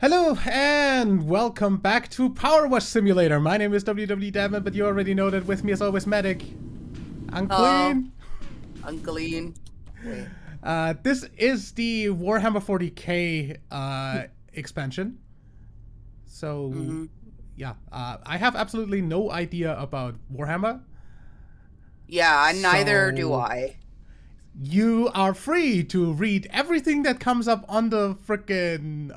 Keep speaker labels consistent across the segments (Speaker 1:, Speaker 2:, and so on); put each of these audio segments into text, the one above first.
Speaker 1: Hello and welcome back to Powerwash Simulator. My name is WWDavin, but you already know that with me as always Medic. Unclean.
Speaker 2: Unclean. Wait.
Speaker 1: This is the Warhammer 40k expansion. So, yeah, I have absolutely no idea about Warhammer.
Speaker 2: Yeah, neither do I.
Speaker 1: You are free to read everything that comes up on the frickin'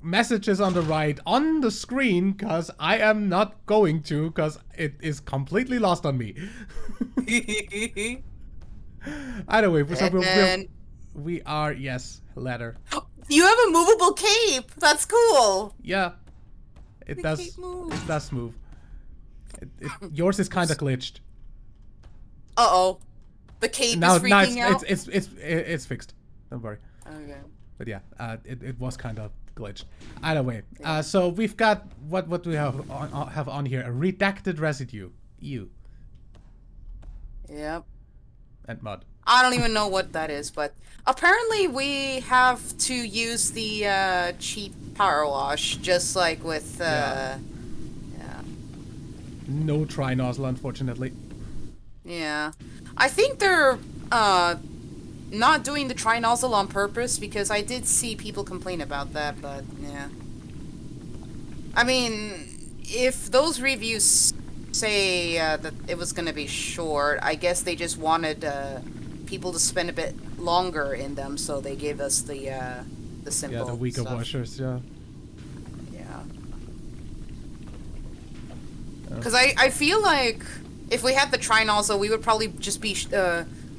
Speaker 1: messages on the right on the screen, because I am not going to, because it is completely lost on me. Either way, so we are, yes, ladder.
Speaker 2: You have a movable cape. That's cool.
Speaker 1: Yeah, it does move. Yours is kind of glitched.
Speaker 2: Uh-oh. The cape is freaking out?
Speaker 1: It's fixed. Don't worry.
Speaker 2: Okay.
Speaker 1: But yeah, it was kind of glitched. Either way, so we've got what do we have on here? A redacted residue. Ew.
Speaker 2: Yep.
Speaker 1: And mud.
Speaker 2: I don't even know what that is, but apparently we have to use the cheap power wash, just like with yeah.
Speaker 1: No tri-nozzle, unfortunately.
Speaker 2: Yeah. I think they're not doing the tri-nozzle on purpose, because I did see people complain about that, but yeah. I mean, if those reviews say that it was going to be short, I guess they just wanted people to spend a bit longer in them, so they gave us the simple.
Speaker 1: Yeah, the weaker
Speaker 2: stuff.
Speaker 1: washers, yeah.
Speaker 2: Yeah. Because I feel like if we had the tri-nozzle, we would probably just be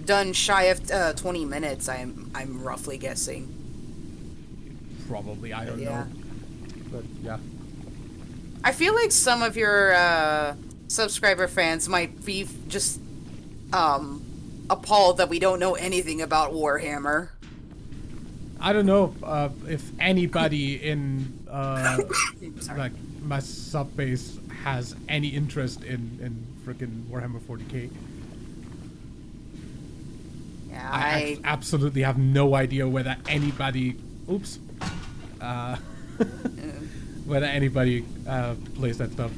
Speaker 2: done shy of 20 minutes. I'm roughly guessing.
Speaker 1: Probably, I don't know. But yeah.
Speaker 2: I feel like some of your subscriber fans might be just appalled that we don't know anything about Warhammer.
Speaker 1: I don't know if anybody in like my sub base has any interest in freaking Warhammer 40k.
Speaker 2: Yeah,
Speaker 1: I absolutely have no idea whether anybody, whether anybody plays that stuff.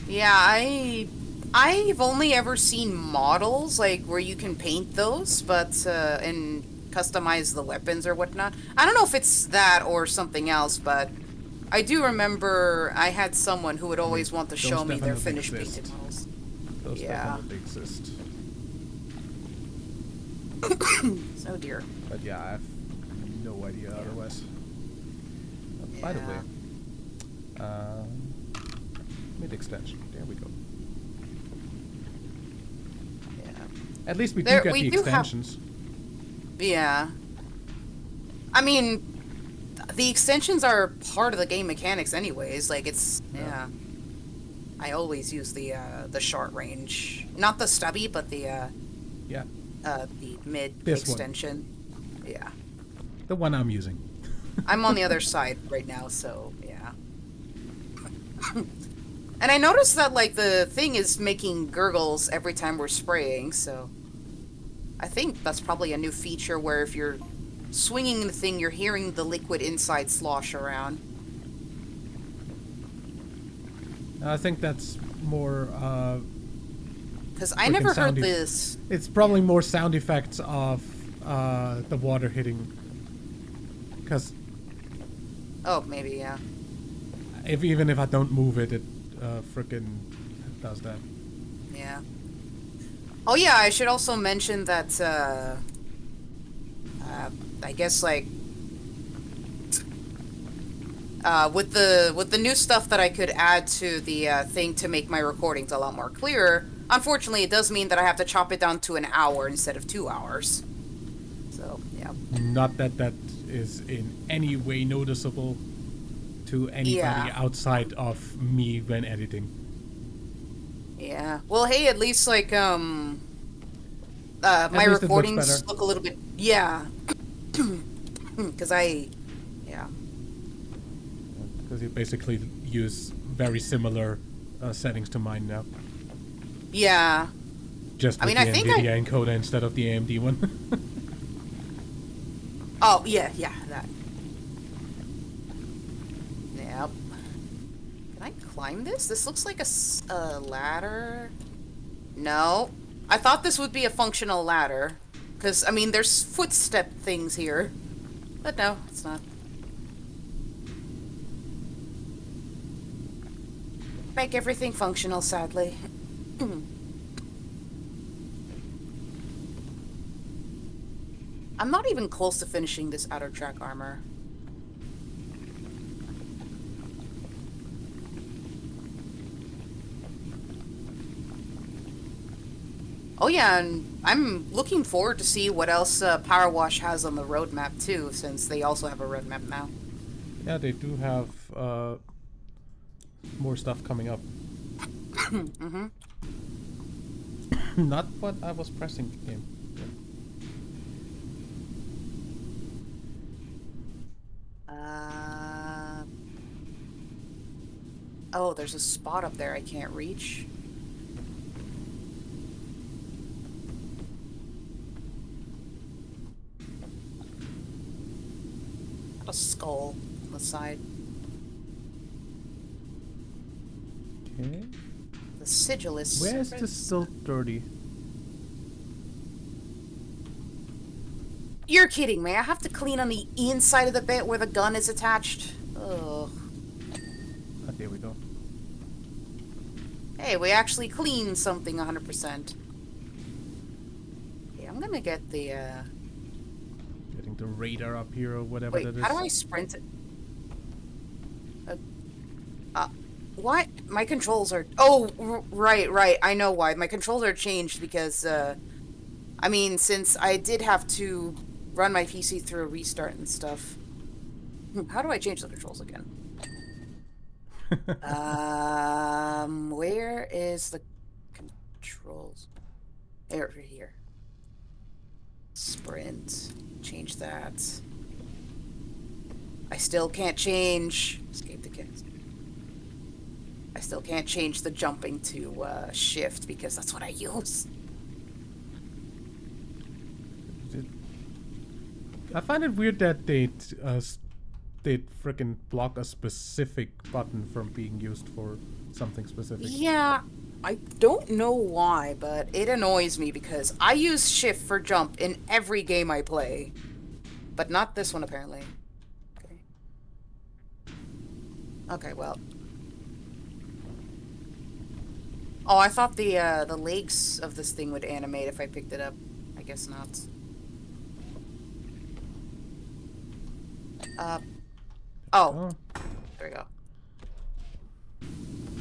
Speaker 2: Yeah, I've only ever seen models, like, where you can paint those, but and customize the weapons or whatnot. I don't know if it's that or something else, but I do remember I had someone who would always want to show me their finished painted models.
Speaker 1: Those definitely exist.
Speaker 2: Oh dear.
Speaker 1: But yeah, I have no idea otherwise. By the way, mid extension. There we go.
Speaker 2: Yeah.
Speaker 1: At least we do get the extensions.
Speaker 2: Yeah. I mean, the extensions are part of the game mechanics anyways. Like, it's yeah. I always use the short range, not the stubby, but the the mid extension. Yeah.
Speaker 1: The one I'm using.
Speaker 2: I'm on the other side right now, so yeah. And I noticed that, like, the thing is making gurgles every time we're spraying, so I think that's probably a new feature where if you're swinging the thing, you're hearing the liquid inside slosh around.
Speaker 1: I think that's more
Speaker 2: because I never heard this.
Speaker 1: It's probably more sound effects of the water hitting. Because
Speaker 2: oh, maybe, yeah.
Speaker 1: Even if I don't move it, it frickin' does that.
Speaker 2: Yeah. Oh yeah, I should also mention that I guess, like, with the new stuff that I could add to the thing to make my recordings a lot more clearer, unfortunately it does mean that I have to chop it down to an hour instead of 2 hours. So, yeah.
Speaker 1: Not that that is in any way noticeable to anybody outside of me when editing.
Speaker 2: Yeah. Well, hey, at least, like, my recordings look a little bit, yeah. Because
Speaker 1: because you basically use very similar settings to mine now.
Speaker 2: Yeah.
Speaker 1: Just with the NVIDIA encoder instead of the AMD one.
Speaker 2: Oh, yeah, that. Yep. Can I climb this? This looks like a ladder. No. I thought this would be a functional ladder. Because, I mean, there's footstep things here. But no, it's not. Make everything functional, sadly. I'm not even close to finishing this outer track armor. Oh yeah, and I'm looking forward to see what else Powerwash has on the roadmap too, since they also have a roadmap now.
Speaker 1: Yeah, they do have more stuff coming up.
Speaker 2: Mm-hmm.
Speaker 1: Not what I was pressing game.
Speaker 2: Oh, there's a spot up there I can't reach. A skull on the side.
Speaker 1: Okay.
Speaker 2: The sigil is...
Speaker 1: Where is this still dirty?
Speaker 2: You're kidding me. I have to clean on the inside of the bit where the gun is attached. Ugh.
Speaker 1: Ah, there we go.
Speaker 2: Hey, we actually cleaned something 100%. Yeah, I'm gonna get the,
Speaker 1: Getting the radar up here or whatever
Speaker 2: Wait,
Speaker 1: that is.
Speaker 2: how do I sprint it? What? My controls are... Oh, right. I know why. My controls are changed because, I mean, since I did have to run my PC through a restart and stuff. How do I change the controls again? Where is the controls? There, right here. Sprint. Change that. I still can't change... Escape the cast. I still can't change the jumping to shift because that's what I use.
Speaker 1: I find it weird that they'd frickin' block a specific button from being used for something specific.
Speaker 2: Yeah, I don't know why, but it annoys me because I use shift for jump in every game I play. But not this one, apparently. Okay. Okay, well. Oh, I thought the legs of this thing would animate if I picked it up. I guess not. Oh. There we go.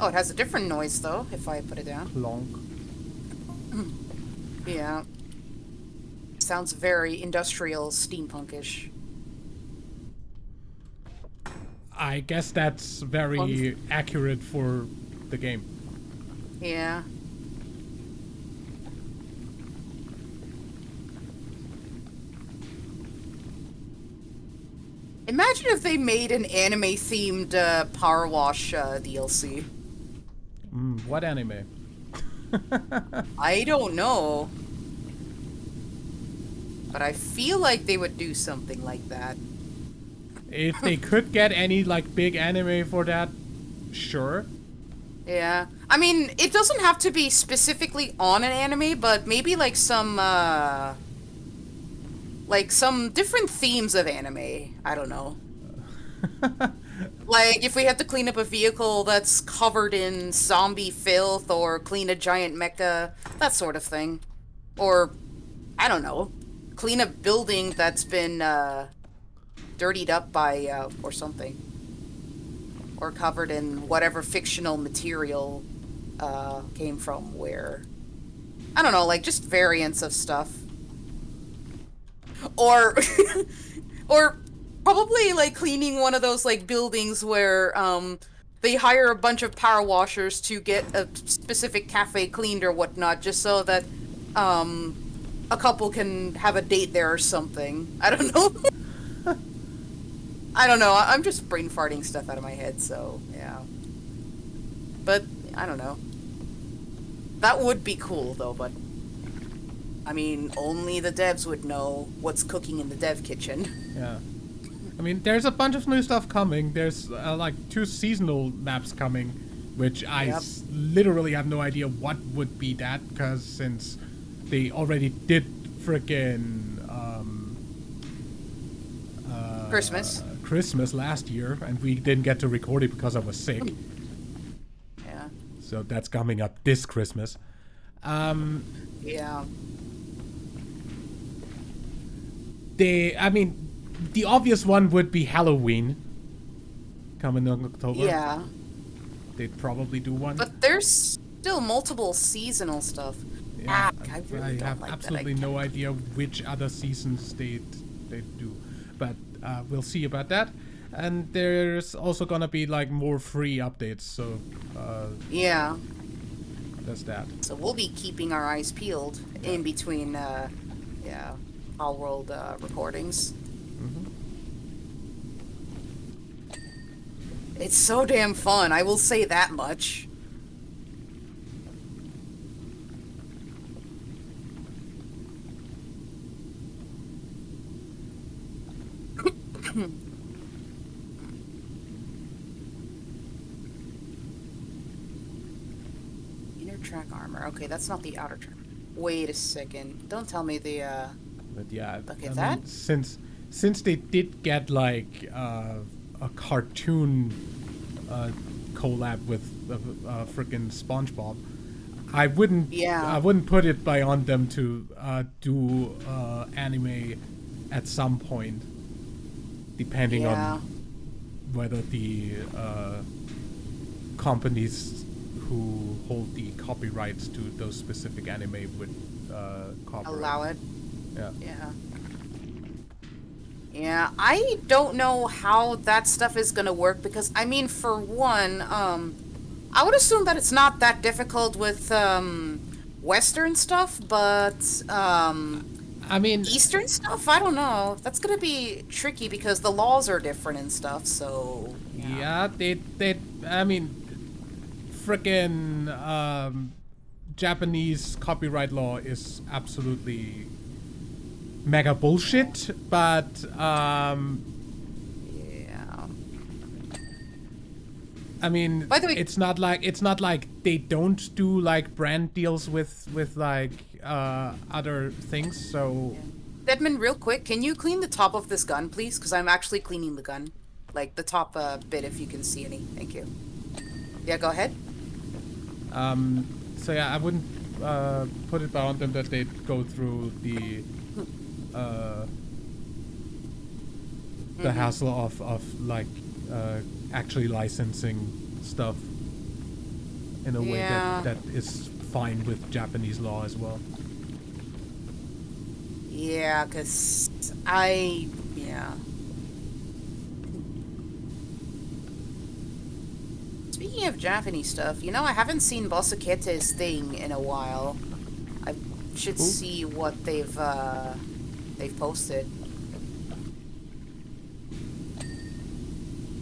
Speaker 2: Oh, it has a different noise, though, if I put it down.
Speaker 1: Long.
Speaker 2: Yeah. Sounds very industrial, steampunkish.
Speaker 1: I guess that's very accurate for the game.
Speaker 2: Yeah. Imagine if they made an anime-themed Powerwash DLC.
Speaker 1: What anime?
Speaker 2: I don't know. But I feel like they would do something like that.
Speaker 1: If they could get any, like, big anime for that, sure.
Speaker 2: Yeah. I mean, it doesn't have to be specifically on an anime, but maybe like some different themes of anime. I don't know. Like, if we have to clean up a vehicle that's covered in zombie filth, or clean a giant mecha, that sort of thing. Or, I don't know, clean a building that's been, dirtied up by, or something. Or covered in whatever fictional material, came from where. I don't know, like, just variants of stuff. Or, or probably, like, cleaning one of those, like, buildings where, they hire a bunch of power washers to get a specific cafe cleaned or whatnot, just so that, a couple can have a date there or something. I don't know. I don't know, I'm just brain farting stuff out of my head, so, yeah. But, I don't know. That would be cool, though, but... I mean, only the devs would know what's cooking in the dev kitchen.
Speaker 1: Yeah. I mean, there's a bunch of new stuff coming. There's like 2 seasonal maps coming, which I literally have no idea what would be that, because since they already did frickin' Christmas last year, and we didn't get to record it because I was sick.
Speaker 2: Yeah.
Speaker 1: So that's coming up this Christmas.
Speaker 2: Yeah.
Speaker 1: The obvious one would be Halloween coming in October.
Speaker 2: Yeah.
Speaker 1: They'd probably do one.
Speaker 2: But there's still multiple seasonal stuff.
Speaker 1: Yeah,
Speaker 2: I really
Speaker 1: have
Speaker 2: like
Speaker 1: absolutely no idea which other seasons they'd do. But we'll see about that. And there's also gonna be like more free updates, so
Speaker 2: yeah.
Speaker 1: There's that.
Speaker 2: So we'll be keeping our eyes peeled in between All World recordings.
Speaker 1: Mm-hmm.
Speaker 2: It's so damn fun, I will say that much. Inner track armor. Okay, that's not the outer track. Wait a second. Don't tell me the
Speaker 1: But yeah,
Speaker 2: okay,
Speaker 1: I mean, since they did get like a cartoon collab with frickin' SpongeBob, I wouldn't put it on them to do anime at some point, depending on whether the companies who hold the copyrights to those specific anime would cooperate.
Speaker 2: Allow it.
Speaker 1: Yeah.
Speaker 2: Yeah. Yeah, I don't know how that stuff is gonna work because, I mean, for one, I would assume that it's not that difficult with Western stuff, but
Speaker 1: I mean,
Speaker 2: Eastern stuff, I don't know. That's gonna be tricky because the laws are different and stuff. So
Speaker 1: yeah, they I mean, frickin' Japanese copyright law is absolutely mega bullshit, but
Speaker 2: yeah.
Speaker 1: I mean,
Speaker 2: By the way,
Speaker 1: it's not like they don't do like brand deals with like other things. So,
Speaker 2: Deadman, real quick, can you clean the top of this gun, please? Because I'm actually cleaning the gun, like the top bit, if you can see any. Thank you. Yeah, go ahead.
Speaker 1: So yeah, I wouldn't put it on them that they'd go through the hassle of like actually licensing stuff in a way that is fine with Japanese law as well.
Speaker 2: Yeah, because Speaking of Japanese stuff, you know, I haven't seen Bosukete's thing in a while. I should see what they've posted.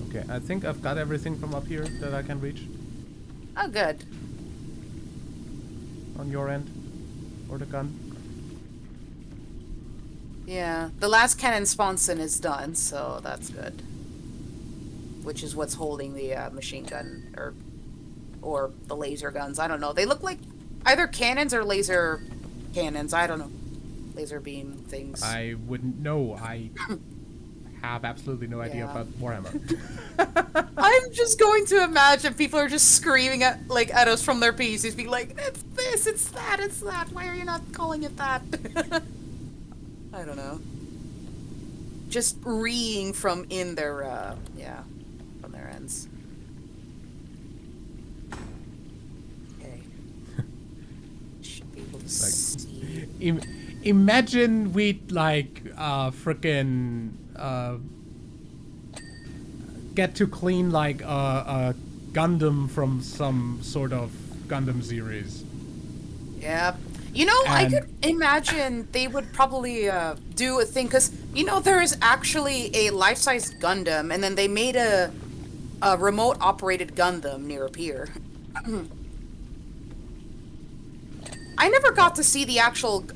Speaker 1: Okay, I think I've got everything from up here that I can reach.
Speaker 2: Oh, good.
Speaker 1: On your end? Or the gun?
Speaker 2: Yeah, the last cannon sponson is done, so that's good. Which is what's holding the machine gun, or the laser guns. I don't know. They look like either cannons or laser cannons. I don't know. Laser beam things.
Speaker 1: I wouldn't know. I have absolutely no idea about Warhammer.
Speaker 2: I'm just going to imagine people are just screaming at us from their PCs, being like, "It's this, it's that, it's that. Why are you not calling it that?" I don't know. Just reeing from in their from their ends. Okay. Should be able to see.
Speaker 1: Imagine we'd like frickin' get to clean like a Gundam from some sort of Gundam series.
Speaker 2: Yeah. You know, I could imagine they would probably do a thing, because, you know, there is actually a life-size Gundam, and then they made a remote-operated Gundam near a pier. I never got to see the actual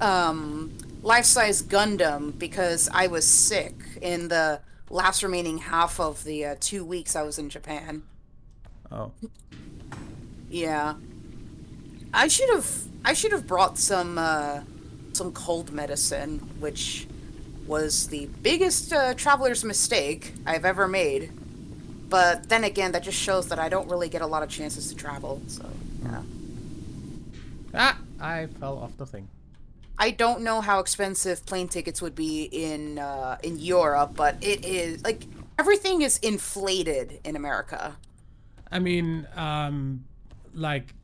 Speaker 2: life-size Gundam because I was sick in the last remaining half of the 2 weeks I was in Japan.
Speaker 1: Oh.
Speaker 2: Yeah. I should have brought some cold medicine, which was the biggest traveler's mistake I've ever made. But then again, that just shows that I don't really get a lot of chances to travel, so yeah.
Speaker 1: Ah, I fell off the thing.
Speaker 2: I don't know how expensive plane tickets would be in Europe, but it is like everything is inflated in America.
Speaker 1: I mean, like,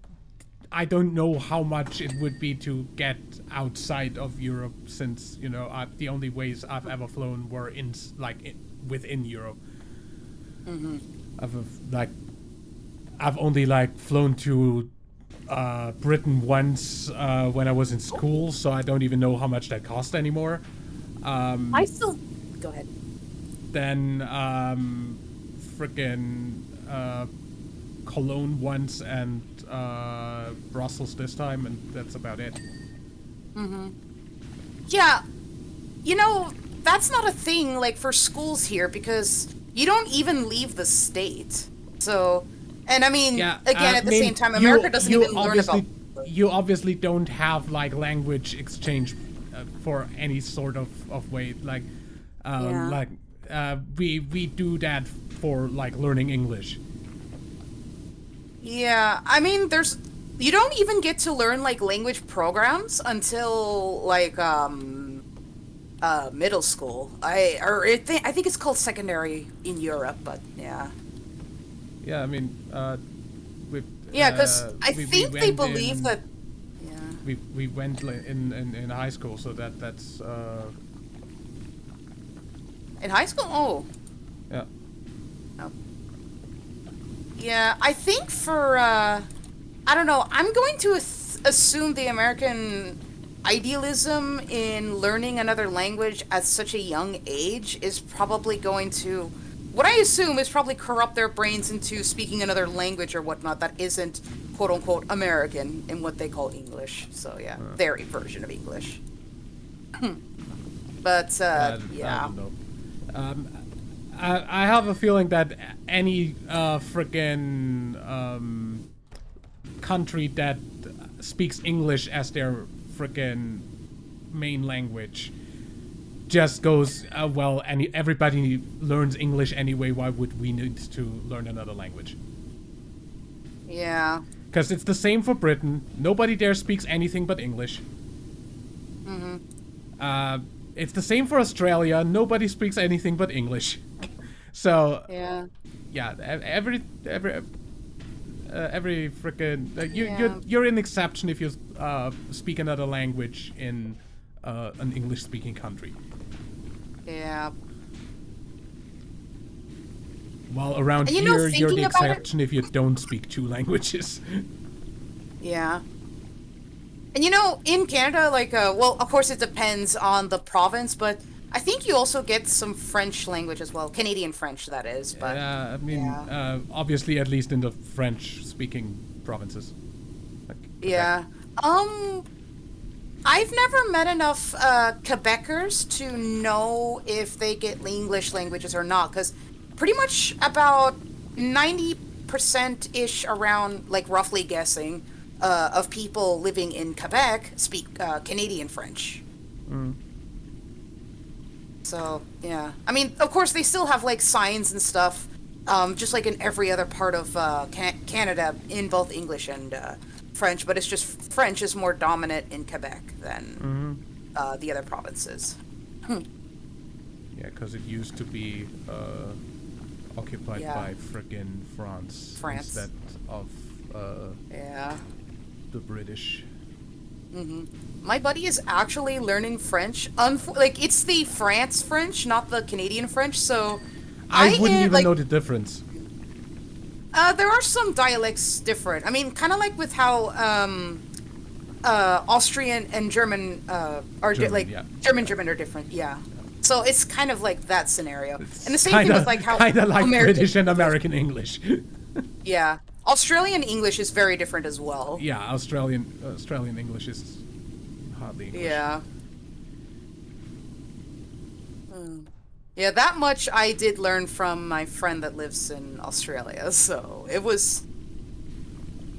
Speaker 1: I don't know how much it would be to get outside of Europe, since the only ways I've ever flown were within Europe.
Speaker 2: Mm-hmm.
Speaker 1: I've only flown to Britain once when I was in school, so I don't even know how much that cost anymore.
Speaker 2: I still go ahead.
Speaker 1: Then frickin' Cologne once and Brussels this time, and that's about it.
Speaker 2: Mm-hmm. Yeah, that's not a thing for schools here because you don't even leave the state. So, and I mean, again, at the same time, America doesn't even learn about.
Speaker 1: You obviously don't have language exchange for any sort of way. We do that for learning English.
Speaker 2: Yeah, I mean, you don't even get to learn language programs until middle school. I think it's called secondary in Europe, but yeah.
Speaker 1: Yeah, I mean,
Speaker 2: because I think they believe that. Yeah.
Speaker 1: We went in high school, so that's.
Speaker 2: In high school, oh.
Speaker 1: Yeah.
Speaker 2: Oh. Yeah, I think for I don't know. I'm going to assume the American idealism in learning another language at such a young age is probably going to, what I assume is probably corrupt their brains into speaking another language or whatnot that isn't quote unquote American in what they call English. So yeah, their version of English. But
Speaker 1: I don't know. I have a feeling that any frickin' country that speaks English as their frickin' main language just goes, everybody learns English anyway, why would we need to learn another language?
Speaker 2: Yeah.
Speaker 1: Because it's the same for Britain. Nobody there speaks anything but English.
Speaker 2: Mm-hmm.
Speaker 1: It's the same for Australia. Nobody speaks anything but English. So every frickin' you're an exception if you speak another language in an English-speaking country.
Speaker 2: Yeah.
Speaker 1: While around here, you're the exception if you don't speak two languages.
Speaker 2: Yeah. And in Canada, of course it depends on the province, but I think you also get some French language as well. Canadian French, that is. But
Speaker 1: I mean, obviously, at least in the French-speaking provinces.
Speaker 2: Yeah. I've never met enough Quebecers to know if they get English languages or not, because pretty much about 90%-ish around, roughly guessing, of people living in Quebec speak Canadian French.
Speaker 1: Mm.
Speaker 2: So, yeah. I mean, of course, they still have, signs and stuff, just like in every other part of Canada, in both English and French, but it's just French is more dominant in Quebec than the other provinces.
Speaker 1: Yeah, because it used to be occupied by frickin' France instead of the British.
Speaker 2: Mm-hmm. My buddy is actually learning French. It's the France French, not the Canadian French. So
Speaker 1: I wouldn't even know the difference.
Speaker 2: There are some dialects different. I mean, kind of like with how Austrian and German are German are different. Yeah. So it's kind of like that scenario. And the same thing with how
Speaker 1: kinda like
Speaker 2: American
Speaker 1: British and American English.
Speaker 2: Yeah. Australian English is very different as well.
Speaker 1: Yeah, Australian English is Hardly English.
Speaker 2: Yeah. Yeah, that much I did learn from my friend that lives in Australia, so it was...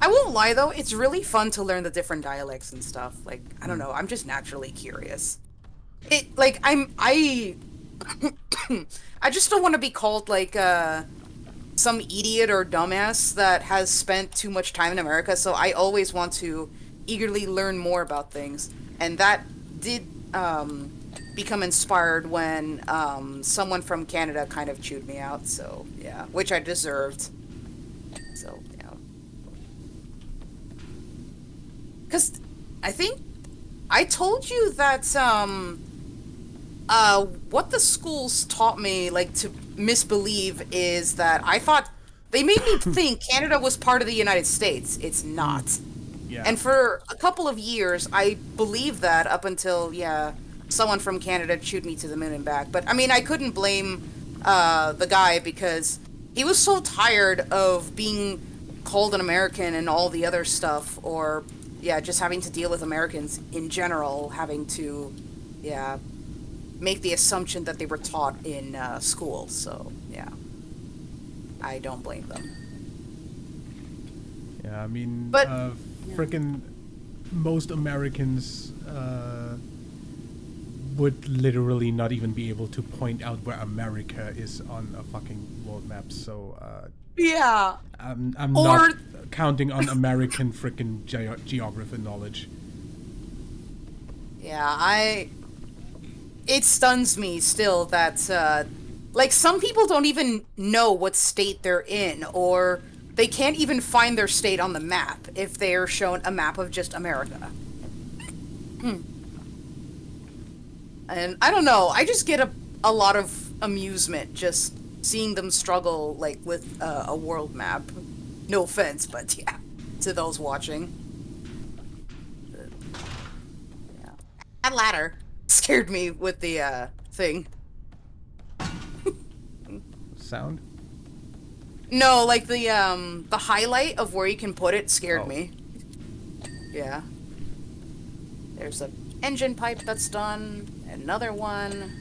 Speaker 2: I won't lie though, it's really fun to learn the different dialects and stuff. Like, I don't know, I'm just naturally curious. I just don't want to be called like, some idiot or dumbass that has spent too much time in America, so I always want to eagerly learn more about things. And that did, become inspired when, someone from Canada kind of chewed me out, so, yeah. Which I deserved. So, yeah. Because I think I told you that, what the schools taught me, like, to misbelieve is that I thought... They made me think Canada was part of the United States. It's not.
Speaker 1: Yeah.
Speaker 2: And for a couple of years, I believed that up until, yeah, someone from Canada chewed me to the moon and back. But, I mean, I couldn't blame the guy because he was so tired of being called an American and all the other stuff, or, yeah, just having to deal with Americans in general, having to, yeah, make the assumption that they were taught in school. So, yeah, I don't blame them.
Speaker 1: Yeah, I mean,
Speaker 2: But
Speaker 1: freaking most Americans would literally not even be able to point out where America is on a fucking world map. So
Speaker 2: yeah,
Speaker 1: I'm
Speaker 2: or
Speaker 1: not counting on American freaking geography knowledge.
Speaker 2: yeah, it stuns me still that like some people don't even know what state they're in, or they can't even find their state on the map if they're shown a map of just America. And I don't know, I just get a lot of amusement just seeing them struggle, like, with a world map. No offense, but yeah, to those watching. Yeah. That ladder scared me with the thing.
Speaker 1: Sound?
Speaker 2: No, like the highlight of where you can put it scared
Speaker 1: Oh.
Speaker 2: me. Yeah. There's a engine pipe that's done, another one,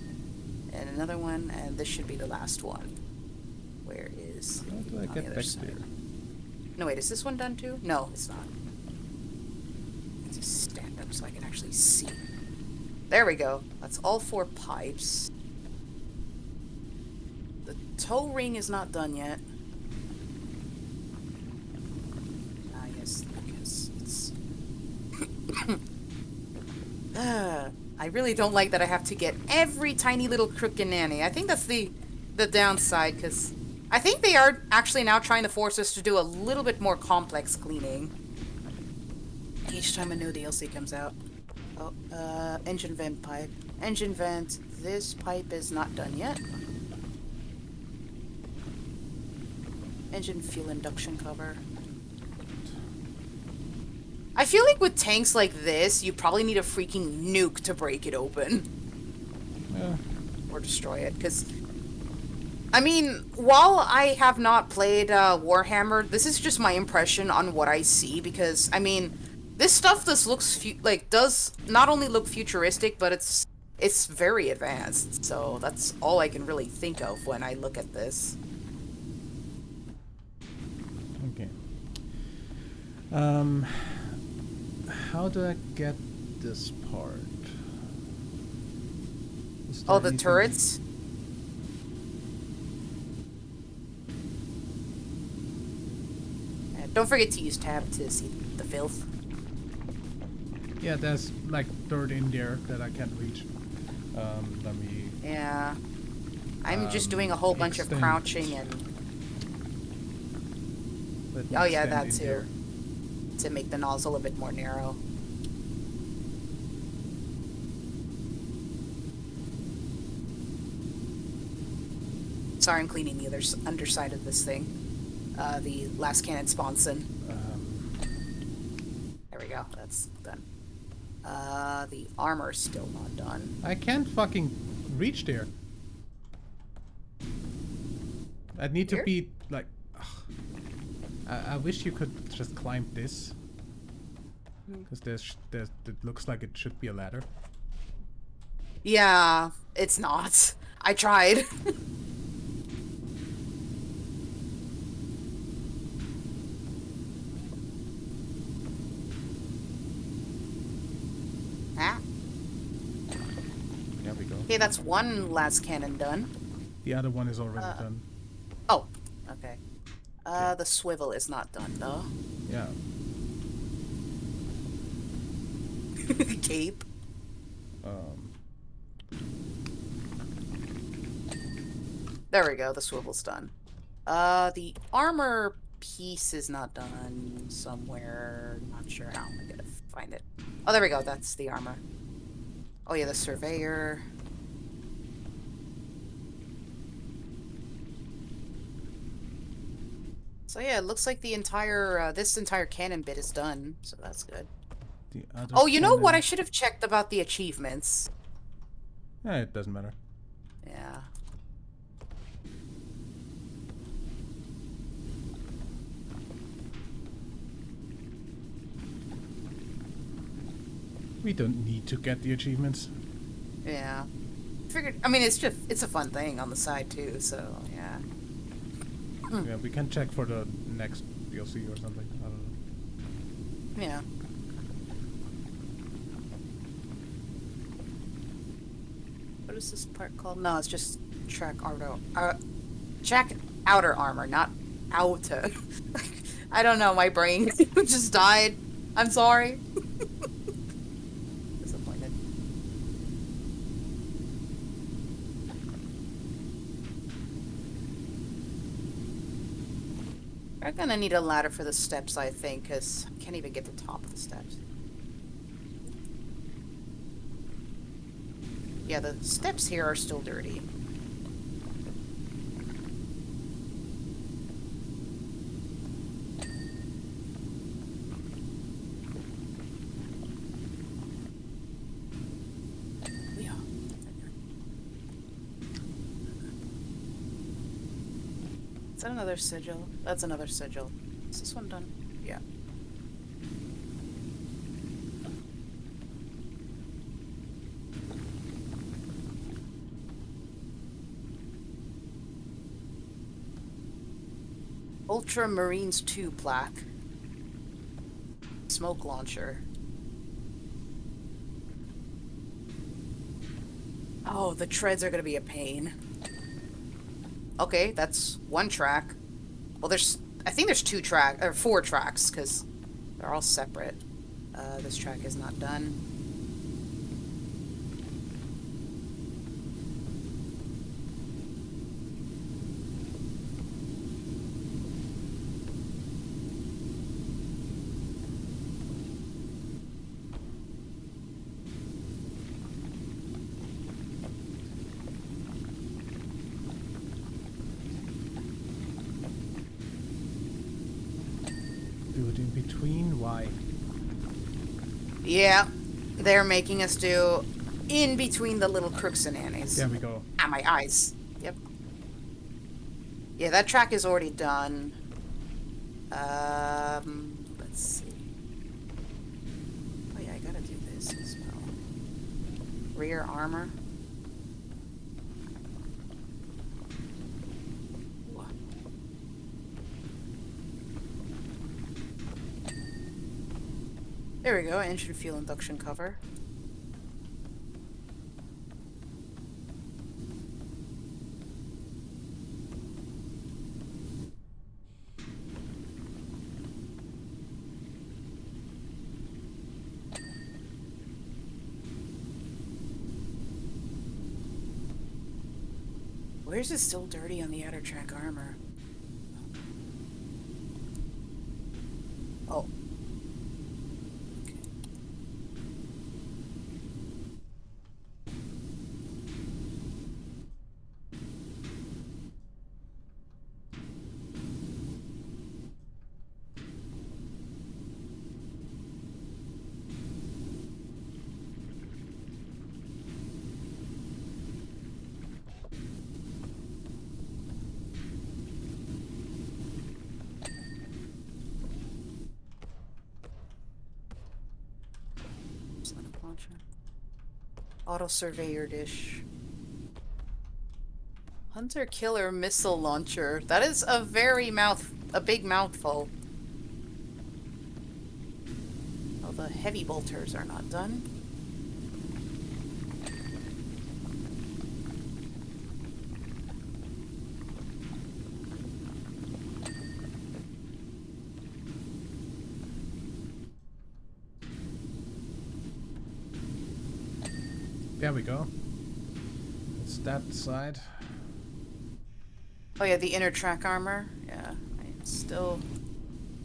Speaker 2: and this should be the last one. Where is...
Speaker 1: How do I
Speaker 2: on the
Speaker 1: get
Speaker 2: other
Speaker 1: back
Speaker 2: side?
Speaker 1: there?
Speaker 2: No, wait, is this one done too? No, it's not. Let's just stand up so I can actually see. There we go. That's all 4 pipes. The toe ring is not done yet. Ah, yes, because it's... I really don't like that I have to get every tiny little crook and nanny. I think that's the downside, because I think they are actually now trying to force us to do a little bit more complex cleaning each time a new DLC comes out. Oh, engine vent pipe. Engine vent. This pipe is not done yet. Engine fuel induction cover. I feel like with tanks like this, you probably need a freaking nuke to break it open.
Speaker 1: Yeah.
Speaker 2: Or destroy it, because... I mean, while I have not played Warhammer, this is just my impression on what I see, because, I mean, this stuff does not only look futuristic, but it's very advanced, so that's all I can really think of when I look at this.
Speaker 1: Okay. How do I get this part? Is
Speaker 2: Oh,
Speaker 1: there
Speaker 2: the
Speaker 1: anything-
Speaker 2: turrets? Don't forget to use tab to see the filth.
Speaker 1: Yeah, there's like dirt in there that I can't reach. Let me.
Speaker 2: Yeah. I'm just doing a whole bunch of
Speaker 1: extend.
Speaker 2: crouching and...
Speaker 1: Let me
Speaker 2: Oh yeah,
Speaker 1: extend
Speaker 2: that
Speaker 1: in
Speaker 2: too.
Speaker 1: there.
Speaker 2: To make the nozzle a bit more narrow. Sorry, I'm cleaning the underside of this thing. The last cannon sponson. There we go. That's done. The armor's still not done.
Speaker 1: I can't fucking reach there. I need to
Speaker 2: Here?
Speaker 1: be like. I wish you could just climb this. Because it looks like it should be a ladder.
Speaker 2: Yeah, it's not. I tried. Ah.
Speaker 1: There we go.
Speaker 2: Okay, that's one last cannon done.
Speaker 1: The other one is already done.
Speaker 2: Oh, okay. The swivel is not done, though.
Speaker 1: Yeah.
Speaker 2: Cape. There we go, the swivel's done. The armor piece is not done somewhere. Not sure how I'm gonna find it. Oh, there we go, that's the armor. Oh yeah, the surveyor. So yeah, it looks like the entire, this entire cannon bit is done, so that's good.
Speaker 1: The other
Speaker 2: Oh, you know what? I
Speaker 1: cannon-
Speaker 2: should have checked about the achievements.
Speaker 1: Yeah, it doesn't matter.
Speaker 2: Yeah.
Speaker 1: We don't need to get the achievements.
Speaker 2: Yeah. Figured, I mean, it's a fun thing on the side too, so yeah.
Speaker 1: Yeah, we can check for the next DLC or something. I don't know.
Speaker 2: Yeah. What is this part called? No, it's just track outer armor, not outer. I don't know, my brain just died. I'm sorry. Disappointed. We're gonna need a ladder for the steps, I think, because I can't even get to the top of the steps. Yeah, the steps here are still dirty. Yeah. Is that another sigil? That's another sigil. Is this one done? Yeah. Ultramarines 2 plaque. Smoke launcher. Oh, the treads are gonna be a pain. Okay, that's one track. Well, I think there's 4 tracks, because they're all separate. This track is not done.
Speaker 1: Do it in between? Why?
Speaker 2: Yeah, they're making us do in between the little crooks and nannies.
Speaker 1: There we go.
Speaker 2: Ah, my eyes. Yep. Yeah, that track is already done. Let's see. Oh yeah, I gotta do this as well. Rear armor. What? There we go, engine fuel induction cover. Where's it still dirty on the outer track armor? Oh. Okay. launcher. Auto surveyor dish. Hunter killer missile launcher. That is a big mouthful. Oh, the heavy bolters are not done.
Speaker 1: There we go. It's that side.
Speaker 2: Oh yeah, the inner track armor. Yeah, I'm still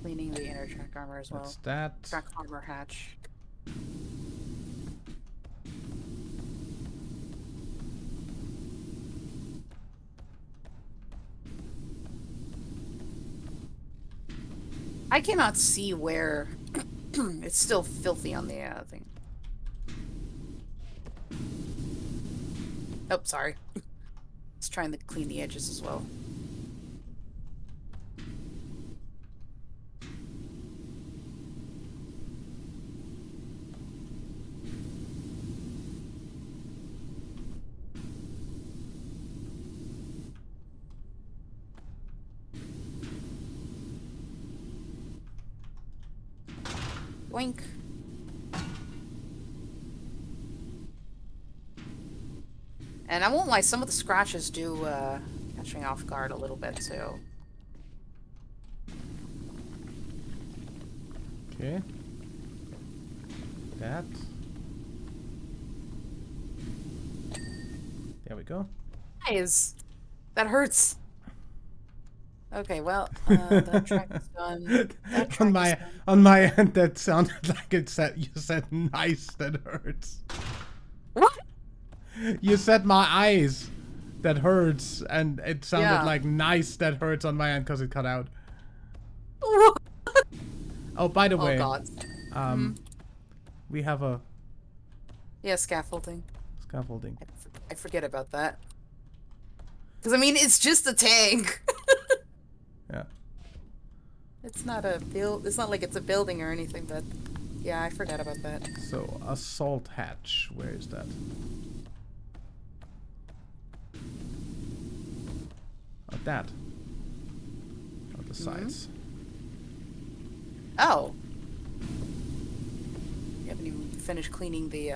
Speaker 2: cleaning the inner track armor as well.
Speaker 1: That's that.
Speaker 2: Track armor hatch. I cannot see where it's still filthy on the thing. Oh, sorry. It's trying to clean the edges as well. Boink. And I won't lie, some of the scratches do catch me off guard a little bit too.
Speaker 1: Okay. That. There we go.
Speaker 2: Eyes. That hurts. Okay, well, that track is done. That track is done.
Speaker 1: On my end, that sounded like you said nice. That hurts.
Speaker 2: What?
Speaker 1: You said my eyes. That hurts, and it sounded like nice. That hurts on my end because it cut out. Oh, by the way,
Speaker 2: God.
Speaker 1: we have a
Speaker 2: scaffolding.
Speaker 1: Scaffolding.
Speaker 2: I forget about that. Because I mean, it's just a tank.
Speaker 1: Yeah.
Speaker 2: It's not a build. It's not like it's a building or anything, but yeah, I forgot about that.
Speaker 1: So assault hatch. Where is that? Oh, that. On the sides.
Speaker 2: Oh. You haven't even finished cleaning the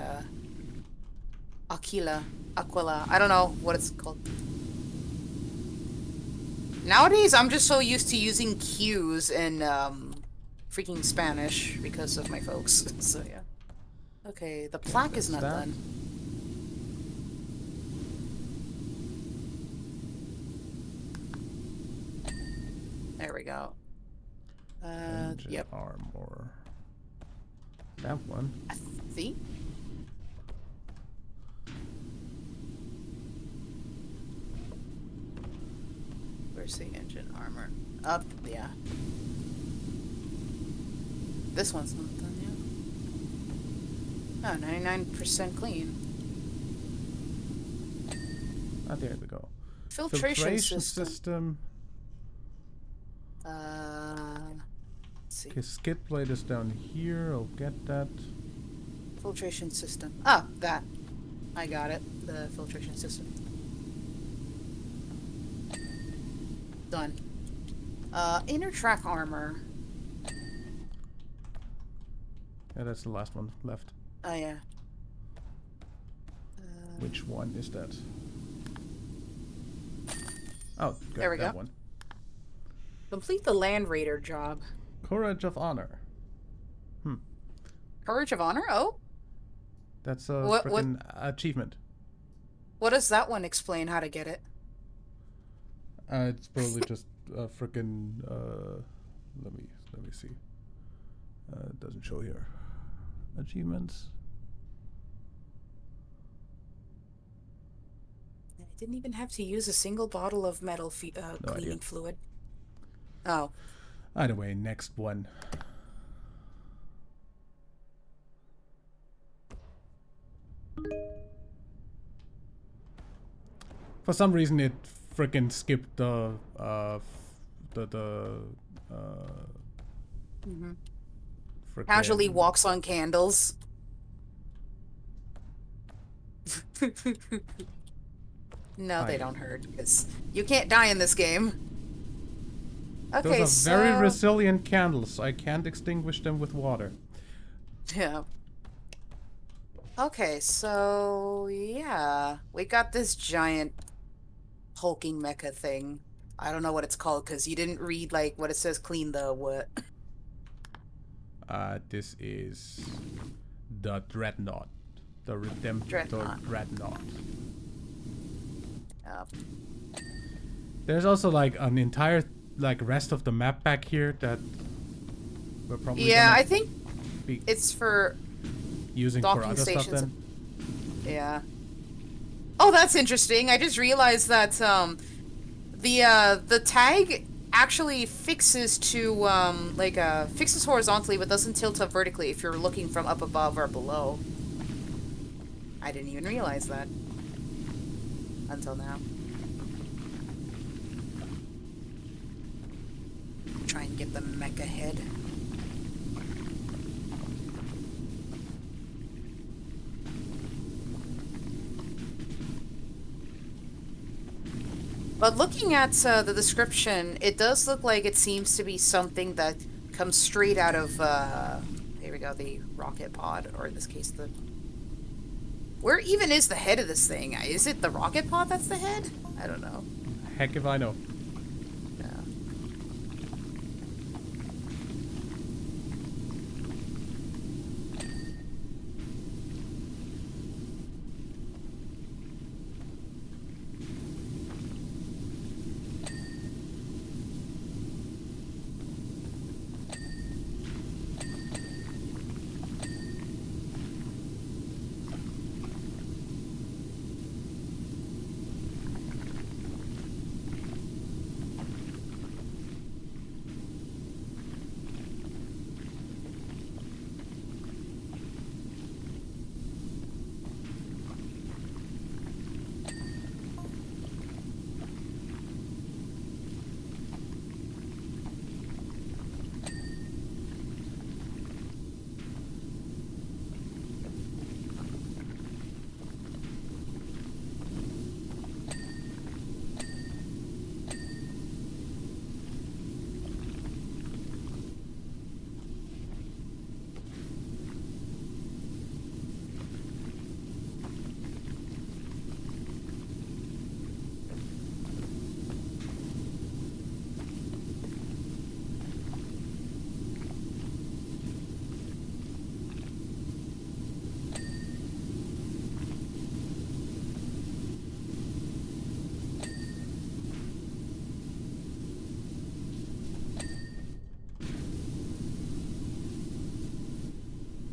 Speaker 2: Aquila. I don't know what it's called. Nowadays, I'm just so used to using Q's in freaking Spanish because of my folks. So yeah. Okay, the plaque is not done. There we go. Yep.
Speaker 1: Armor. That one.
Speaker 2: I think. Where's the engine armor? Up, yeah. This one's not done yet. Oh, 99% clean.
Speaker 1: Ah, there we go.
Speaker 2: Filtration system. Let's see.
Speaker 1: Okay, skid plate is down here. I'll get that.
Speaker 2: Filtration system. Ah, that. I got it. The filtration system. Done. Inner track armor.
Speaker 1: Yeah, that's the last one left.
Speaker 2: Oh, yeah.
Speaker 1: Which one is that? Oh, good.
Speaker 2: There we
Speaker 1: that
Speaker 2: go.
Speaker 1: One.
Speaker 2: Complete the Land Raider job.
Speaker 1: Courage of Honor.
Speaker 2: Courage of Honor? Oh?
Speaker 1: That's a freaking achievement.
Speaker 2: What does that one explain how to get it?
Speaker 1: It's probably just a freaking. Let me see. It doesn't show here. Achievements.
Speaker 2: I didn't even have to use a single bottle of metal cleaning fluid. Oh.
Speaker 1: Either way, next one. For some reason, it freaking skipped the
Speaker 2: Casually walks on candles. No, they
Speaker 1: Hi.
Speaker 2: don't hurt, because you can't die in this game.
Speaker 1: Those
Speaker 2: Okay,
Speaker 1: are
Speaker 2: so...
Speaker 1: very resilient candles. I can't extinguish them with water.
Speaker 2: Yeah. Okay, so... yeah. We got this giant hulking mecha thing. I don't know what it's called, because you didn't read, like, what it says clean the what.
Speaker 1: This is the Dreadnought. The Redemptor Dreadnought.
Speaker 2: Yep.
Speaker 1: There's also like an entire like rest of the map back here that we're probably
Speaker 2: Yeah, I think
Speaker 1: be
Speaker 2: it's for
Speaker 1: using for
Speaker 2: docking
Speaker 1: other stuff
Speaker 2: stations.
Speaker 1: then.
Speaker 2: Yeah. Oh, that's interesting. I just realized that the tag actually fixes to fixes horizontally but doesn't tilt up vertically if you're looking from up above or below. I didn't even realize that until now. Try and get the mecha head. But looking at the description, it does look like it seems to be something that comes straight out of, here we go, the rocket pod, or in this case, the... Where even is the head of this thing? Is it the rocket pod that's the head? I don't know.
Speaker 1: Heck if I know.
Speaker 2: Yeah.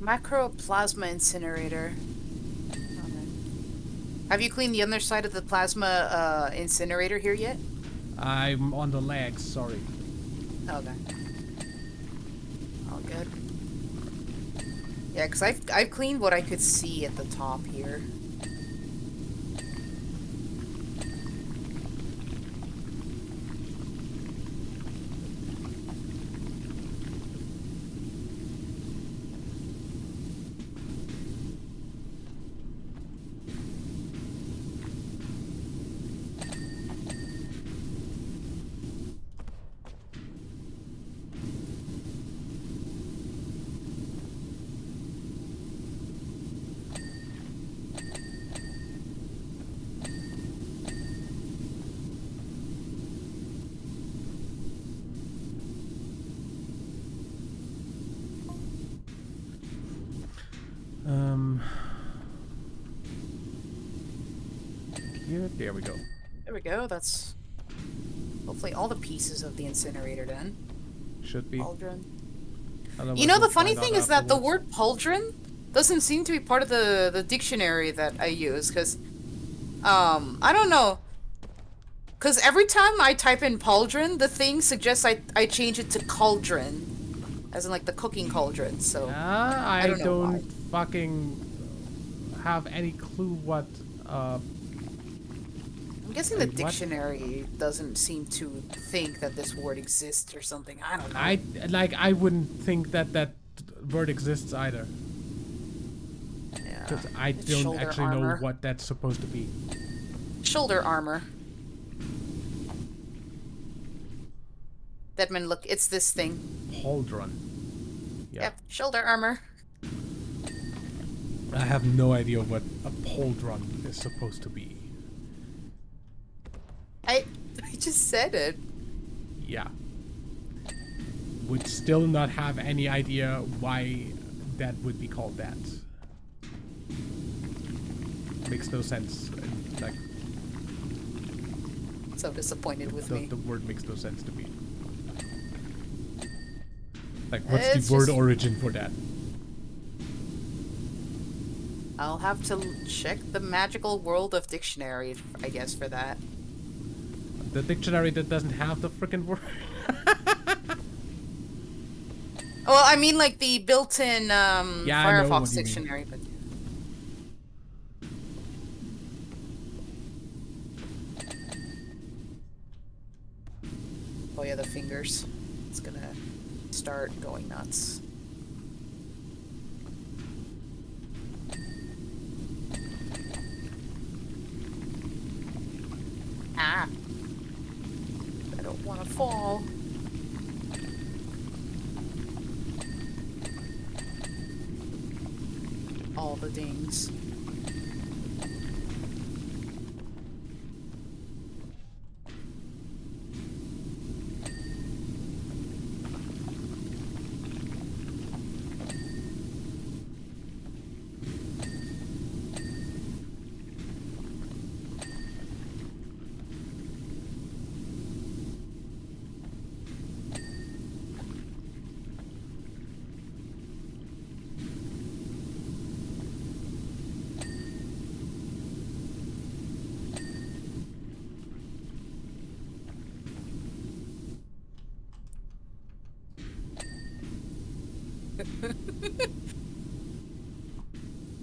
Speaker 2: Macroplasma incinerator. Okay. Have you cleaned the other side of the plasma incinerator here yet?
Speaker 1: I'm on the legs, sorry.
Speaker 2: Okay. All good. Yeah, because I've cleaned what I could see at the top here.
Speaker 1: Here, there we go.
Speaker 2: There we go. That's hopefully all the pieces of the incinerator done.
Speaker 1: Should be.
Speaker 2: Pauldron.
Speaker 1: Otherwise
Speaker 2: You know,
Speaker 1: we'll
Speaker 2: the funny
Speaker 1: find out
Speaker 2: thing is that the
Speaker 1: afterwards.
Speaker 2: word pauldron doesn't seem to be part of the dictionary that I use, because, I don't know. Because every time I type in pauldron, the thing suggests I change it to cauldron. As in, like, the cooking cauldron, so...
Speaker 1: I
Speaker 2: don't know why.
Speaker 1: don't fucking have any clue what,
Speaker 2: I'm guessing the
Speaker 1: Wait, what?
Speaker 2: dictionary doesn't seem to think that this word exists or something. I don't know.
Speaker 1: I wouldn't think that that word exists either.
Speaker 2: Yeah.
Speaker 1: Because I
Speaker 2: it's
Speaker 1: don't
Speaker 2: shoulder
Speaker 1: actually
Speaker 2: armor.
Speaker 1: know what that's supposed to be.
Speaker 2: Shoulder armor. Deadman, look, it's this thing.
Speaker 1: Pauldron. Yeah.
Speaker 2: Yep, shoulder armor.
Speaker 1: I have no idea what a pauldron is supposed to be.
Speaker 2: I just said it.
Speaker 1: Yeah. Would still not have any idea why that would be called that. Makes no sense. Like,
Speaker 2: So disappointed with me.
Speaker 1: the word makes no sense to me. Like, what's
Speaker 2: It's
Speaker 1: the word
Speaker 2: just-
Speaker 1: origin for that?
Speaker 2: I'll have to check the magical world of dictionary, I guess, for that.
Speaker 1: The dictionary that doesn't have the freaking word.
Speaker 2: Well, I mean, like the built-in
Speaker 1: I know
Speaker 2: Firefox
Speaker 1: what you mean.
Speaker 2: dictionary, but. Oh yeah, the fingers. It's gonna start going nuts. Ah. I don't want to fall. All the dings.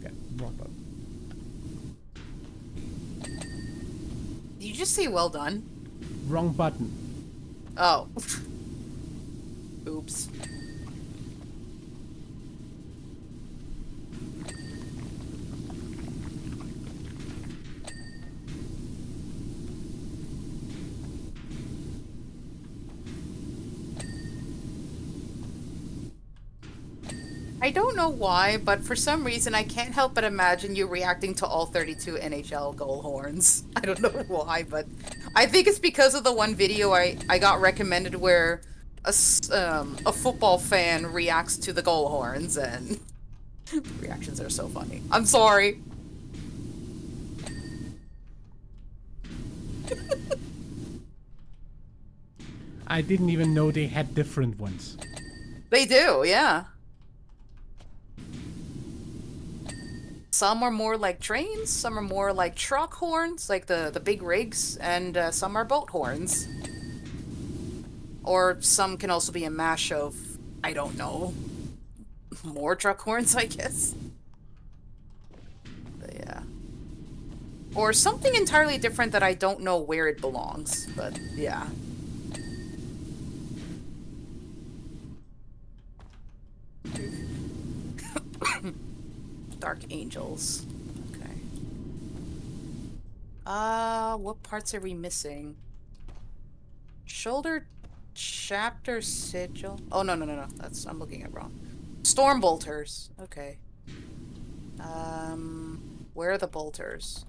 Speaker 1: Yeah, wrong button.
Speaker 2: Did you just say well done?
Speaker 1: Wrong button.
Speaker 2: Oh. Oops. I don't know why, but for some reason I can't help but imagine you reacting to all 32 NHL goal horns. I don't know why, but I think it's because of the one video I got recommended where a football fan reacts to the goal horns, and reactions are so funny. I'm sorry.
Speaker 1: I didn't even know they had different ones.
Speaker 2: They do, yeah. Some are more like trains, some are more like truck horns, like the big rigs, and some are boat horns. Or some can also be a mash of, I don't know, more truck horns, I guess. But yeah. Or something entirely different that I don't know where it belongs, but yeah. Dark Angels. Okay. What parts are we missing? Shoulder chapter sigil. Oh no. That's I'm looking at wrong. Storm bolters. Okay. Where are the bolters?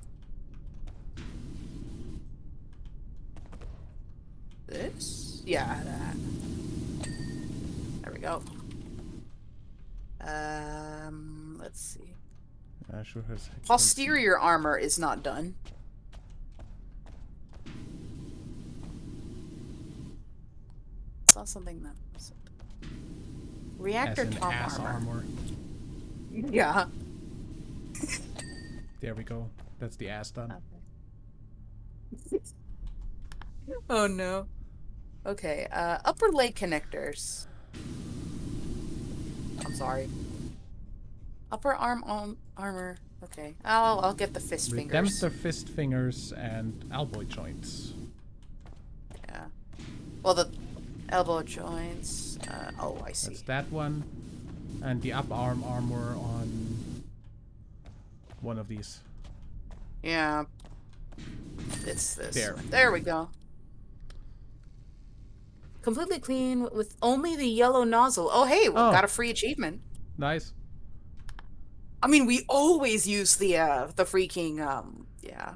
Speaker 2: This? Yeah, that. There we go. Let's see.
Speaker 1: Sure has
Speaker 2: Posterior armor is not done. Saw something that was reactor
Speaker 1: as an
Speaker 2: top
Speaker 1: ass armor.
Speaker 2: Yeah.
Speaker 1: There we go. That's the ass done.
Speaker 2: Okay. Oh no. Okay, upper leg connectors. I'm sorry. Upper arm armor. Okay. I'll get the fist fingers.
Speaker 1: Redemptor fist fingers and elbow joints.
Speaker 2: Yeah. Well, the elbow joints. Oh, I see.
Speaker 1: That's that one. And the up arm armor on one of these.
Speaker 2: Yeah. It's this.
Speaker 1: There.
Speaker 2: There we go. Completely clean with only the yellow nozzle. Oh, hey, we got a free achievement.
Speaker 1: Nice.
Speaker 2: I mean, we always use the freaking yeah.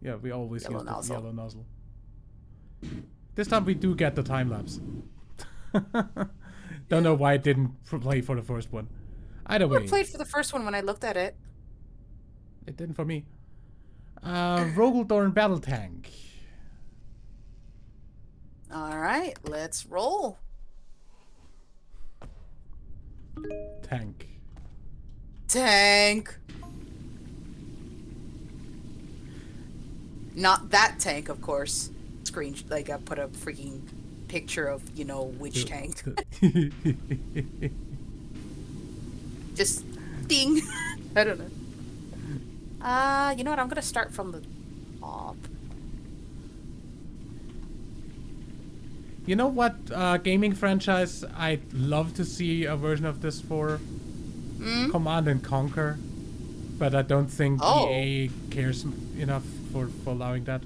Speaker 1: Yeah, we always
Speaker 2: Yellow
Speaker 1: use
Speaker 2: nozzle.
Speaker 1: the yellow nozzle. This time we do get the time lapse. Don't know why it didn't play for the first one. Either way.
Speaker 2: I played for the first one when I looked at it.
Speaker 1: It didn't for me. Rogaldorn Battle Tank.
Speaker 2: Alright, let's roll.
Speaker 1: Tank.
Speaker 2: Tank. Not that tank, of course. Screen, like, I put a freaking picture of, you know, which tank. Just ding. I don't know. You know what? I'm gonna start from the top.
Speaker 1: You know what gaming franchise I'd love to see a version of this for? Command and Conquer. But I don't think EA cares enough for allowing that.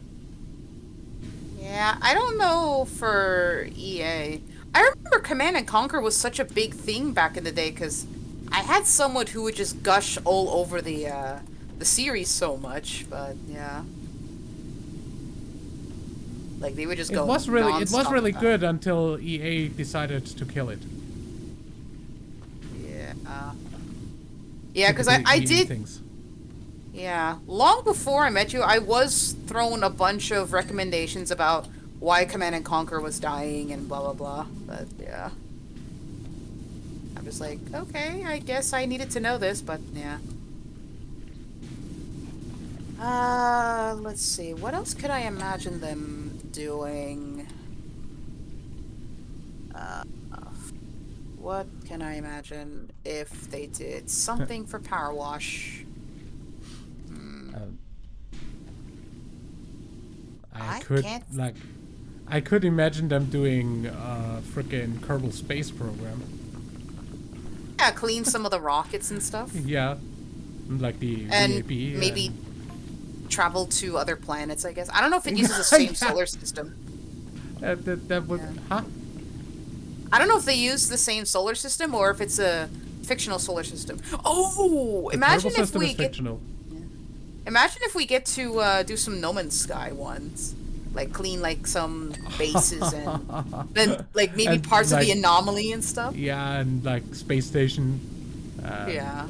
Speaker 2: Yeah, I don't know for EA. I remember Command and Conquer was such a big thing back in the day because I had someone who would just gush all over the series so much, but yeah. Like they would just go.
Speaker 1: It was really
Speaker 2: nonstop.
Speaker 1: good until EA decided to kill it.
Speaker 2: Yeah. Yeah, because I did.
Speaker 1: Things.
Speaker 2: Yeah, long before I met you, I was thrown a bunch of recommendations about why Command and Conquer was dying and blah blah blah. But yeah, I'm just like, okay, I guess I needed to know this, but yeah. Let's see, what else could I imagine them doing? What can I imagine if they did something for Powerwash?
Speaker 1: I could imagine them doing a frickin' Kerbal Space Program.
Speaker 2: Yeah, clean some of the rockets and stuff.
Speaker 1: Yeah, like the
Speaker 2: and
Speaker 1: VAP,
Speaker 2: maybe travel to other planets. I guess I don't know if it uses the same solar system.
Speaker 1: That would, huh?
Speaker 2: I don't know if they use the same solar system or if it's a fictional solar system. Oh, imagine if we get.
Speaker 1: Fictional.
Speaker 2: Imagine if we get to do some No Man's Sky ones, like clean like some bases and then like maybe parts of the anomaly and stuff.
Speaker 1: Yeah, and like space station.
Speaker 2: Yeah.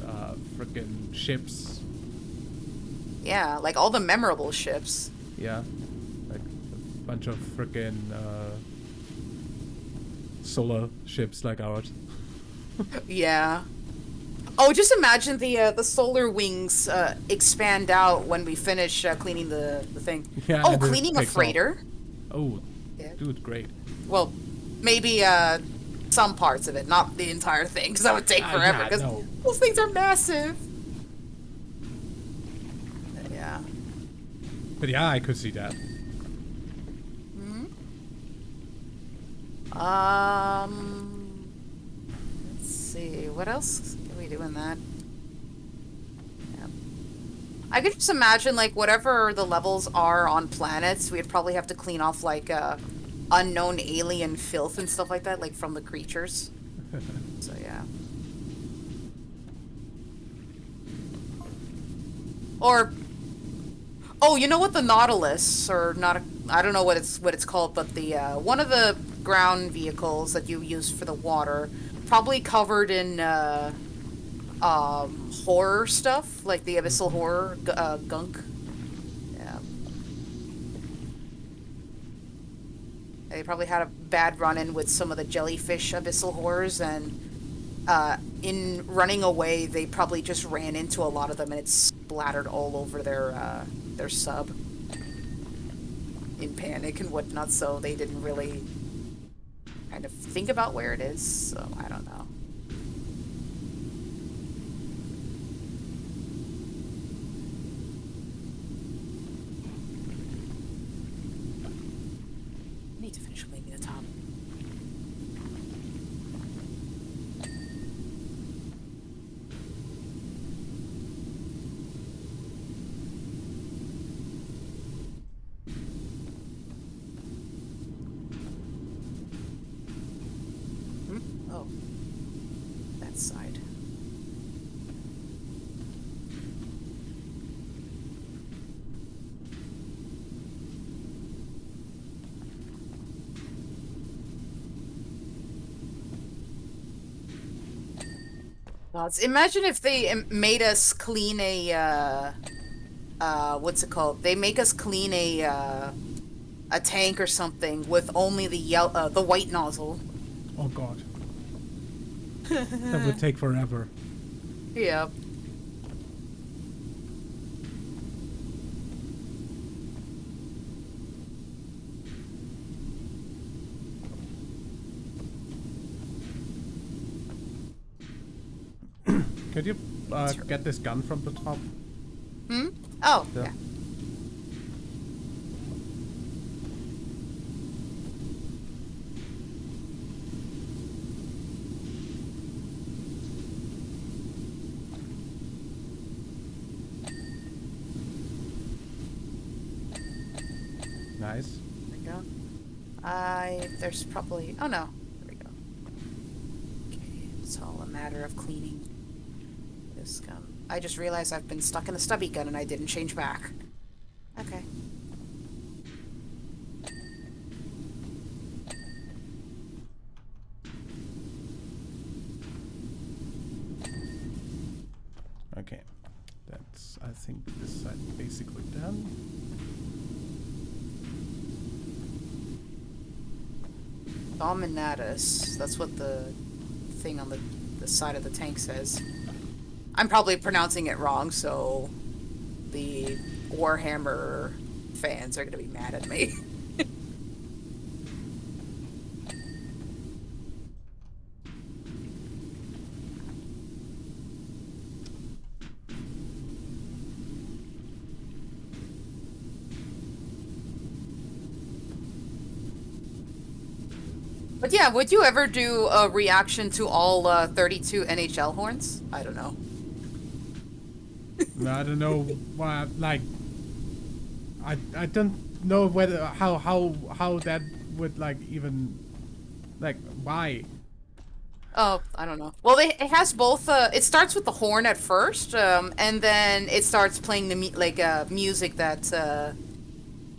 Speaker 1: Frickin' ships.
Speaker 2: Yeah, like all the memorable ships.
Speaker 1: Yeah, like a bunch of frickin' solar ships like ours.
Speaker 2: Yeah. Oh, just imagine the solar wings expand out when we finish cleaning the thing.
Speaker 1: Yeah,
Speaker 2: oh, cleaning a freighter?
Speaker 1: Oh,
Speaker 2: yeah.
Speaker 1: Dude, great.
Speaker 2: Well, maybe some parts of it, not the entire thing, because that would take forever, because those things are massive. Yeah.
Speaker 1: But yeah, I could see that.
Speaker 2: Let's see, what else can we do in that? Yeah. I could just imagine, like, whatever the levels are on planets, we'd probably have to clean off, like, unknown alien filth and stuff like that, like, from the creatures. So, yeah. Or... Oh, you know what, the Nautilus, or not, I don't know what it's called, but the, one of the ground vehicles that you use for the water, probably covered in, horror stuff, like the abyssal horror, gunk. Yeah. They probably had a bad run-in with some of the jellyfish abyssal horrors, and, in running away, they probably just ran into a lot of them, and it splattered all over their sub in panic and whatnot, so they didn't really kind of think about where it is, so I don't know. I need to finish cleaning the top. side. Gods, imagine if they made us clean a, what's it called? They make us clean a tank or something with only the white nozzle.
Speaker 1: Oh god. That would take forever.
Speaker 2: Yep.
Speaker 1: Could you get this gun from the top?
Speaker 2: Hmm? Oh,
Speaker 1: Yeah.
Speaker 2: yeah.
Speaker 1: Nice.
Speaker 2: There we go. There's probably... Oh, no. There we go. Okay, it's all a matter of cleaning this gun. I just realized I've been stuck in a stubby gun and I didn't change back. Okay.
Speaker 1: Okay. That's, I think, this side basically done.
Speaker 2: Dominatus. That's what the thing on the side of the tank says. I'm probably pronouncing it wrong, so the Warhammer fans are gonna be mad at me. But yeah, would you ever do a reaction to all 32 NHL horns? I don't know.
Speaker 1: I don't know why. Like, I don't know whether how that would like even like why.
Speaker 2: Oh, I don't know. Well, it has both. It starts with the horn at first, and then it starts playing the music that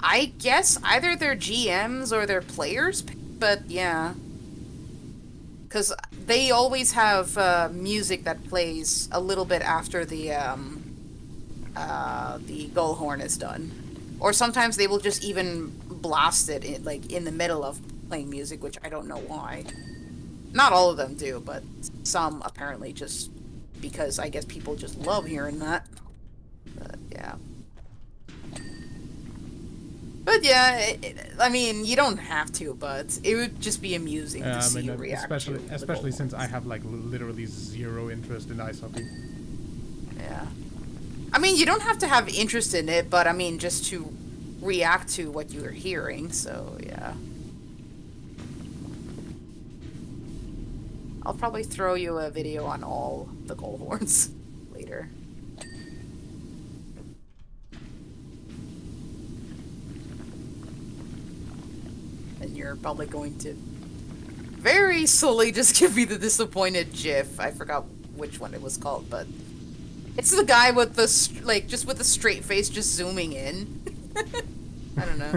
Speaker 2: I guess either their GMs or their players. But yeah, because they always have music that plays a little bit after the goal horn is done, or sometimes they will just even blast it in the middle of playing music, which I don't know why. Not all of them do, but some apparently just because I guess people just love hearing that. But yeah. But yeah, I mean, you don't have to, but it would just be amusing to see you react.
Speaker 1: Especially since I have like literally zero interest in ice hockey.
Speaker 2: Yeah. I mean, you don't have to have interest in it, but I mean, just to react to what you are hearing, so yeah. I'll probably throw you a video on all the goal horns later. And you're probably going to very slowly just give me the disappointed gif. I forgot which one it was called, but it's the guy with the just with the straight face just zooming in. I don't know.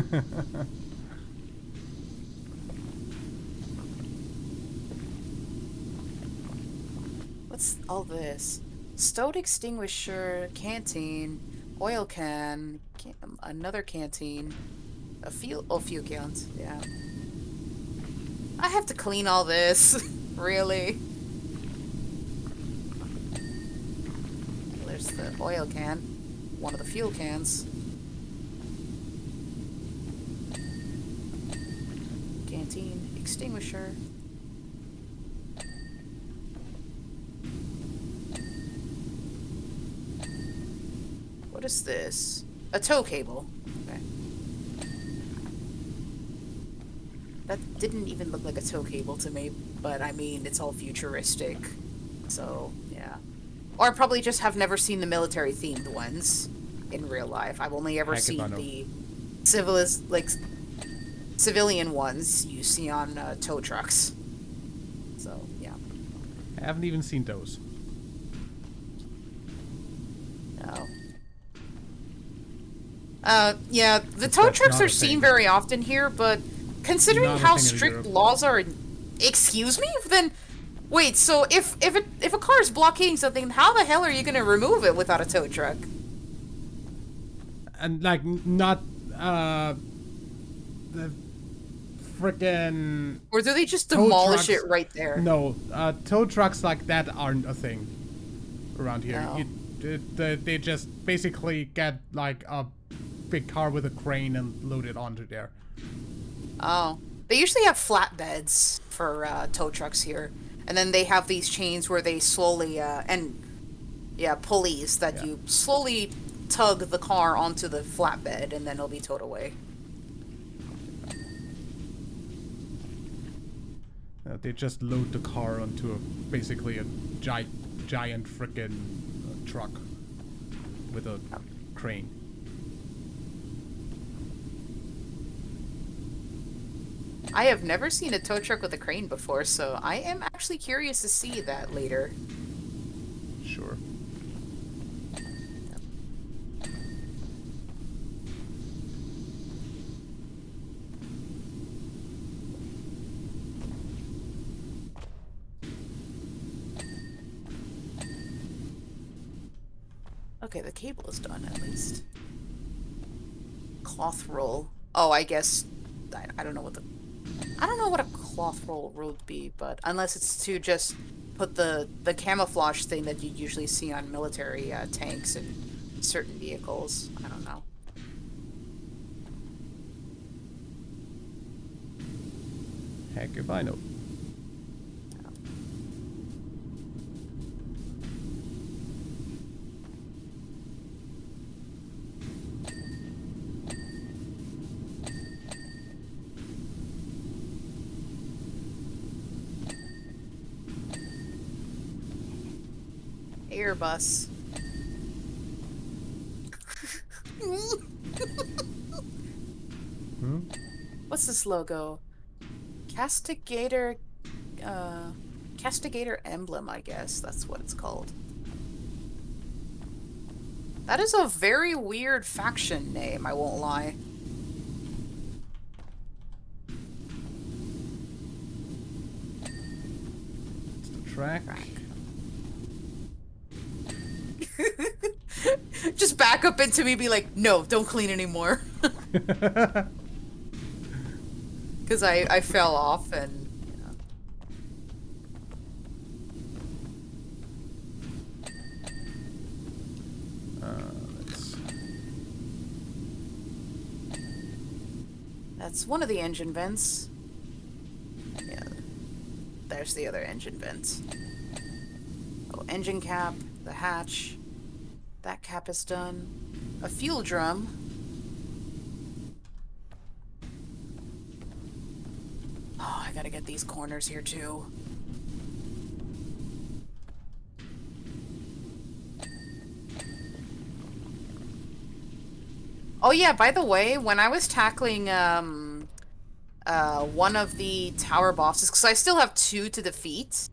Speaker 2: What's all this? Stowed extinguisher, canteen, oil can, another canteen. A few cans, yeah. I have to clean all this. Really? There's the oil can. One of the fuel cans. Canteen, extinguisher. What is this? A tow cable. Okay. That didn't even look like a tow cable to me, but I mean, it's all futuristic. So, yeah. Or I probably just have never seen the military-themed ones in real life. I've only ever seen the civilian ones you see on tow trucks. So, yeah.
Speaker 1: I haven't even seen those.
Speaker 2: No. Yeah, the tow
Speaker 1: That's
Speaker 2: trucks
Speaker 1: not
Speaker 2: are
Speaker 1: a
Speaker 2: seen
Speaker 1: thing.
Speaker 2: very often here, but considering
Speaker 1: Not a
Speaker 2: how
Speaker 1: thing in
Speaker 2: strict
Speaker 1: Europe.
Speaker 2: laws are, excuse me, then wait. So if a car is blocking something, how the hell are you gonna remove it without a tow truck?
Speaker 1: And like not the frickin'
Speaker 2: Or do they just
Speaker 1: tow
Speaker 2: demolish
Speaker 1: trucks.
Speaker 2: it right there?
Speaker 1: No, tow trucks like that aren't a thing around here.
Speaker 2: No.
Speaker 1: They just basically get like a big car with a crane and load it onto there.
Speaker 2: Oh, they usually have flatbeds for tow trucks here, and then they have these chains where they slowly pulleys that
Speaker 1: Yeah.
Speaker 2: you slowly tug the car onto the flatbed, and then it'll be towed away.
Speaker 1: They just load the car onto basically a giant frickin' truck with a crane.
Speaker 2: I have never seen a tow truck with a crane before, so I am actually curious to see that later.
Speaker 1: Sure.
Speaker 2: Okay, the cable is done at least. Cloth roll. Oh, I guess I don't know what a cloth roll would be, but unless it's to just put the camouflage thing that you usually see on military tanks and certain vehicles. I don't know.
Speaker 1: Heck if I know.
Speaker 2: Airbus.
Speaker 1: Hmm?
Speaker 2: What's this logo? Castigator, Castigator emblem, I guess. That's what it's called. That is a very weird faction name, I won't lie.
Speaker 1: It's the track.
Speaker 2: Just back up into me, be like, no, don't clean anymore. Because I fell off and...
Speaker 1: Let's...
Speaker 2: That's one of the engine vents. Yeah. There's the other engine vents. Oh, engine cap, the hatch. That cap is done. A fuel drum. Oh, I gotta get these corners here too. Oh yeah, by the way, when I was tackling one of the tower bosses, because I still have 2 to defeat,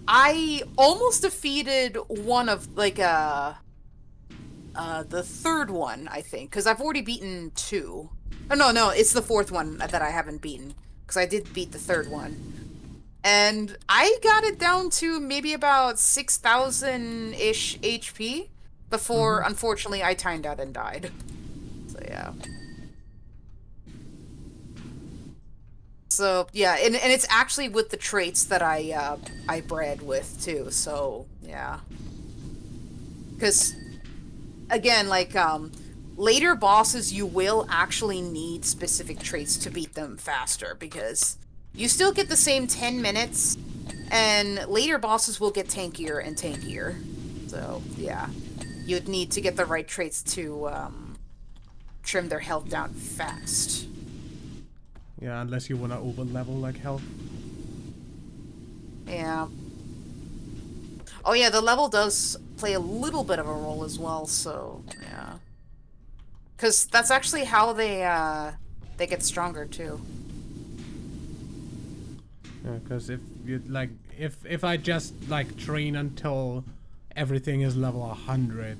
Speaker 2: I almost defeated one of, like, the 3rd one, I think, because I've already beaten 2. Oh, no, it's the 4th one that I haven't beaten, because I did beat the 3rd one. And I got it down to maybe about 6,000-ish HP before, unfortunately, I timed out and died. So, yeah. So, yeah, and it's actually with the traits that I bred with, too, so, yeah. Because, again, like, later bosses, you will actually need specific traits to beat them faster, because you still get the same 10 minutes, and later bosses will get tankier and tankier. So, yeah. You'd need to get the right traits to, trim their health down fast.
Speaker 1: Yeah, unless you wanna over level like hell.
Speaker 2: Yeah. Oh yeah, the level does play a little bit of a role as well, so yeah. Cause that's actually how they get stronger too.
Speaker 1: Because if you like, if I just like train until everything is level 100,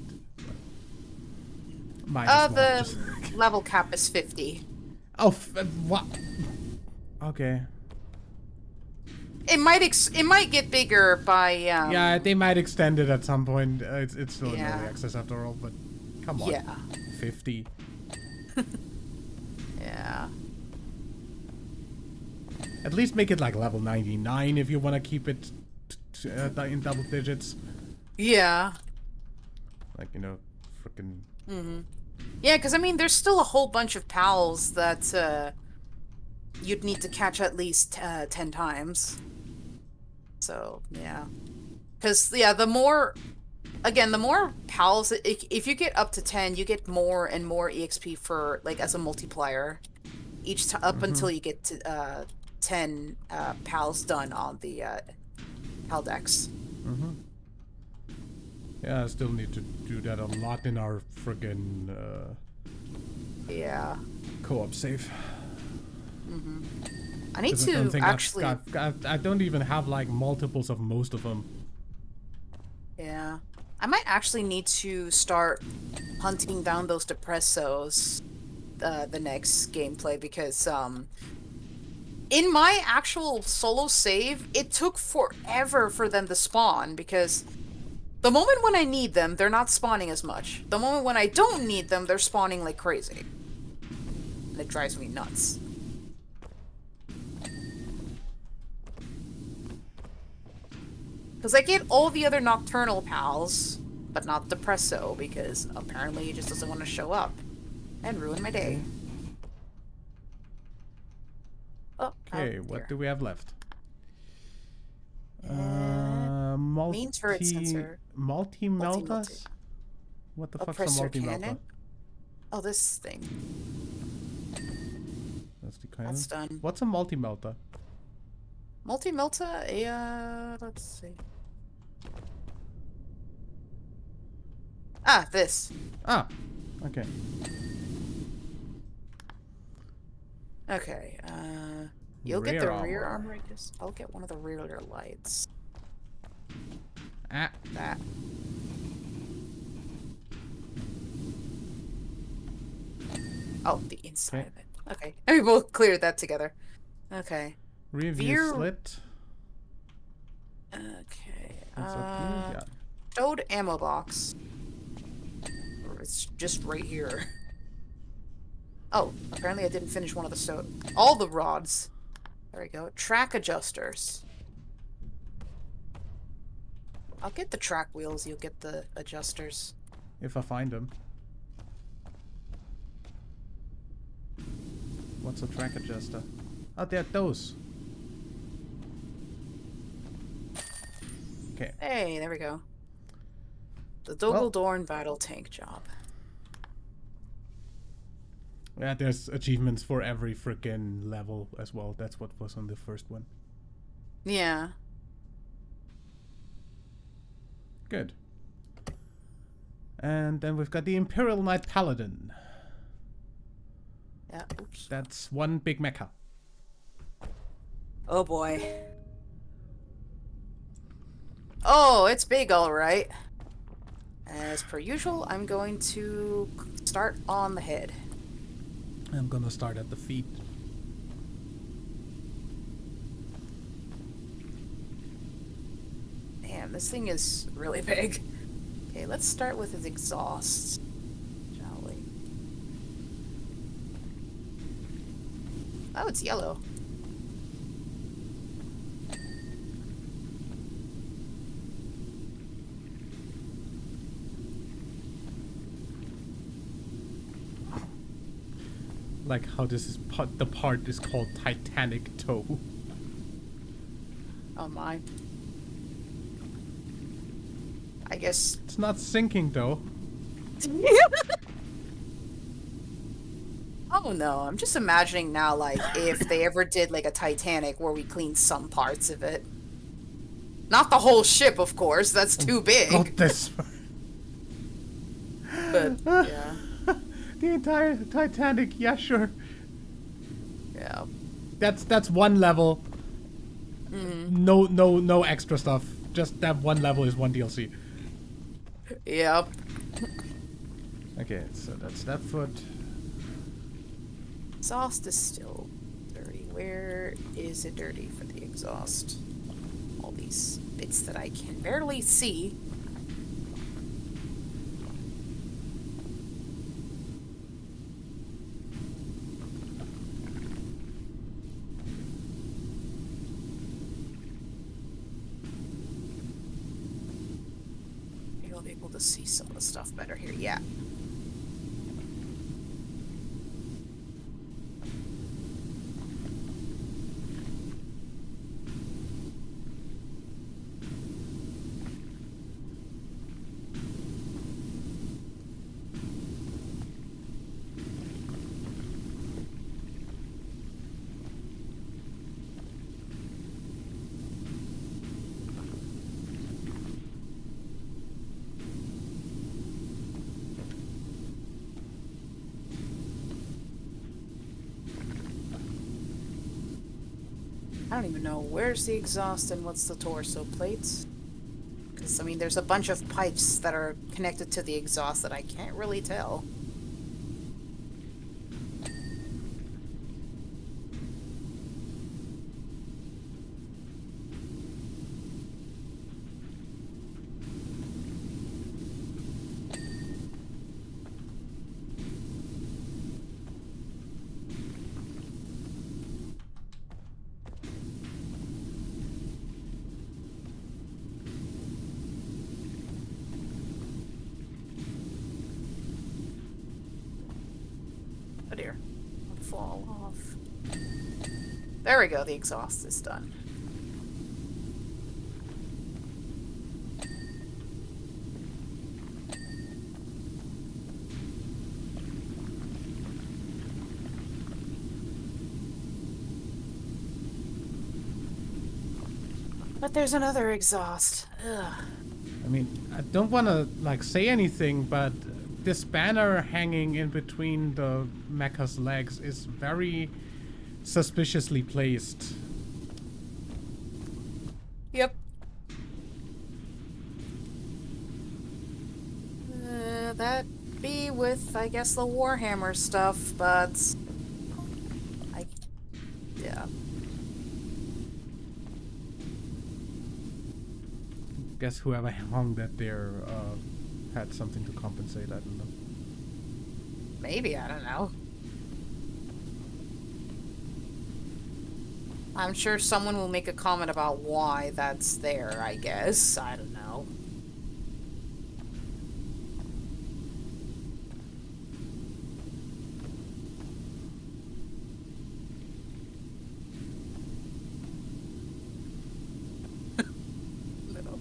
Speaker 1: might as well just.
Speaker 2: The level cap is 50.
Speaker 1: Oh, what? Okay.
Speaker 2: It might get bigger by.
Speaker 1: Yeah, they might extend it at some point. It's still in
Speaker 2: Yeah.
Speaker 1: early access after all, but come on.
Speaker 2: Yeah.
Speaker 1: 50.
Speaker 2: Yeah.
Speaker 1: At least make it like level 99 if you want to keep it in double digits.
Speaker 2: Yeah.
Speaker 1: Like, you know, freaking.
Speaker 2: Yeah, because I mean, there's still a whole bunch of pals that you'd need to catch at least 10 times. So, yeah. Because, yeah, the more pals, if you get up to 10, you get more and more EXP for, like, as a multiplier. Up until you get to 10 pals done on the pal decks.
Speaker 1: Yeah, I still need to do that a lot in our friggin'
Speaker 2: Yeah.
Speaker 1: co-op save.
Speaker 2: I need
Speaker 1: 'Cause I don't
Speaker 2: to
Speaker 1: think
Speaker 2: actually...
Speaker 1: I don't even have like multiples of most of them.
Speaker 2: Yeah. I might actually need to start hunting down those depressos the next gameplay, because in my actual solo save, it took forever for them to spawn, because the moment when I need them, they're not spawning as much. The moment when I don't need them, they're spawning like crazy. And it drives me nuts. Because I get all the other nocturnal pals, but not Depresso, because apparently he just doesn't want to show up and ruin my day. Oh,
Speaker 1: Okay, what do we have left?
Speaker 2: Main turret sensor.
Speaker 1: Multi-meltas? What the fuck's a
Speaker 2: Oppressor
Speaker 1: multi-melta?
Speaker 2: cannon. Oh, this thing.
Speaker 1: That's the cannon.
Speaker 2: That's done.
Speaker 1: What's a multi-melta?
Speaker 2: Multi-melta, let's see. Ah, this.
Speaker 1: Ah, okay.
Speaker 2: Okay, you'll get
Speaker 1: Rear
Speaker 2: the rear
Speaker 1: armor.
Speaker 2: armor, I guess. I'll get one of the rear lights.
Speaker 1: Ah,
Speaker 2: That. Oh, the inside of it. Okay. And we both cleared that together. Okay.
Speaker 1: rear view
Speaker 2: Veer-
Speaker 1: slit.
Speaker 2: Okay.
Speaker 1: What's up here? Yeah.
Speaker 2: Stowed ammo box. Or it's just right here. Oh, apparently I didn't finish one of the stowed. All the rods. There we go. Track adjusters. I'll get the track wheels, you'll get the adjusters.
Speaker 1: If I find them. What's a track adjuster? Oh, they're those. Okay.
Speaker 2: Hey, there we go. The Dogeldorn battle tank job.
Speaker 1: Yeah, there's achievements for every freaking level as well. That's what was on the first one.
Speaker 2: Yeah.
Speaker 1: Good. And then we've got the Imperial Knight Paladin.
Speaker 2: Yeah, oops.
Speaker 1: That's one big mecha.
Speaker 2: Oh boy. Oh, it's big, alright. As per usual, I'm going to start on the head.
Speaker 1: I'm gonna start at the feet.
Speaker 2: Damn, this thing is really big. Okay, let's start with his exhaust, shall we? Oh, it's yellow.
Speaker 1: Like how this is the part is called Titanic Toe.
Speaker 2: Oh my. I guess.
Speaker 1: It's not sinking though.
Speaker 2: Oh no, I'm just imagining now, like, if they ever did, like, a Titanic where we cleaned some parts of it. Not the whole ship, of course, that's too big.
Speaker 1: Got this.
Speaker 2: But, yeah.
Speaker 1: The entire Titanic, yeah, sure.
Speaker 2: Yeah.
Speaker 1: That's one level. no extra stuff. Just that one level is one DLC.
Speaker 2: Yep.
Speaker 1: Okay, so that's that foot.
Speaker 2: Exhaust is still dirty. Where is it dirty for the exhaust? All these bits that I can barely see. You'll be able to see some of the stuff better here. Yeah. I don't even know where's the exhaust and what's the torso plates. Because, I mean, there's a bunch of pipes that are connected to the exhaust that I can't really tell. Oh dear. It'll fall off. There we go, the exhaust is done. But there's another exhaust. Ugh.
Speaker 1: I mean, I don't want to like say anything, but this banner hanging in between the mecha's legs is very suspiciously placed.
Speaker 2: Yep. That be with, I guess, the Warhammer stuff, but yeah.
Speaker 1: Guess whoever hung that there had something to compensate. I don't know.
Speaker 2: Maybe, I don't know. I'm sure someone will make a comment about why that's there, I guess. I don't know. No.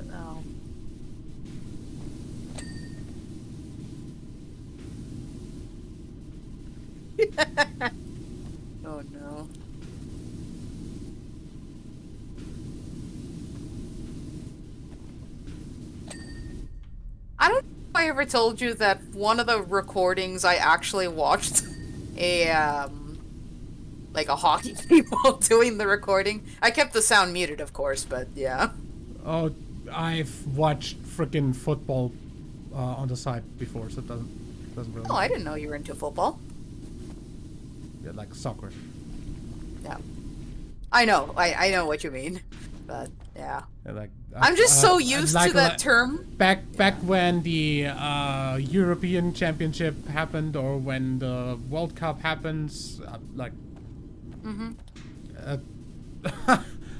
Speaker 2: No. Oh no. I don't know if I ever told you that one of the recordings I actually watched like a hockey team while doing the recording. I kept the sound muted, of course, but yeah.
Speaker 1: Oh, I've watched frickin' football on the side before, so it doesn't really.
Speaker 2: Oh, I didn't know you were into football.
Speaker 1: Yeah, like soccer.
Speaker 2: Yeah. I know. I know what you mean. But yeah.
Speaker 1: Yeah, like
Speaker 2: I'm just so used to that term.
Speaker 1: Back when the European Championship happened, or when the World Cup happens, like.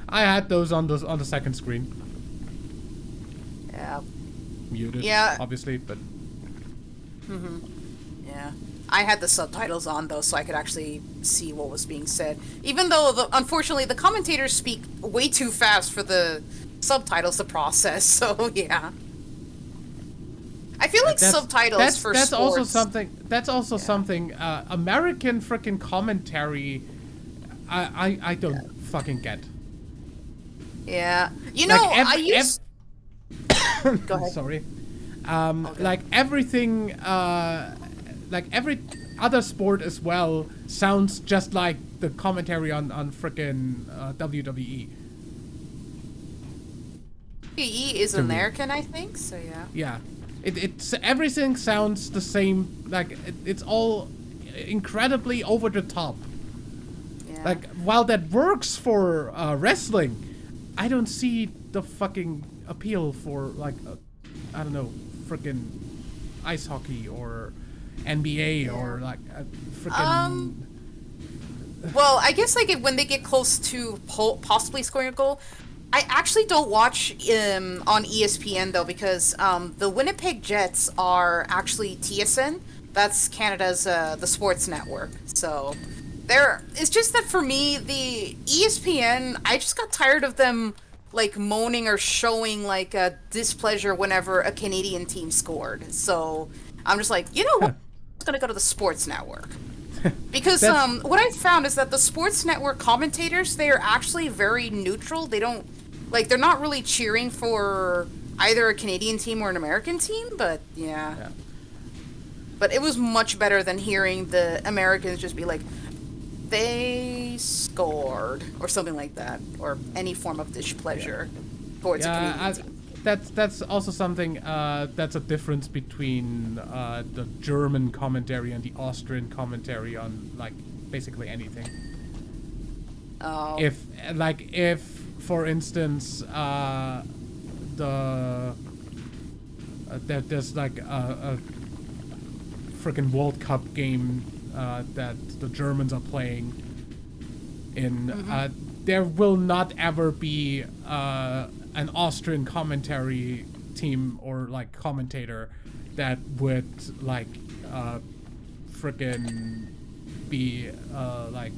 Speaker 1: I had those on the second screen.
Speaker 2: Yeah.
Speaker 1: muted,
Speaker 2: Yeah.
Speaker 1: obviously, but...
Speaker 2: Yeah. I had the subtitles on, though, so I could actually see what was being said. Even though, unfortunately, the commentators speak way too fast for the subtitles to process, so yeah. I feel like subtitles for
Speaker 1: that's
Speaker 2: sports...
Speaker 1: That's also something, American frickin' commentary, I don't fucking get.
Speaker 2: Yeah. You know, I used... Go ahead.
Speaker 1: Sorry.
Speaker 2: Okay.
Speaker 1: Like everything, like every other sport as well sounds just like the commentary on frickin' WWE.
Speaker 2: WWE is American, I think, so yeah.
Speaker 1: Yeah. It's everything sounds the same, like it's all incredibly over the top.
Speaker 2: Yeah.
Speaker 1: Like, while that works for wrestling, I don't see the fucking appeal for, like, I don't know, frickin' ice hockey or NBA or, like, frickin'...
Speaker 2: Well, I guess, like, when they get close to possibly scoring a goal, I actually don't watch on ESPN, though, because the Winnipeg Jets are actually TSN. That's Canada's the sports network. So it's just that for me, the ESPN, I just got tired of them like moaning or showing like a displeasure whenever a Canadian team scored. So I'm just like, you know what? I'm gonna go to the sports network. Because what I found is that the sports network commentators, they are actually very neutral. They don't, like, they're not really cheering for either a Canadian team or an American team, but yeah. But it was much better than hearing the Americans just be like, they scored, or something like that, or any form of displeasure towards a Canadian team.
Speaker 1: That's also something, that's a difference between the German commentary and the Austrian commentary on, like, basically anything.
Speaker 2: Oh.
Speaker 1: If, for instance, there's, like, a freaking World Cup game that the Germans are playing in, there will not ever be an Austrian commentary team or like commentator that would like frickin' be like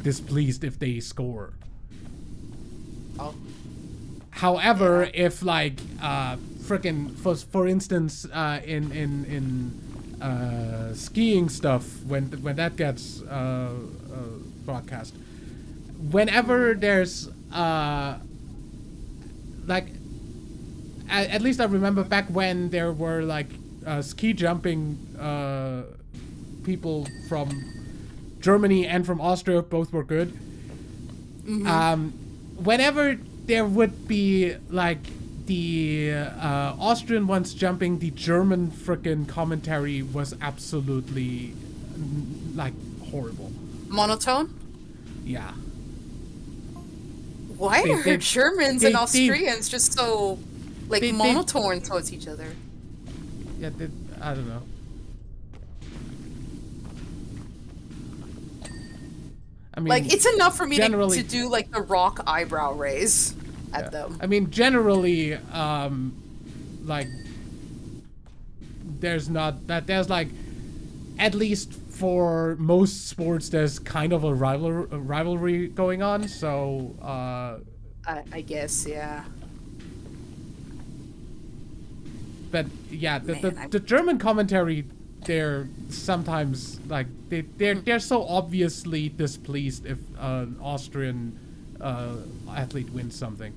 Speaker 1: displeased if they score.
Speaker 2: Oh.
Speaker 1: However, if like frickin' for instance in skiing stuff, when that gets broadcast, whenever there's like at least I remember back when there were like ski jumping people from Germany and from Austria, both were good. Whenever there would be like the Austrian ones jumping, the German frickin' commentary was absolutely like horrible.
Speaker 2: Monotone?
Speaker 1: Yeah.
Speaker 2: Why are Germans and Austrians just so like monotone towards each other?
Speaker 1: Yeah, I don't know. I mean,
Speaker 2: like, it's enough for me to do like the Rock eyebrow raise at them.
Speaker 1: I mean, generally, like, there's like, at least for most sports, there's kind of a rivalry going on. So,
Speaker 2: I guess, yeah.
Speaker 1: But yeah, the German commentary, they're sometimes like they're so obviously displeased if an Austrian athlete wins something.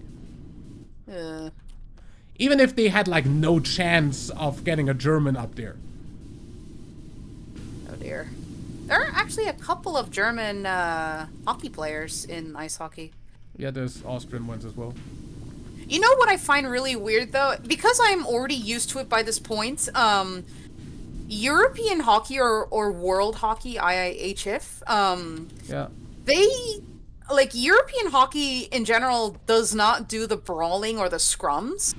Speaker 1: Even if they had like no chance of getting a German up there.
Speaker 2: Oh dear. There are actually a couple of German hockey players in ice hockey.
Speaker 1: Yeah, there's Austrian ones as well.
Speaker 2: You know what I find really weird though? Because I'm already used to it by this point, European hockey or world hockey, IIHF,
Speaker 1: yeah.
Speaker 2: They, like, European hockey in general does not do the brawling or the scrums,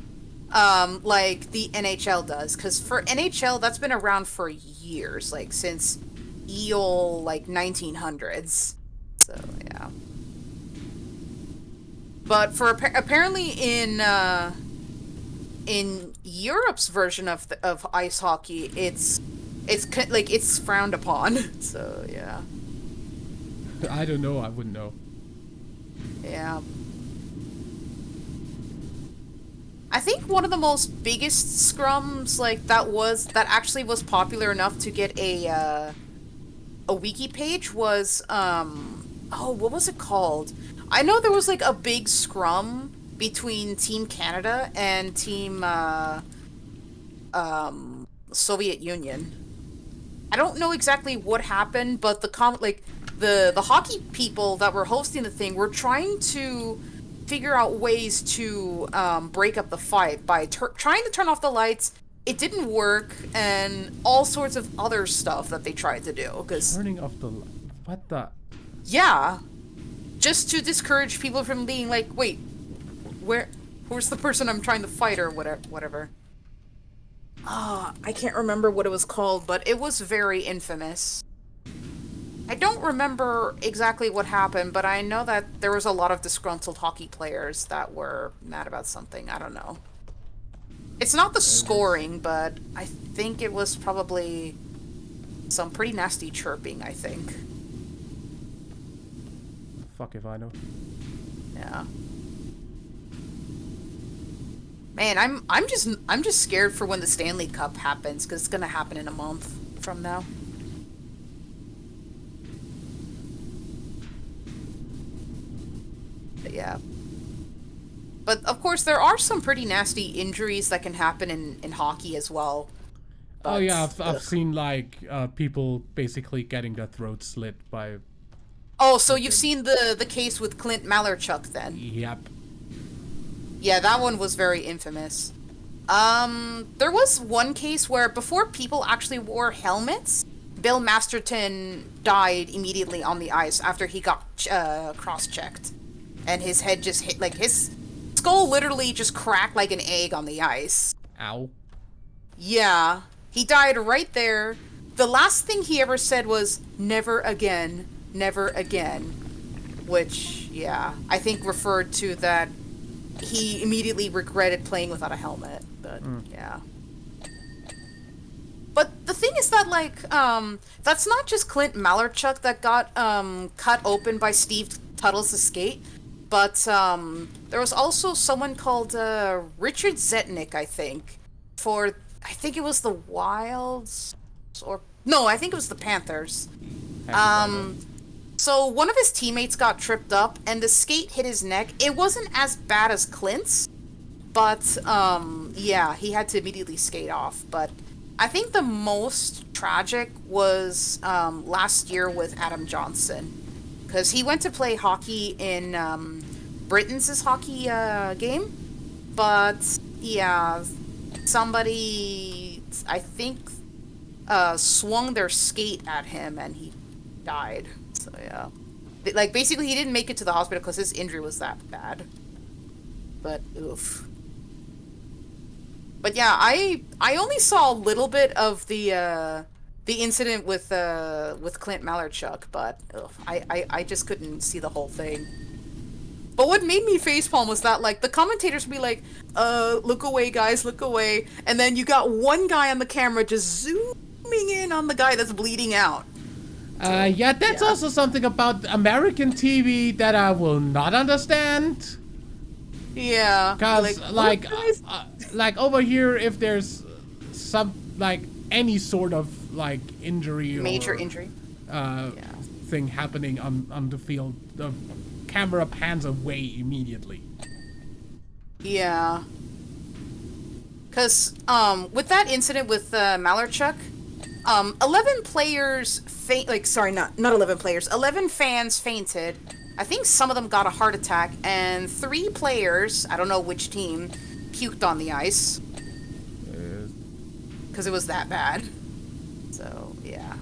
Speaker 2: like the NHL does. Because for NHL, that's been around for years, like, since EOL, like, 1900s. So, yeah. But for apparently in in Europe's version of ice hockey, it's like it's frowned upon. So yeah.
Speaker 1: I don't know. I wouldn't know.
Speaker 2: Yeah. I think one of the most biggest scrums like that actually was popular enough to get a wiki page was oh, what was it called? I know there was like a big scrum between Team Canada and Team Soviet Union. I don't know exactly what happened, but the hockey people that were hosting the thing were trying to figure out ways to break up the fight by trying to turn off the lights. It didn't work, and all sorts of other stuff that they tried to do.
Speaker 1: Turning off the what the?
Speaker 2: Yeah, just to discourage people from being like, wait, where's the person I'm trying to fight or whatever. I can't remember what it was called, but it was very infamous. I don't remember exactly what happened, but I know that there was a lot of disgruntled hockey players that were mad about something. I don't know. It's not the scoring, but I think it was probably some pretty nasty chirping, I think.
Speaker 1: Fuck if I know.
Speaker 2: Yeah. Man, I'm just scared for when the Stanley Cup happens, because it's gonna happen in a month from now. But yeah. But of course, there are some pretty nasty injuries that can happen in hockey as well. But,
Speaker 1: oh yeah, I've seen like people basically getting their throats slit by.
Speaker 2: Oh, so you've seen the case with Clint Malarchuk then?
Speaker 1: Yep.
Speaker 2: Yeah, that one was very infamous. There was one case where before people actually wore helmets, Bill Masterton died immediately on the ice after he got cross-checked. And his head just hit, like, his skull literally just cracked like an egg on the ice.
Speaker 1: Ow.
Speaker 2: Yeah. He died right there. The last thing he ever said was, "Never again, never again." Which, yeah, I think referred to that he immediately regretted playing without a helmet. But, yeah. But the thing is that, like, that's not just Clint Malarchuk that got cut open by Steve Tuttle's skate. But there was also someone called Richard Zetnick, I think, I think it was the Wilds, I think it was the Panthers. So one of his teammates got tripped up, and the skate hit his neck. It wasn't as bad as Clint's, but yeah, he had to immediately skate off. But I think the most tragic was last year with Adam Johnson. Because he went to play hockey in Britain's hockey game. But, yeah, somebody, I think, swung their skate at him and he died. So, yeah. Like, basically, he didn't make it to the hospital because his injury was that bad. But, oof. But, yeah, I only saw a little bit of the incident with Clint Malarchuk, but I just couldn't see the whole thing. But what made me facepalm was that, like, the commentators would be like, look away, guys, look away. And then you got one guy on the camera just zooming in on the guy that's bleeding out.
Speaker 1: Yeah, that's also something about American TV that I will not understand.
Speaker 2: Yeah.
Speaker 1: Because, like over here, if there's some, like, any sort of, like, injury
Speaker 2: major
Speaker 1: or
Speaker 2: injury
Speaker 1: thing happening on the field, the camera pans away immediately.
Speaker 2: Yeah. Because with that incident with Malarchuk, 11 players not 11 players, 11 fans fainted. I think some of them got a heart attack, and 3 players, I don't know which team, puked on the ice. Because it was that bad. So, yeah.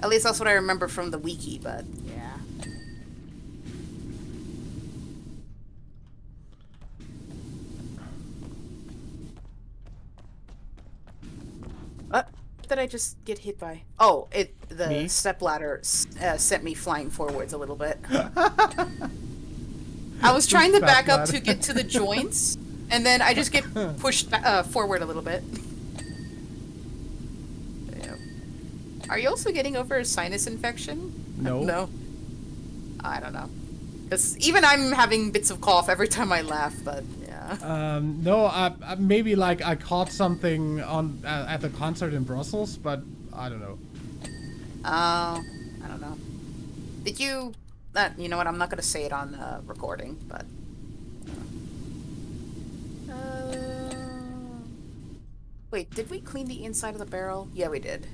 Speaker 2: At least that's what I remember from the wiki, but yeah. What did I just get hit by? Oh, the stepladder sent me flying forwards a little bit. I was trying to
Speaker 1: Fat
Speaker 2: back up
Speaker 1: lad.
Speaker 2: to get to the joints, and then I just get pushed forward a little bit. Yeah. Are you also getting over a sinus infection?
Speaker 1: No.
Speaker 2: No. I don't know. Because even I'm having bits of cough every time I laugh, but yeah.
Speaker 1: No, maybe like I caught something on at the concert in Brussels, but I don't know.
Speaker 2: I don't know. Did you... you know what, I'm not going to say it on recording, but... wait, did we clean the inside of the barrel? Yeah, we did.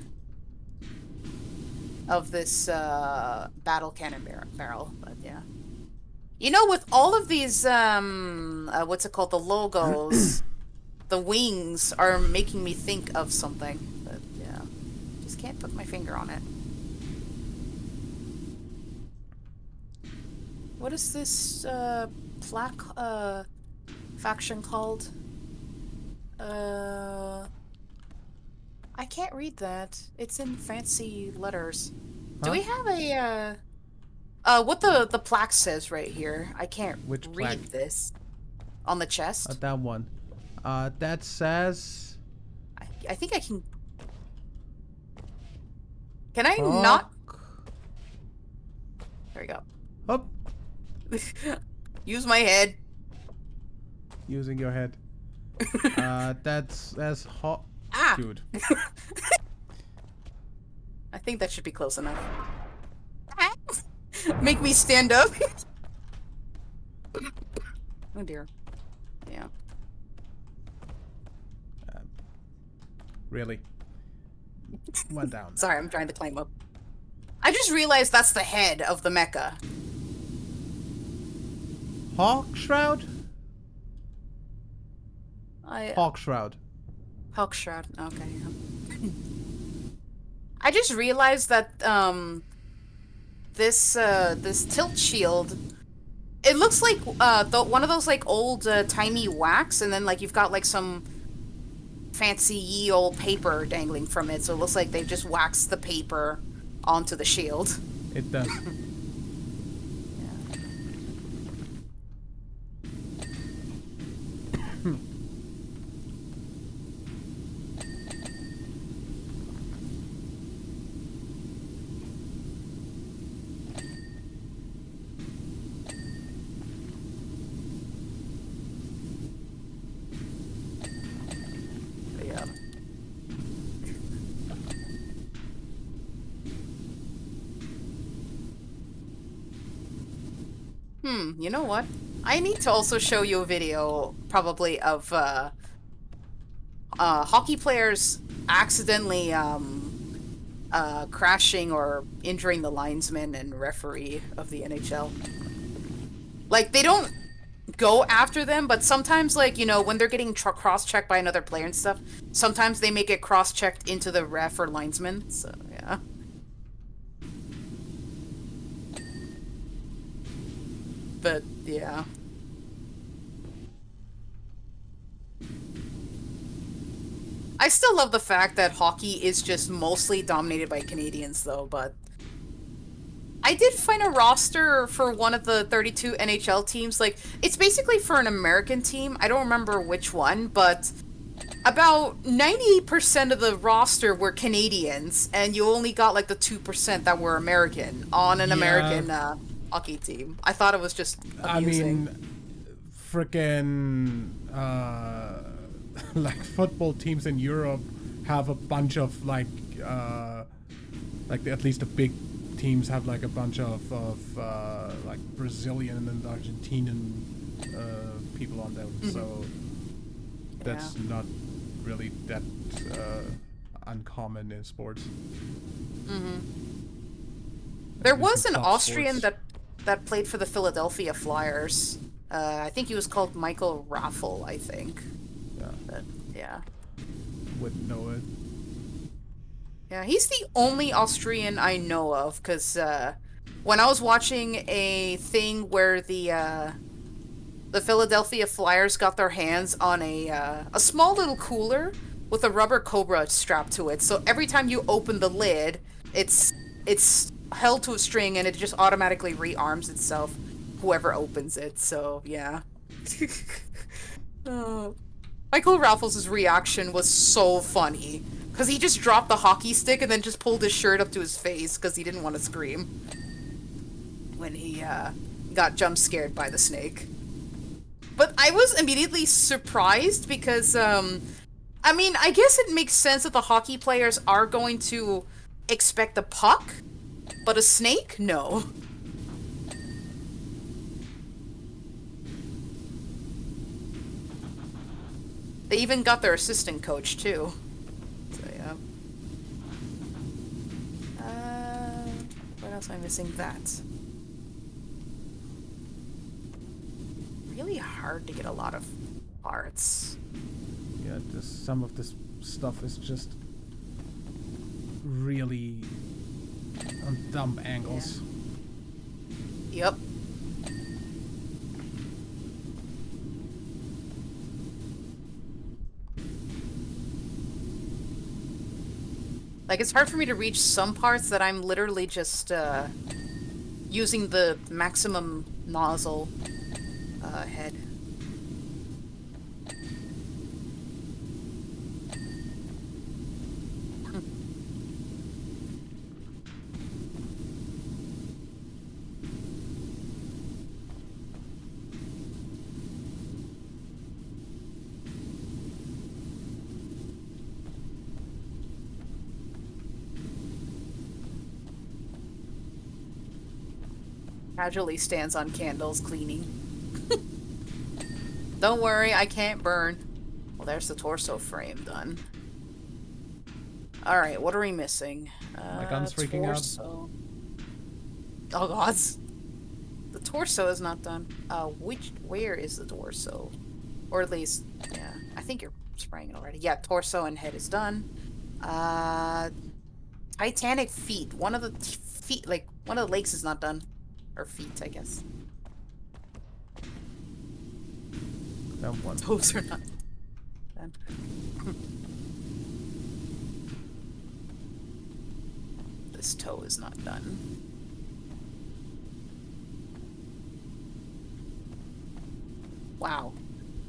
Speaker 2: Of this battle cannon barrel, but yeah. You know, with all of these, what's it called, the logos, the wings are making me think of something, but yeah. Just can't put my finger on it. What is this, plaque, faction called? I can't read that. It's in fancy letters.
Speaker 1: Huh?
Speaker 2: Do we have a, what the plaque says right here? I can't
Speaker 1: Which
Speaker 2: read
Speaker 1: plaque?
Speaker 2: this. On the chest?
Speaker 1: That one. That says...
Speaker 2: I think I can... Can I
Speaker 1: Hawk.
Speaker 2: not? There we go.
Speaker 1: Up.
Speaker 2: Use my head.
Speaker 1: Using your head. That's hot.
Speaker 2: Ah!
Speaker 1: Dude.
Speaker 2: I think that should be close enough. Make me stand up. Oh dear. Yeah.
Speaker 1: Really? One down.
Speaker 2: Sorry, I'm trying to climb up. I just realized that's the head of the mecha.
Speaker 1: Hawk Shroud? Hawk Shroud.
Speaker 2: Hawk Shroud. Okay. Yeah. I just realized that this tilt shield, it looks like one of those like old timey wax, and then like you've got like some fancy ye old paper dangling from it, so it looks like they've just waxed the paper onto the shield.
Speaker 1: It does.
Speaker 2: Yeah. You know what? I need to also show you a video, probably, of hockey players accidentally crashing or injuring the linesman and referee of the NHL. Like, they don't go after them, but sometimes, like, you know, when they're getting cross-checked by another player and stuff, sometimes they make it cross-checked into the ref or linesman, so, yeah. But, yeah. I still love the fact that hockey is just mostly dominated by Canadians, though, but... I did find a roster for one of the 32 NHL teams. Like, it's basically for an American team. I don't remember which one, but about 90% of the roster were Canadians, and you only got, like, the 2% that were American on an American hockey team. I thought it was just amusing.
Speaker 1: I mean, frickin' like football teams in Europe have a bunch of like at least the big teams have like a bunch of like Brazilian and Argentinian people on them, so that's not really that uncommon in sports.
Speaker 2: There was an Austrian
Speaker 1: sports.
Speaker 2: that played for the Philadelphia Flyers. I think he was called Michael Raffel, I think.
Speaker 1: Yeah.
Speaker 2: But, yeah.
Speaker 1: Wouldn't know it.
Speaker 2: Yeah, he's the only Austrian I know of, because when I was watching a thing where the Philadelphia Flyers got their hands on a small little cooler with a rubber cobra strapped to it, so every time you open the lid, it's held to a string and it just automatically rearms itself. whoever opens it, so yeah. Oh. Michael Raffles' reaction was so funny. Because he just dropped the hockey stick and then just pulled his shirt up to his face because he didn't want to scream. When he got jump scared by the snake. But I was immediately surprised because, I mean, I guess it makes sense that the hockey players are going to expect a puck, but a snake? No. They even got their assistant coach, too. So, yeah. What else am I missing? That. Really hard to get a lot of parts.
Speaker 1: Yeah, some of this stuff is just really on dumb angles.
Speaker 2: Yeah. Yep. Like, it's hard for me to reach some parts that I'm literally just using the maximum nozzle head. Casually stands on candles cleaning. Don't worry, I can't burn. Well, there's the torso frame done. Alright, what are we missing?
Speaker 1: My gun's freaking out.
Speaker 2: Oh god. The torso is not done. Where is the torso? Or at least, yeah. I think you're spraying it already. Yeah, torso and head is done. Titanic feet. One of the feet, like, one of the legs is not done. Or feet, I guess.
Speaker 1: That one.
Speaker 2: Toes are not done. This toe is not done. Wow.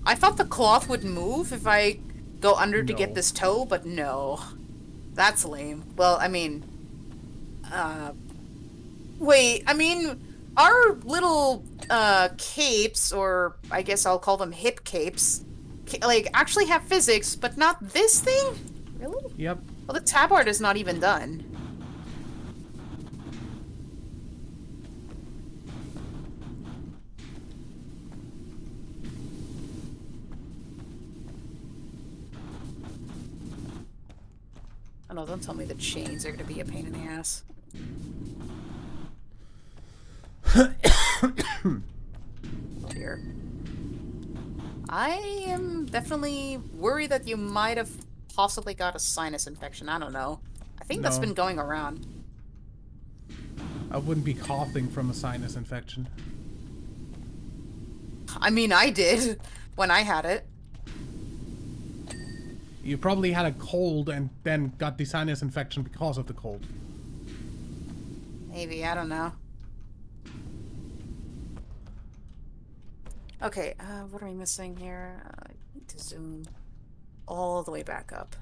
Speaker 2: I thought the cloth would move if I go under to get this toe, but no. That's lame. Well, I mean... wait, I mean... Our little, capes, or I guess I'll call them hip capes, like, actually have physics, but not this thing? Really?
Speaker 1: Yep.
Speaker 2: Well, the tab art is not even done. Oh no, don't tell me the chains are gonna be a pain in the ass. Oh dear. I am definitely worried that you might have possibly got a sinus infection. I don't know. I think that's been going around.
Speaker 1: I wouldn't be coughing from a sinus infection.
Speaker 2: I mean, I did when I had it.
Speaker 1: You probably had a cold and then got the sinus infection because of the cold.
Speaker 2: Maybe, I don't know. Okay, what are we missing here? I need to zoom all the way back up.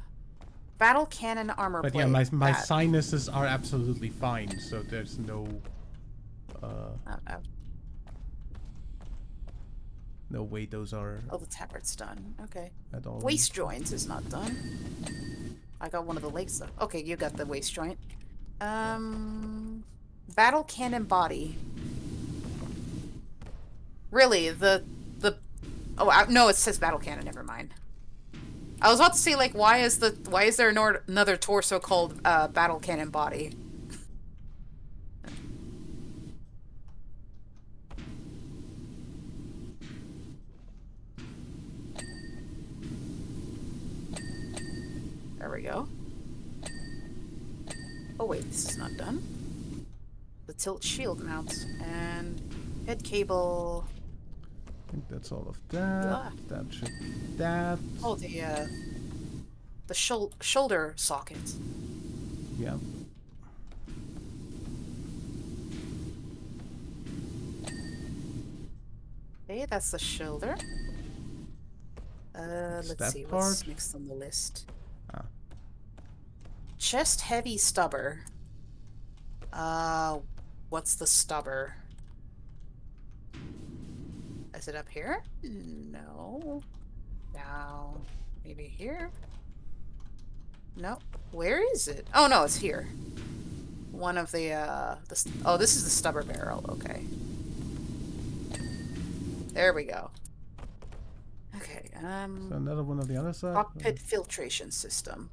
Speaker 2: Battle cannon armor plate.
Speaker 1: But yeah, my sinuses are absolutely fine, so there's no... no way those are...
Speaker 2: Oh, the tabard's done. Okay.
Speaker 1: At all.
Speaker 2: Waist joints is not done. I got one of the legs though. Okay, you got the waist joint. Battle cannon body. Really, oh no, it says battle cannon. Never mind. I was about to say, like, why is there another torso called battle cannon body? There we go. Oh wait, this is not done. The tilt shield mounts and head cable.
Speaker 1: I think that's all of that. That should be that.
Speaker 2: Oh, the shoulder socket.
Speaker 1: Yeah.
Speaker 2: Okay, that's the shoulder. Let's
Speaker 1: that
Speaker 2: see
Speaker 1: part?
Speaker 2: what's next on the list.
Speaker 1: Ah.
Speaker 2: Chest heavy stubber. What's the stubber? Is it up here? No. Down. Maybe here? No. Where is it? Oh no, it's here. One of the oh, this is the stubber barrel. Okay. There we go. Okay,
Speaker 1: So another one on the other side?
Speaker 2: cockpit filtration system.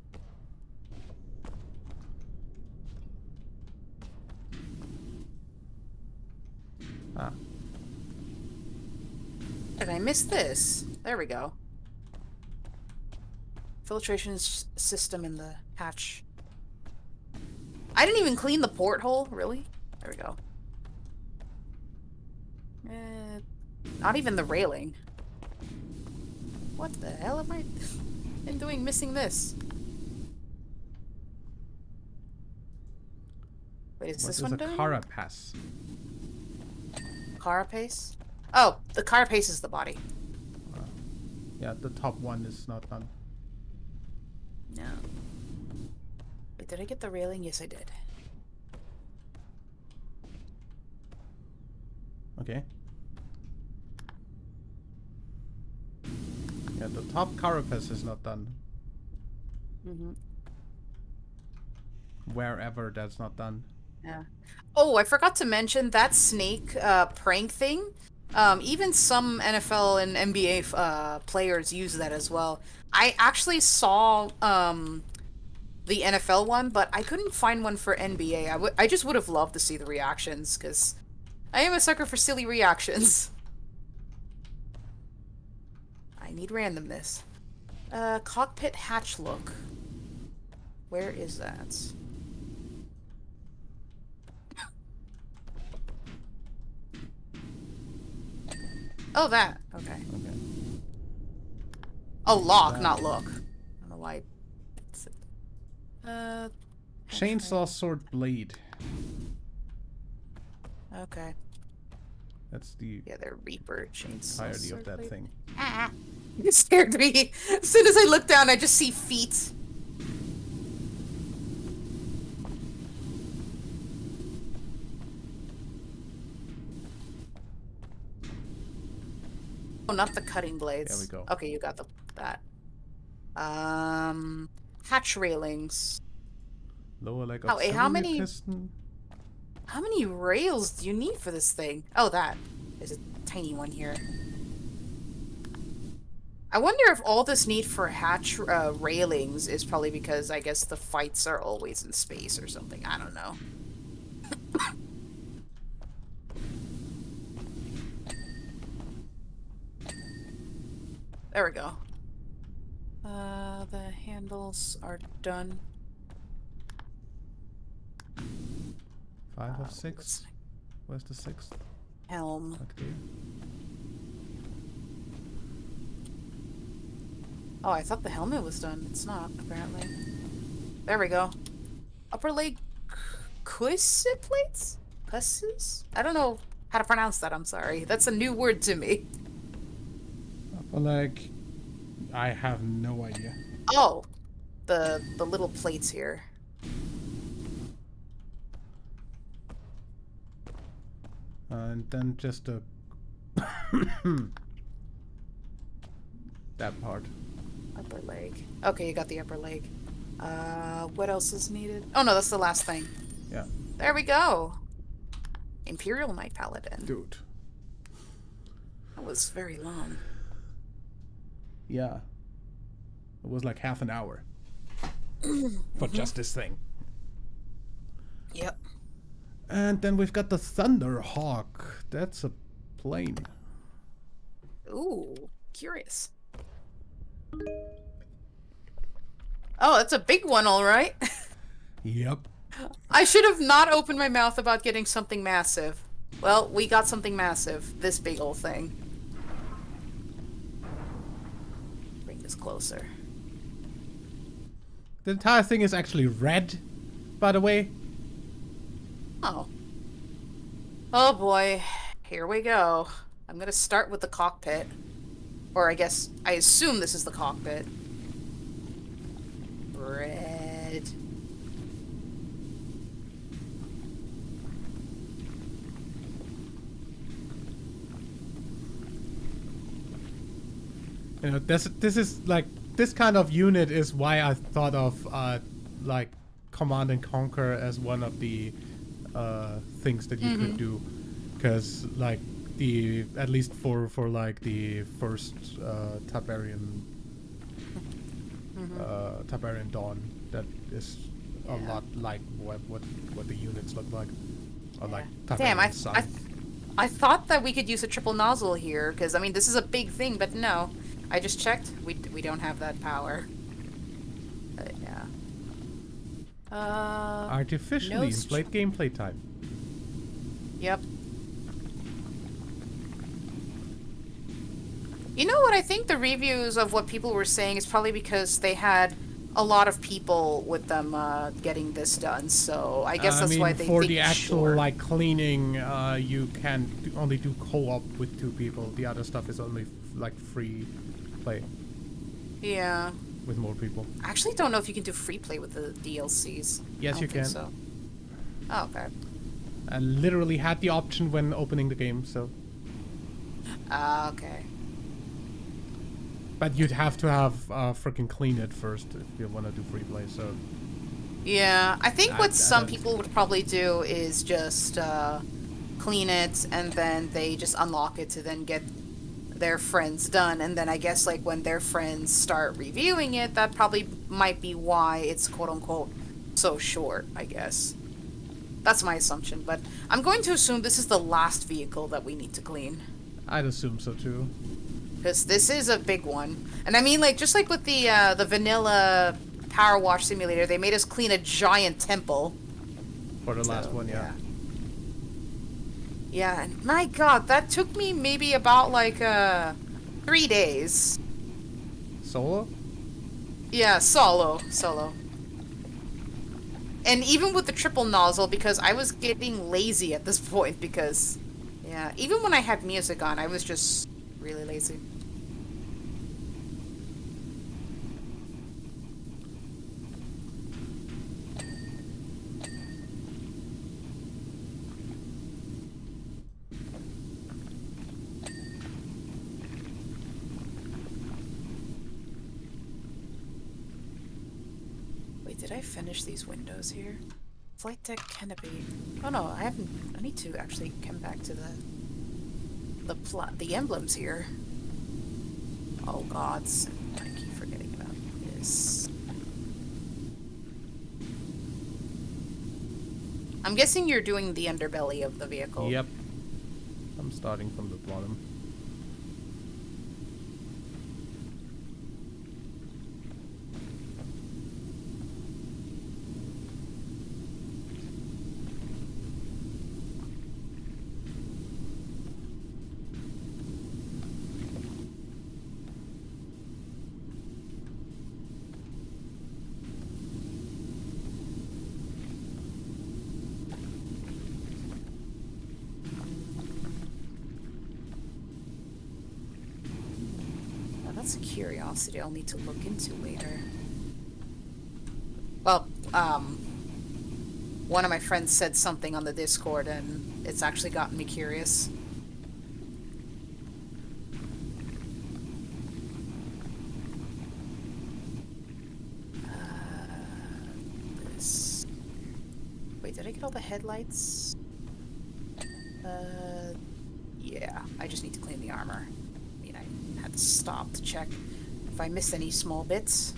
Speaker 1: Ah.
Speaker 2: Did I miss this? There we go. Filtration system in the hatch. I didn't even clean the porthole, really? There we go. Not even the railing. What the hell am I doing missing this? Wait, is this one
Speaker 1: What is a
Speaker 2: done?
Speaker 1: carapace?
Speaker 2: Carapace? Oh, the carapace is the body.
Speaker 1: Yeah, the top one is not done.
Speaker 2: No. Wait, did I get the railing? Yes, I did.
Speaker 1: Okay. Yeah, the top carapace is not done.
Speaker 2: Mm-hmm.
Speaker 1: Wherever that's not done.
Speaker 2: Yeah. Oh, I forgot to mention that snake prank thing. Even some NFL and NBA players use that as well. I actually saw the NFL one, but I couldn't find one for NBA. I just would have loved to see the reactions, because I am a sucker for silly reactions. I need randomness. Cockpit hatch look. Where is that? Oh, that. Okay.
Speaker 1: Okay.
Speaker 2: Oh, lock,
Speaker 1: That.
Speaker 2: not look. I don't know why.
Speaker 1: Chainsaw sword blade.
Speaker 2: Okay.
Speaker 1: That's the
Speaker 2: Yeah, they're Reaper chainsaw.
Speaker 1: entirety of that thing.
Speaker 2: Ah, it scared me. As soon as I look down, I just see feet. Oh, not the cutting blades.
Speaker 1: There we go.
Speaker 2: Okay, you got that. Hatch railings.
Speaker 1: Lower leg
Speaker 2: Oh, hey, how
Speaker 1: auxiliary
Speaker 2: many-
Speaker 1: piston.
Speaker 2: How many rails do you need for this thing? Oh, that. There's a tiny one here. I wonder if all this need for hatch railings is probably because I guess the fights are always in space or something. I don't know. There we go. The handles are done.
Speaker 1: 5 of
Speaker 2: what's
Speaker 1: 6. Where's the 6th?
Speaker 2: Helm.
Speaker 1: Okay.
Speaker 2: Oh, I thought the helmet was done. It's not, apparently. There we go. Upper leg cusset plates? Cusses? I don't know how to pronounce that, I'm sorry. That's a new word to me.
Speaker 1: Upper leg. I have no idea.
Speaker 2: Oh, the little plates here.
Speaker 1: And then just a that part.
Speaker 2: Upper leg. Okay, you got the upper leg. What else is needed? Oh no, that's the last thing.
Speaker 1: Yeah.
Speaker 2: There we go. Imperial Knight Paladin.
Speaker 1: Dude.
Speaker 2: That was very long.
Speaker 1: Yeah. It was like half an hour. For just this thing.
Speaker 2: Yep.
Speaker 1: And then we've got the Thunderhawk. That's a plane.
Speaker 2: Ooh, curious. Oh, that's a big one, all right.
Speaker 1: Yep.
Speaker 2: I should have not opened my mouth about getting something massive. Well, we got something massive. This big old thing. Bring this closer.
Speaker 1: The entire thing is actually red, by the way.
Speaker 2: Oh. Oh boy. Here we go. I'm gonna start with the cockpit. Or I assume this is the cockpit. Bread.
Speaker 1: You know, this is like, this kind of unit is why I thought of like Command and Conquer as one of the things that you could do, because like at least for like the first Tiberian Dawn, that is a lot like what the units look like, or like Tiberian
Speaker 2: Damn,
Speaker 1: Sun.
Speaker 2: I thought that we could use a triple nozzle here, because I mean this is a big thing, but no. I just checked. We don't have that power. But yeah.
Speaker 1: Artificially inflate gameplay time.
Speaker 2: Yep. You know what? I think the reviews of what people were saying is probably because they had a lot of people with them getting this done. So I guess that's why they
Speaker 1: for
Speaker 2: think,
Speaker 1: the actual
Speaker 2: sure.
Speaker 1: like cleaning, you can only do co-op with 2 people. The other stuff is only like free play.
Speaker 2: Yeah.
Speaker 1: With more people.
Speaker 2: I actually don't know if you can do free play with the DLCs.
Speaker 1: Yes, you can.
Speaker 2: So. Oh, okay.
Speaker 1: I literally had the option when opening the game, so.
Speaker 2: Okay.
Speaker 1: But you'd have to have freaking clean it first if you want to do free play. So.
Speaker 2: Yeah, I think what some people would probably do is just clean it and then they just unlock it to then get their friends done, and then I guess like when their friends start reviewing it, that probably might be why it's quote unquote so short, I guess. That's my assumption, but I'm going to assume this is the last vehicle that we need to clean.
Speaker 1: I'd assume so too.
Speaker 2: Because this is a big one. And I mean, like, just like with the vanilla Powerwash simulator, they made us clean a giant temple.
Speaker 1: For the last one, yeah.
Speaker 2: Yeah, and my god, that took me maybe about, like, 3 days.
Speaker 1: Solo?
Speaker 2: Yeah, solo. And even with the triple nozzle, because I was getting lazy at this point, because, yeah, even when I had music on, I was just really lazy. Did I finish these windows here? Flight deck canopy. Oh no, I haven't. I need to actually come back to the emblems here. Oh gods, I keep forgetting about this. I'm guessing you're doing the underbelly of the vehicle.
Speaker 1: Yep. I'm starting from the bottom.
Speaker 2: That's a curiosity I'll need to look into later. Well, one of my friends said something on the Discord and it's actually gotten me curious. This... Wait, did I get all the headlights? Yeah, I just need to clean the armor. I mean, I had to stop to check if I missed any small bits.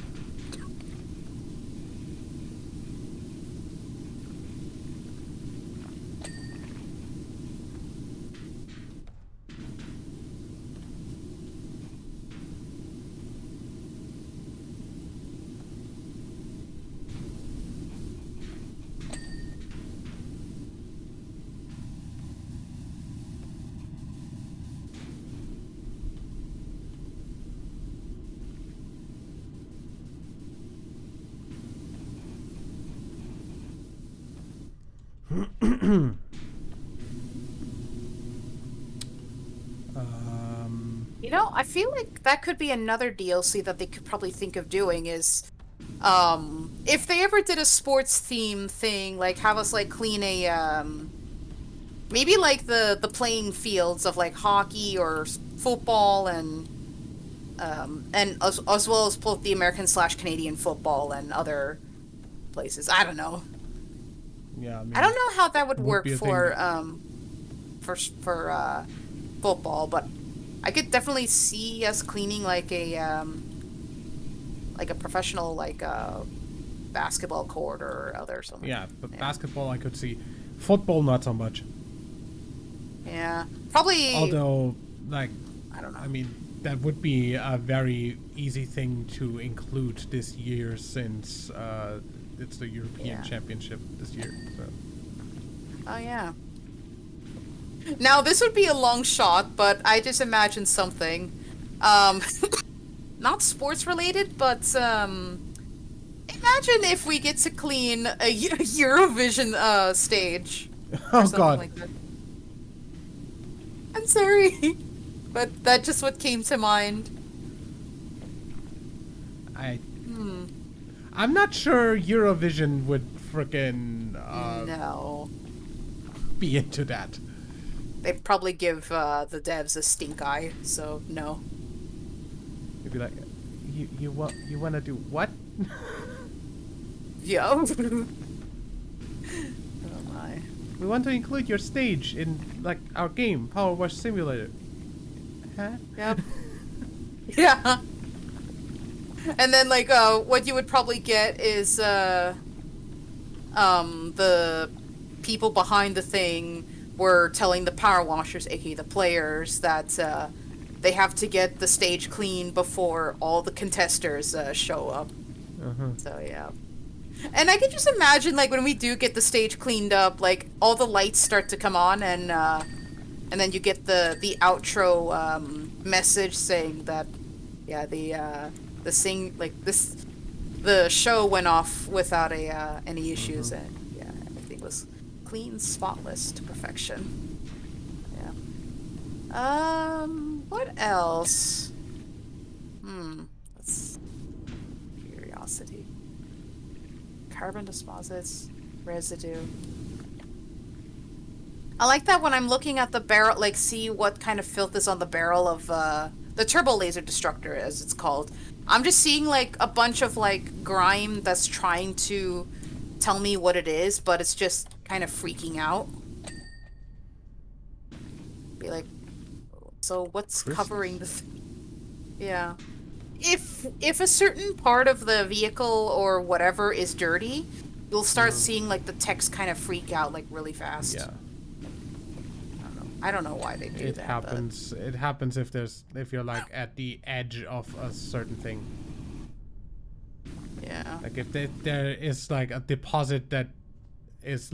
Speaker 2: You know, I feel like that could be another DLC that they could probably think of doing is, if they ever did a sports theme thing, like have us like clean a, maybe like the playing fields of like hockey or football and as well as both the American slash Canadian football and other places. I don't know.
Speaker 1: Yeah, I mean,
Speaker 2: I don't know how that would work
Speaker 1: be a
Speaker 2: for
Speaker 1: thing.
Speaker 2: football, but I could definitely see us cleaning like a professional basketball court or other something.
Speaker 1: Yeah, but
Speaker 2: Yeah.
Speaker 1: basketball I could see. Football not so much.
Speaker 2: Yeah. Probably.
Speaker 1: Although, like,
Speaker 2: I don't know.
Speaker 1: I mean, that would be a very easy thing to include this year since it's the European
Speaker 2: Yeah.
Speaker 1: Championship this year. So.
Speaker 2: Oh yeah. Now this would be a long shot, but I just imagined something. Not sports related, but imagine if we get to clean a Eurovision stage.
Speaker 1: Oh
Speaker 2: Something
Speaker 1: God!
Speaker 2: like that. I'm sorry, but that just what came to mind.
Speaker 1: I'm not sure Eurovision would frickin'
Speaker 2: No,
Speaker 1: be into that.
Speaker 2: they'd probably give the devs a stink eye. So no.
Speaker 1: You'd be like, you want to do what?
Speaker 2: Yeah. Oh my.
Speaker 1: We want to include your stage in like our game, Powerwash Simulator. Huh?
Speaker 2: Yep. Yeah. And then what you would probably get is the people behind the thing were telling the power washers, aka the players, that they have to get the stage clean before all the contesters show up. So yeah. And I can just imagine when we do get the stage cleaned up, all the lights start to come on and then you get the outro message saying that the show went off without any issues and yeah, everything was clean, spotless to perfection. Yeah. What else? Let's curiosity. Carbon deposits, residue. I like that when I'm looking at the barrel, see what kind of filth is on the barrel of the turbo laser destructor, as it's called. I'm just seeing a bunch of grime that's trying to tell me what it is, but it's just kind of freaking out. Be like, so what's covering the? Yeah. If a certain part of the vehicle or whatever is dirty, you'll start seeing the text kind of freak out really fast.
Speaker 1: Yeah.
Speaker 2: I don't know why they do
Speaker 1: It
Speaker 2: that.
Speaker 1: happens. It happens if you're at the edge of a certain thing.
Speaker 2: Yeah.
Speaker 1: Like if there is a deposit that is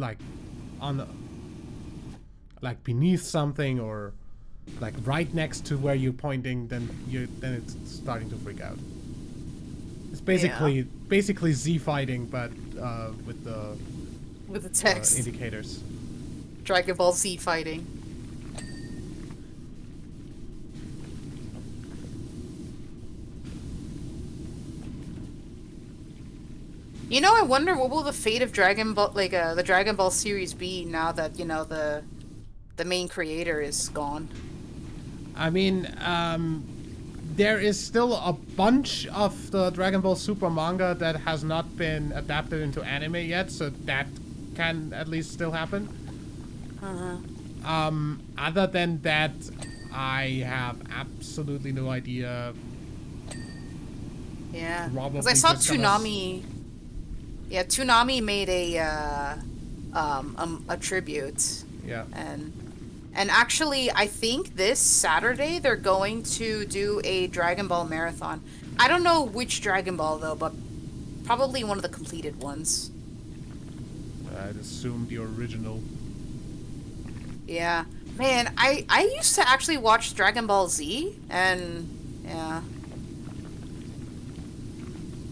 Speaker 1: on beneath something or right next to where you're pointing, then it's starting to freak out. It's basically Z fighting, but with the
Speaker 2: text
Speaker 1: indicators.
Speaker 2: Dragon Ball Z fighting. You know, I wonder what will the fate of Dragon Ball, the Dragon Ball series be now that the main creator is gone.
Speaker 1: I mean, there is still a bunch of the Dragon Ball Super manga that has not been adapted into anime yet, so that can at least still happen. Other than that, I have absolutely no idea.
Speaker 2: Yeah,
Speaker 1: Probably
Speaker 2: because I saw
Speaker 1: just gonna
Speaker 2: Toonami. Yeah, Toonami made a tribute.
Speaker 1: Yeah.
Speaker 2: And actually, I think this Saturday they're going to do a Dragon Ball marathon. I don't know which Dragon Ball though, but probably one of the completed ones.
Speaker 1: I'd assume the original.
Speaker 2: Yeah. Man, I used to actually watch Dragon Ball Z, and yeah.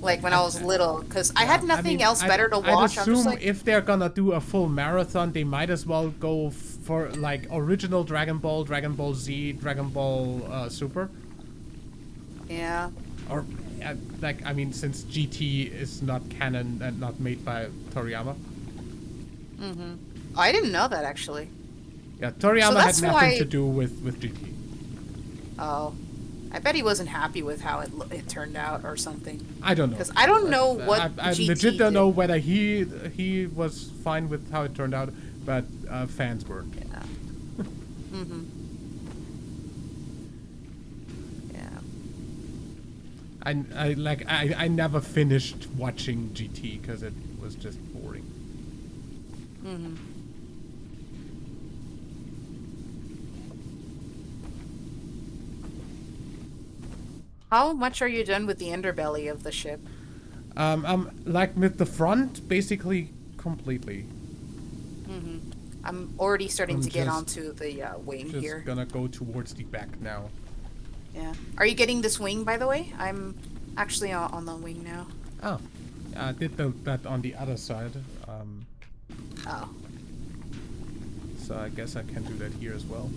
Speaker 2: like when I was little, because I had nothing else better to watch.
Speaker 1: I'd assume if they're gonna do a full marathon, they might as well go for like original Dragon Ball Z, Dragon Ball Super.
Speaker 2: Yeah.
Speaker 1: Or like, I mean, since GT is not canon and not made by Toriyama.
Speaker 2: Oh, I didn't know that actually.
Speaker 1: Yeah, Toriyama had nothing to do with GT.
Speaker 2: Oh. I bet he wasn't happy with how it turned out or something.
Speaker 1: I don't know.
Speaker 2: Because I don't know what
Speaker 1: I
Speaker 2: GT
Speaker 1: legit don't
Speaker 2: did.
Speaker 1: know whether he was fine with how it turned out, but fans weren't.
Speaker 2: Yeah. Yeah.
Speaker 1: I never finished watching GT because it was just boring.
Speaker 2: How much are you done with the underbelly of the ship?
Speaker 1: Like with the front, basically completely.
Speaker 2: I'm already starting to get onto the wing
Speaker 1: Just
Speaker 2: here.
Speaker 1: gonna go towards the back now.
Speaker 2: Yeah. Are you getting this wing, by the way? I'm actually on the wing now.
Speaker 1: Oh. I did that on the other side.
Speaker 2: Oh.
Speaker 1: So I guess I can do that here as well.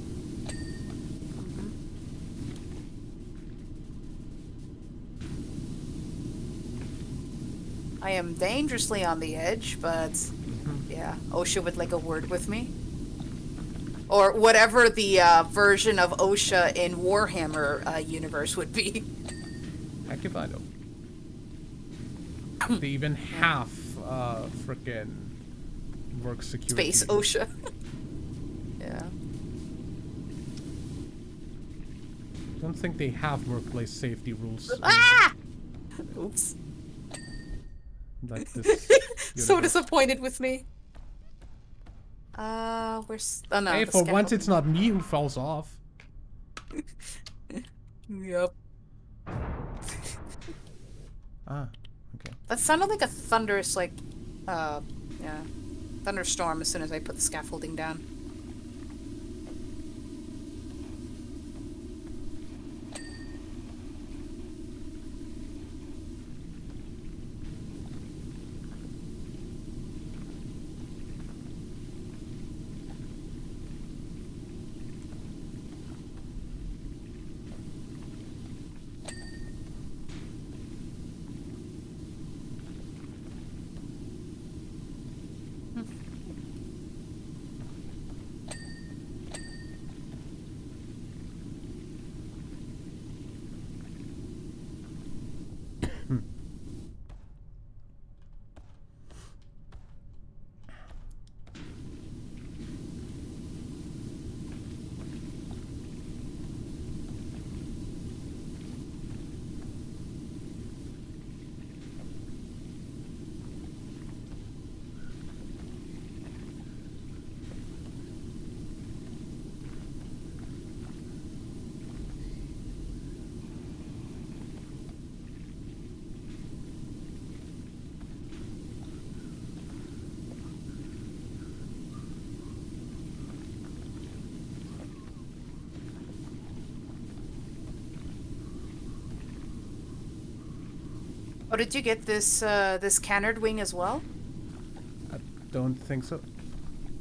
Speaker 2: I am dangerously on the edge, but yeah, OSHA would like a word with me. Or whatever the version of OSHA in Warhammer universe would be.
Speaker 1: Heck if I know. They even have frickin' work security.
Speaker 2: Space OSHA. Yeah.
Speaker 1: I don't think they have workplace safety rules.
Speaker 2: Ah! Oops.
Speaker 1: Like this.
Speaker 2: So disappointed with me. Where's... Oh no.
Speaker 1: Hey, for once it's not me who falls off.
Speaker 2: Yep.
Speaker 1: Ah, okay.
Speaker 2: That sounded like a thunderous, like, yeah, thunderstorm as soon as I put the scaffolding down. Oh, did you get this this canard wing as well?
Speaker 1: I don't think so.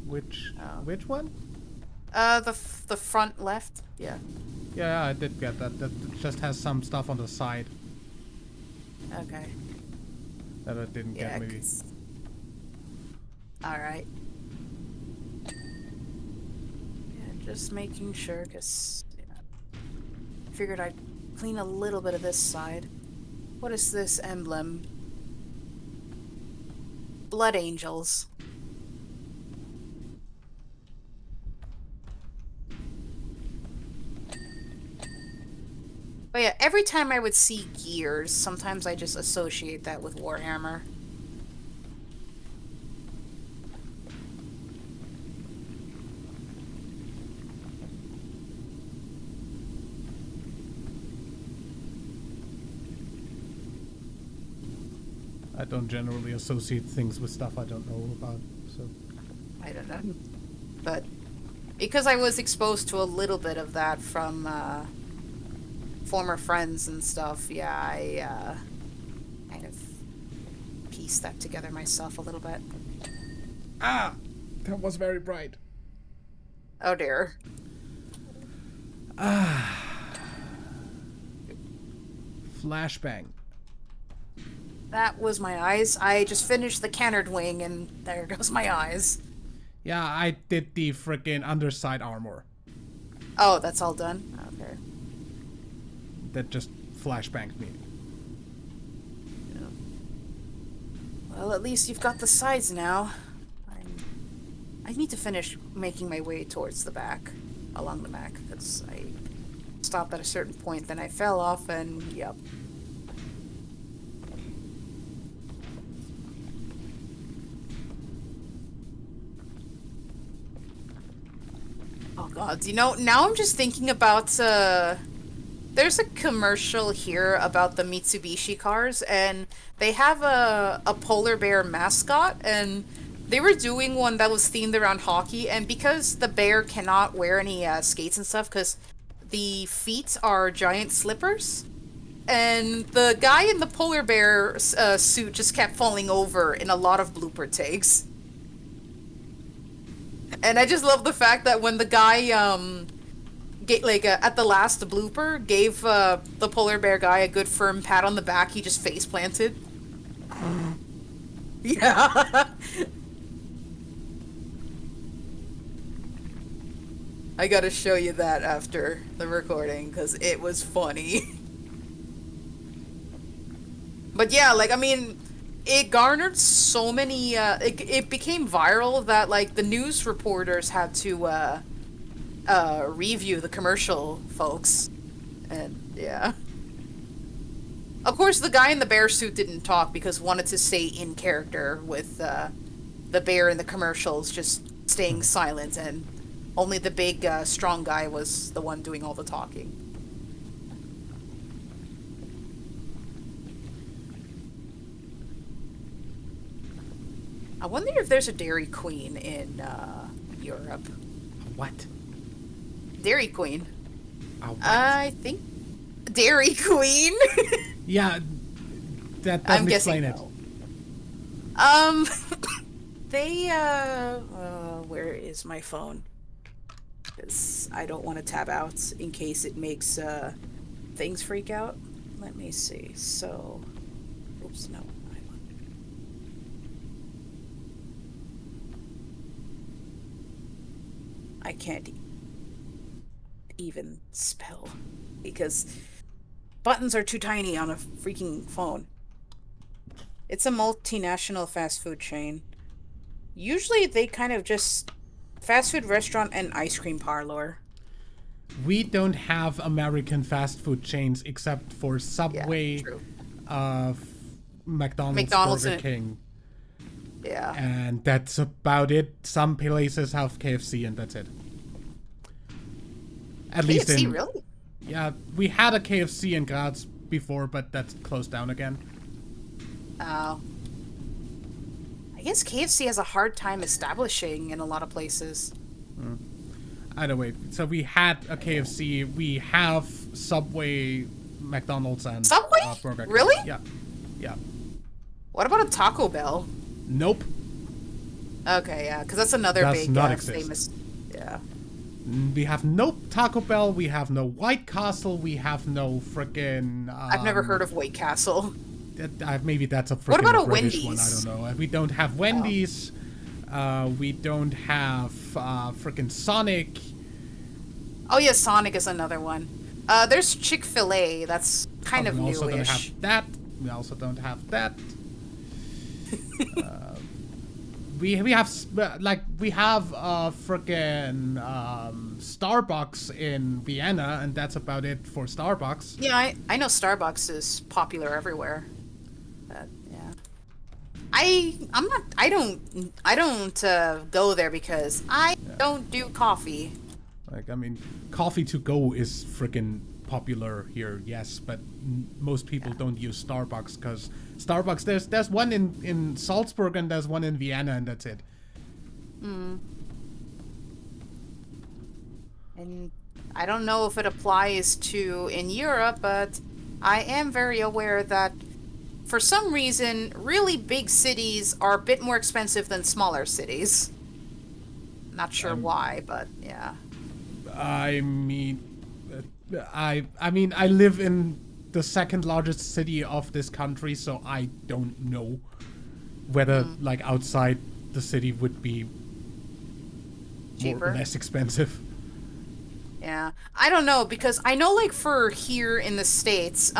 Speaker 1: Which one?
Speaker 2: The front left. Yeah.
Speaker 1: Yeah, I did get that. That just has some stuff on the side
Speaker 2: Okay.
Speaker 1: that I didn't get maybe.
Speaker 2: All right. Yeah, just making sure, cause I figured I'd clean a little bit of this side. What is this emblem? Blood angels. But yeah, every time I would see gears, sometimes I just associate that with Warhammer.
Speaker 1: I don't generally associate things with stuff I don't know about, so.
Speaker 2: I don't know. But because I was exposed to a little bit of that from former friends and stuff, yeah, I kind of piece that together myself a little bit.
Speaker 1: Ah! That was very bright.
Speaker 2: Oh dear.
Speaker 1: Flashbang.
Speaker 2: That was my eyes. I just finished the cannered wing, and there goes my eyes.
Speaker 1: Yeah, I did the freaking underside armor.
Speaker 2: Oh, that's all done? Okay.
Speaker 1: That just flashbanged me.
Speaker 2: Well, at least you've got the sides now. I need to finish making my way towards the back, along the back, because I stopped at a certain point, then I fell off, and yep. Oh god, you know, now I'm just thinking about, there's a commercial here about the Mitsubishi cars, and they have a polar bear mascot, and they were doing one that was themed around hockey, and because the bear cannot wear any skates and stuff, because the feet are giant slippers, and the guy in the polar bear suit just kept falling over in a lot of blooper takes. And I just love the fact that when the guy, at the last blooper, gave the polar bear guy a good firm pat on the back, he just face planted. Yeah. I gotta show you that after the recording, because it was funny. But yeah, like, I mean, it garnered so many, it became viral that, like, the news reporters had to, review the commercial, folks. And, yeah. Of course, the guy in the bear suit didn't talk because wanted to stay in character with, the bear in the commercials just staying silent, and only the big, strong guy was the one doing all the talking. I wonder if there's a Dairy Queen in, Europe.
Speaker 1: What?
Speaker 2: Dairy Queen.
Speaker 1: What?
Speaker 2: I think Dairy Queen.
Speaker 1: Yeah, that doesn't explain it.
Speaker 2: No. They, where is my phone? Because I don't want to tab out in case it makes, things freak out. Let me see. So, oops, no. I can't even spell because buttons are too tiny on a freaking phone. It's a multinational fast food chain. Usually they kind of just fast food restaurant and ice cream parlor.
Speaker 1: We don't have American fast food chains except for Subway, McDonald's, Burger King.
Speaker 2: Yeah.
Speaker 1: And that's about it. Some places have KFC and that's it. At
Speaker 2: KFC,
Speaker 1: least in...
Speaker 2: really?
Speaker 1: Yeah, we had a KFC in Graz before, but that's closed down again.
Speaker 2: Oh. I guess KFC has a hard time establishing in a lot of places.
Speaker 1: Either way, so we had a KFC, we have Subway, McDonald's, and
Speaker 2: Subway?
Speaker 1: Burger King.
Speaker 2: Really?
Speaker 1: Yeah. Yeah.
Speaker 2: What about a Taco Bell?
Speaker 1: Nope.
Speaker 2: Okay, yeah, because that's another
Speaker 1: Does
Speaker 2: big,
Speaker 1: not exist.
Speaker 2: famous... Yeah.
Speaker 1: We have no Taco Bell, we have no White Castle, we have no frickin'...
Speaker 2: I've never heard of White Castle.
Speaker 1: Maybe that's a frickin'
Speaker 2: What about a
Speaker 1: British
Speaker 2: Wendy's?
Speaker 1: one, I don't know. We don't have Wendy's, we don't have frickin' Sonic.
Speaker 2: Oh yeah, Sonic is another one. There's Chick-fil-A, that's kind of
Speaker 1: We also don't
Speaker 2: newish.
Speaker 1: have that. We also don't have that. We have frickin' Starbucks in Vienna, and that's about it for Starbucks.
Speaker 2: Yeah, I know Starbucks is popular everywhere. But, yeah. I don't go there because I don't do coffee.
Speaker 1: Like, I mean, coffee to go is frickin' popular here, yes, but most people don't use Starbucks because Starbucks, there's one in Salzburg and there's one in Vienna, and that's it.
Speaker 2: And I don't know if it applies to in Europe, but I am very aware that for some reason, really big cities are a bit more expensive than smaller cities. Not sure why, but yeah.
Speaker 1: I mean, I live in the second largest city of this country, so I don't know whether like outside the city would be
Speaker 2: Cheaper.
Speaker 1: less expensive.
Speaker 2: Yeah. I don't know because I know like for here in the States,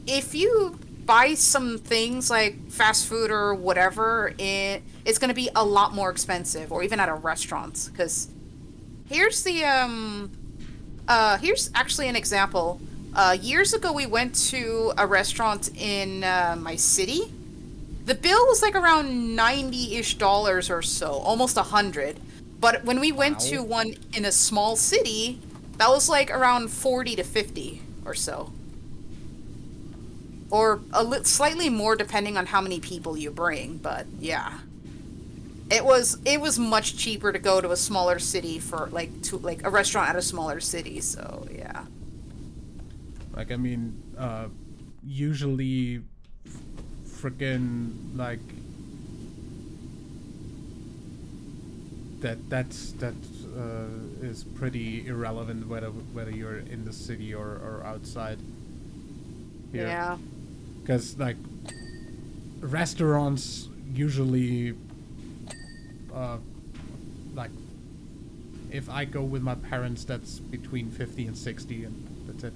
Speaker 2: if you buy some things like fast food or whatever, it's going to be a lot more expensive or even at a restaurant cuz here's the here's actually an example. Years ago we went to a restaurant in my city. The bill was like around 90-ish dollars or so, almost 100. But when we went to one in a small city, that was like around 40 to 50 or so. Or slightly more depending on how many people you bring, but yeah. It was much cheaper to go to a smaller city for like a restaurant at a smaller city, so yeah.
Speaker 1: Like, I mean, usually freaking like that is pretty irrelevant whether you're in the city or outside here.
Speaker 2: Yeah.
Speaker 1: Because like restaurants usually like if I go with my parents, that's between 50 and 60, and that's it.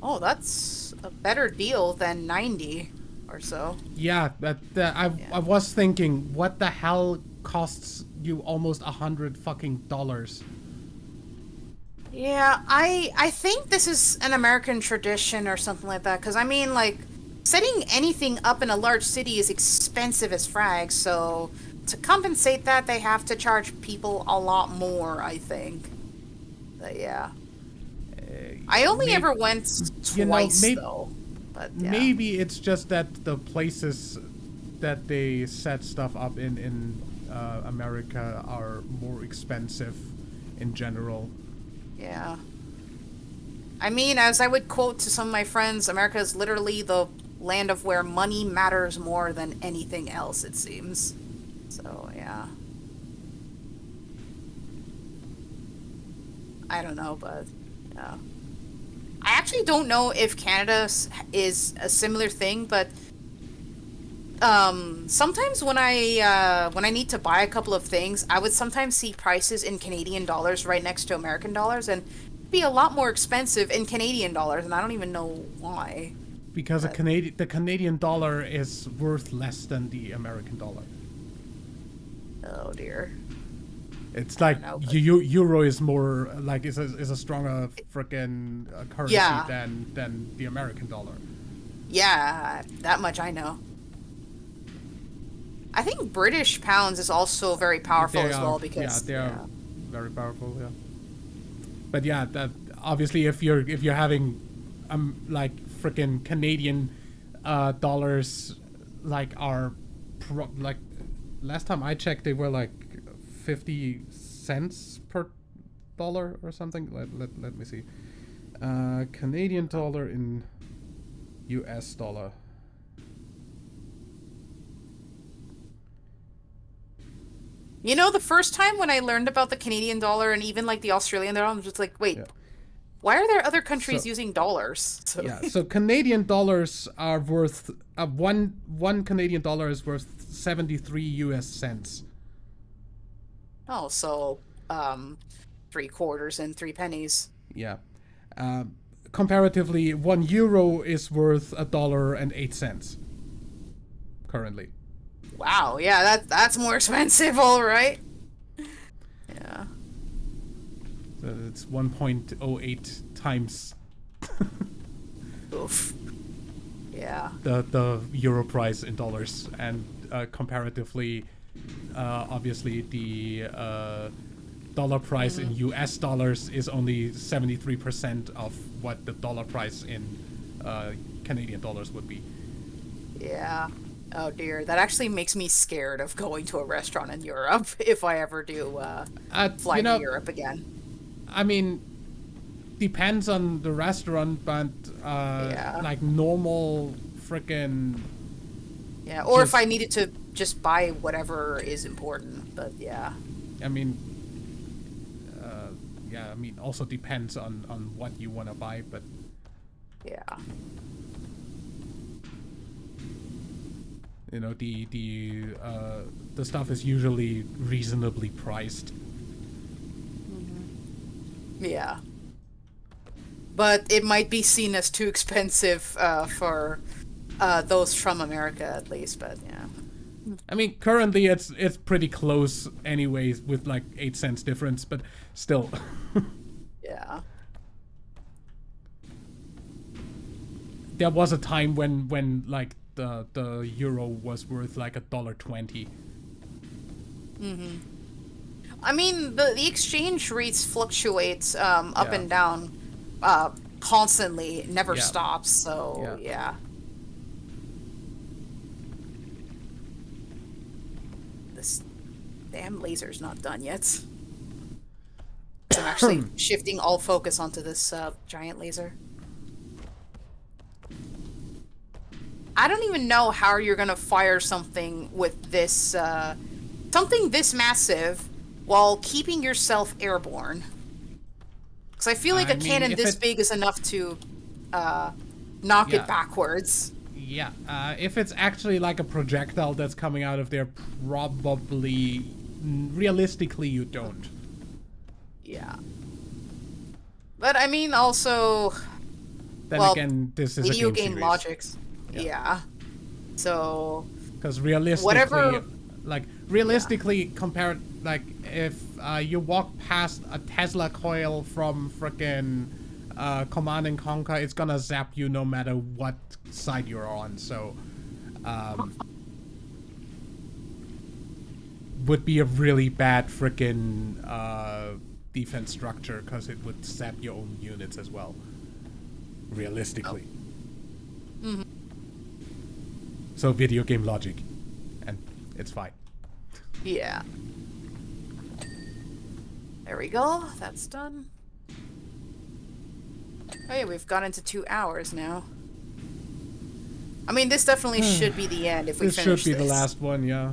Speaker 2: Oh, that's a better deal than 90 or so.
Speaker 1: Yeah, I was thinking, what the hell costs you almost $100 fucking dollars?
Speaker 2: Yeah, I think this is an American tradition or something like that. Because, I mean, like, setting anything up in a large city is expensive as frags. So, to compensate that, they have to charge people a lot more, I think. But, yeah. I only ever went twice, though. But, yeah.
Speaker 1: Maybe it's just that the places that they set stuff up in America are more expensive in general.
Speaker 2: Yeah. I mean, as I would quote to some of my friends, America is literally the land of where money matters more than anything else, it seems. So, yeah. I don't know, but, yeah. I actually don't know if Canada is a similar thing, but sometimes when I need to buy a couple of things, I would sometimes see prices in Canadian dollars right next to American dollars, and be a lot more expensive in Canadian dollars, and I don't even know why.
Speaker 1: Because the Canadian dollar is worth less than the American dollar.
Speaker 2: Oh dear.
Speaker 1: It's like euro is more like is a stronger freaking currency than the American dollar.
Speaker 2: Yeah, that much I know. I think British pounds is also very powerful as well because
Speaker 1: they are very powerful. Yeah, but yeah, that obviously if you're having like freaking Canadian dollars like are like last time I checked they were like 50 cents per dollar or something. Let me see. Canadian dollar in US dollar.
Speaker 2: You know, the first time when I learned about the Canadian dollar and even like the Australian dollar, I'm just like, wait, why are there other countries using dollars? So.
Speaker 1: Yeah, so Canadian dollars are worth one Canadian dollar is worth 73 US cents.
Speaker 2: Oh, so 3/4 and 3 pennies.
Speaker 1: Yeah. Comparatively, €1 is worth $1.08 currently.
Speaker 2: Wow, yeah, that's more expensive, all right. Yeah.
Speaker 1: So it's 1.08 times
Speaker 2: Oof. Yeah.
Speaker 1: the euro price in dollars, and comparatively, obviously the dollar price in US dollars is only 73% of what the dollar price in Canadian dollars would be.
Speaker 2: Yeah. Oh dear, that actually makes me scared of going to a restaurant in Europe if I ever do fly to Europe again.
Speaker 1: I mean, depends on the restaurant, but like normal freaking.
Speaker 2: Yeah, or if I needed to just buy whatever is important, but yeah.
Speaker 1: I mean, also depends on what you want to buy, but.
Speaker 2: Yeah.
Speaker 1: You know, the stuff is usually reasonably priced.
Speaker 2: Mm-hmm. Yeah. But it might be seen as too expensive for those from America, at least. But yeah.
Speaker 1: I mean, currently it's pretty close, anyways, with like 8 cents difference. But still.
Speaker 2: Yeah.
Speaker 1: There was a time when like the euro was worth like $1.20.
Speaker 2: Mm-hmm. I mean, the exchange rates fluctuate up and down constantly. It never stops, so yeah. This damn laser's not done yet. I'm actually shifting all focus onto this giant laser. I don't even know how you're gonna fire something with this, something this massive, while keeping yourself airborne. Because I feel like a cannon this big is enough to knock it backwards.
Speaker 1: Yeah, if it's actually like a projectile that's coming out of there, probably, realistically, you don't.
Speaker 2: Yeah. But I mean, also...
Speaker 1: Then again, this is
Speaker 2: video
Speaker 1: a game
Speaker 2: game logics. Yeah. So...
Speaker 1: Because realistically... Realistically, compared, like, if you walk past a Tesla coil from frickin' Command and Conquer, it's gonna zap you no matter what side you're on, so... would be a really bad frickin' defense structure, because it would zap your own units as well. Realistically.
Speaker 2: Oh. Mm-hmm.
Speaker 1: So video game logic. And it's fine.
Speaker 2: Yeah. There we go. That's done. Oh yeah, we've gone into 2 hours now. I mean, this definitely should be the end if we finish this.
Speaker 1: This should be the last one, yeah.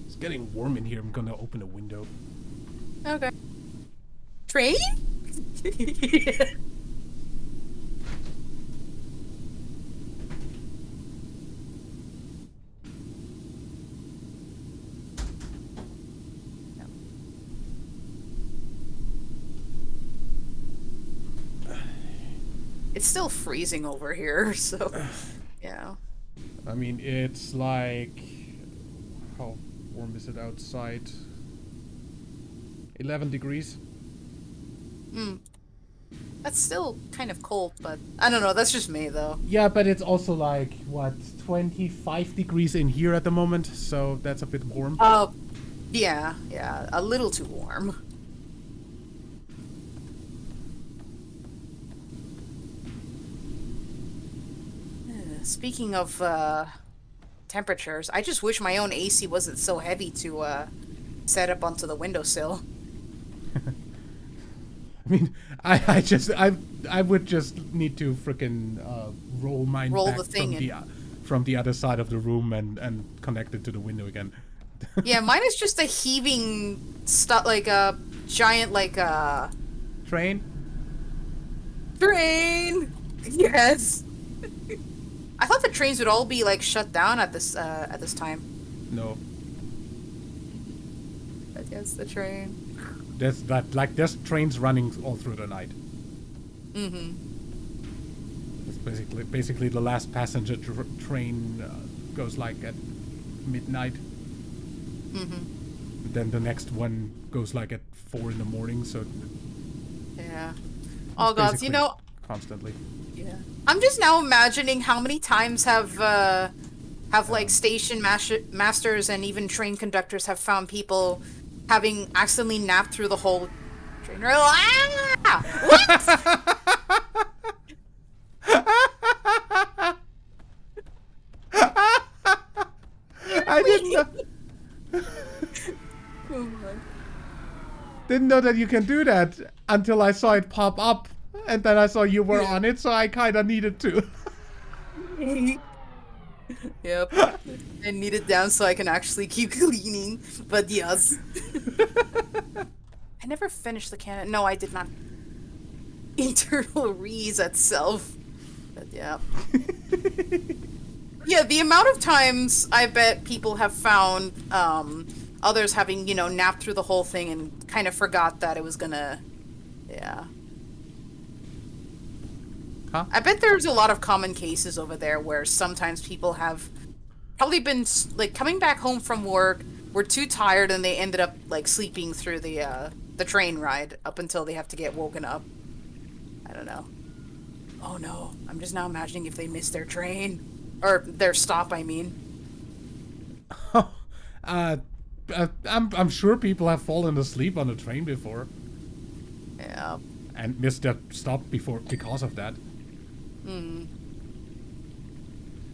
Speaker 1: It's getting warm in here. I'm gonna open a window.
Speaker 2: Okay. Train? It's still freezing over here, so yeah.
Speaker 1: I mean, it's like, how warm is it outside? 11 degrees.
Speaker 2: That's still kind of cold, but I don't know, that's just me though.
Speaker 1: Yeah, but it's also like, what, 25 degrees in here at the moment, so that's a bit warm.
Speaker 2: Yeah, a little too warm. Speaking of temperatures, I just wish my own AC wasn't so heavy to set up onto the windowsill.
Speaker 1: I mean, I would just need to frickin' roll mine back
Speaker 2: the thing
Speaker 1: from the other side of the room and connect it to the window again.
Speaker 2: Yeah, mine is just a heaving stuff, like a giant, like a
Speaker 1: train.
Speaker 2: Train. Yes. I thought the trains would all be like shut down at this time.
Speaker 1: No.
Speaker 2: But yes, the train.
Speaker 1: There's trains running all through the night.
Speaker 2: Mm-hmm.
Speaker 1: It's basically the last passenger train goes like at midnight.
Speaker 2: Mm-hmm.
Speaker 1: Then the next one goes like at 4 in the morning. So.
Speaker 2: Yeah. Oh god, you know.
Speaker 1: Constantly.
Speaker 2: Yeah. I'm just now imagining how many times have like station masters and even train conductors have found people having accidentally napped through the whole train. What?
Speaker 1: I didn't know. Didn't know that you can do that until I saw it pop up, and then I saw you were on it, so I kind of needed to.
Speaker 2: Yep. I need it down so I can actually keep cleaning. But yes. I never finished the cannon. No, I did not. Internal reset self. But yeah. Yeah, the amount of times I bet people have found others having, napped through the whole thing and kind of forgot that it was gonna. Yeah.
Speaker 1: Huh?
Speaker 2: I bet there's a lot of common cases over there where sometimes people have probably been like coming back home from work, were too tired, and they ended up like sleeping through the train ride up until they have to get woken up. I don't know. Oh no, I'm just now imagining if they missed their train or their stop. I mean.
Speaker 1: I'm sure people have fallen asleep on a train before.
Speaker 2: Yeah.
Speaker 1: And missed their stop because of that.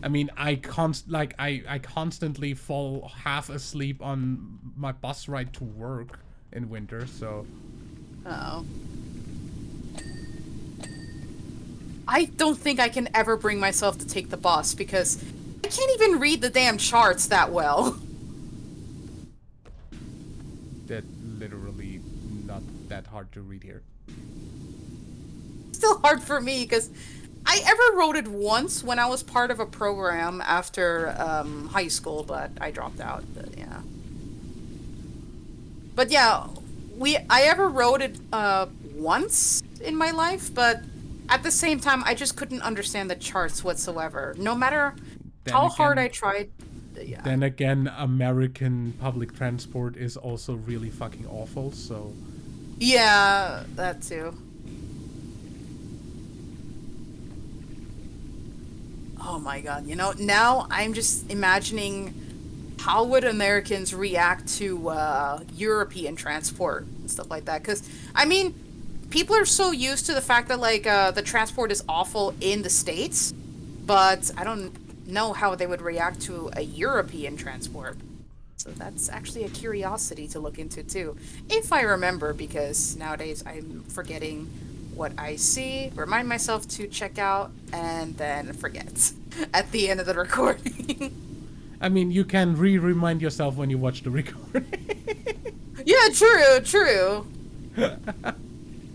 Speaker 1: I mean, I constantly fall half asleep on my bus ride to work in winter, so.
Speaker 2: Oh. I don't think I can ever bring myself to take the bus because I can't even read the damn charts that well.
Speaker 1: That literally not that hard to read here.
Speaker 2: Still hard for me because I ever wrote it once when I was part of a program after high school, but I dropped out. But yeah. But yeah, I ever wrote it once in my life, but at the same time, I just couldn't understand the charts whatsoever. No matter how hard I tried. Yeah.
Speaker 1: Then again, American public transport is also really fucking awful, so.
Speaker 2: Yeah, that too. Oh my god, now I'm just imagining how would Americans react to European transport and stuff like that. Because, I mean, people are so used to the fact that, like, the transport is awful in the States, but I don't know how they would react to a European transport. So that's actually a curiosity to look into, too. If I remember, because nowadays I'm forgetting what I see, remind myself to check out, and then forget at the end of the recording.
Speaker 1: I mean, you can remind yourself when you watch the recording.
Speaker 2: Yeah, true.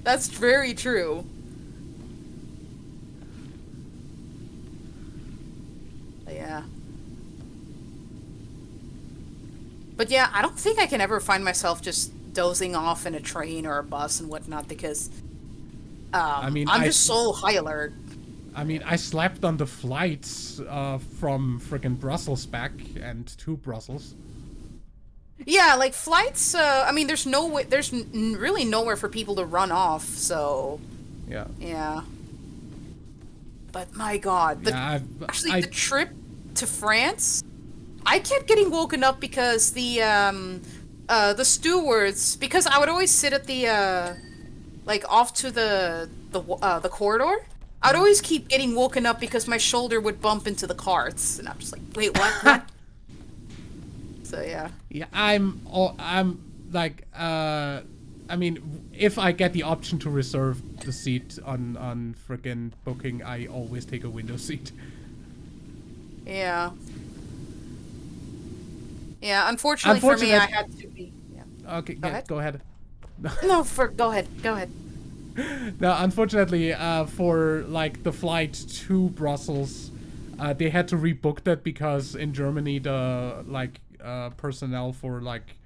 Speaker 2: That's very true. Yeah. But yeah, I don't think I can ever find myself just dozing off in a train or a bus and whatnot because I'm just so high alert.
Speaker 1: I mean, I slept on the flights from frickin' Brussels back and to Brussels.
Speaker 2: Yeah, like flights. I mean, there's really nowhere for people to run off. So.
Speaker 1: Yeah.
Speaker 2: Yeah. But my God, the trip to France, I kept getting woken up because the stewards, because I would always sit at the like off to the corridor. I'd always keep getting woken up because my shoulder would bump into the carts, and I'm just like, wait, what? So yeah.
Speaker 1: Yeah, I'm like, I mean, if I get the option to reserve the seat on frickin' booking, I always take a window seat.
Speaker 2: Yeah. Yeah, unfortunately for me, I had to be. Yeah.
Speaker 1: Okay, go ahead.
Speaker 2: No, go ahead.
Speaker 1: Now, unfortunately, for like the flight to Brussels, they had to rebook that because in Germany the personnel for like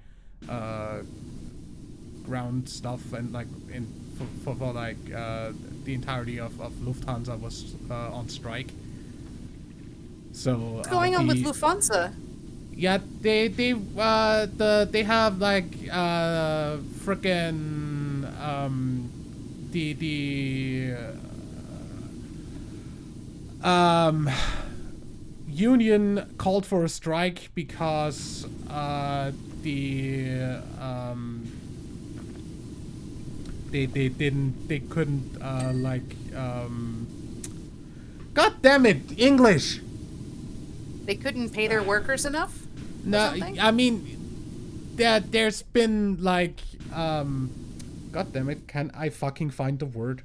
Speaker 1: ground stuff and like for like the entirety of Lufthansa was on strike. So
Speaker 2: what's going on with Lufthansa?
Speaker 1: Yeah, they have like frickin' the union called for a strike because they couldn't God damn it, English.
Speaker 2: They couldn't pay their workers enough?
Speaker 1: No, I mean, there's been like God damn it, can I fucking find the word?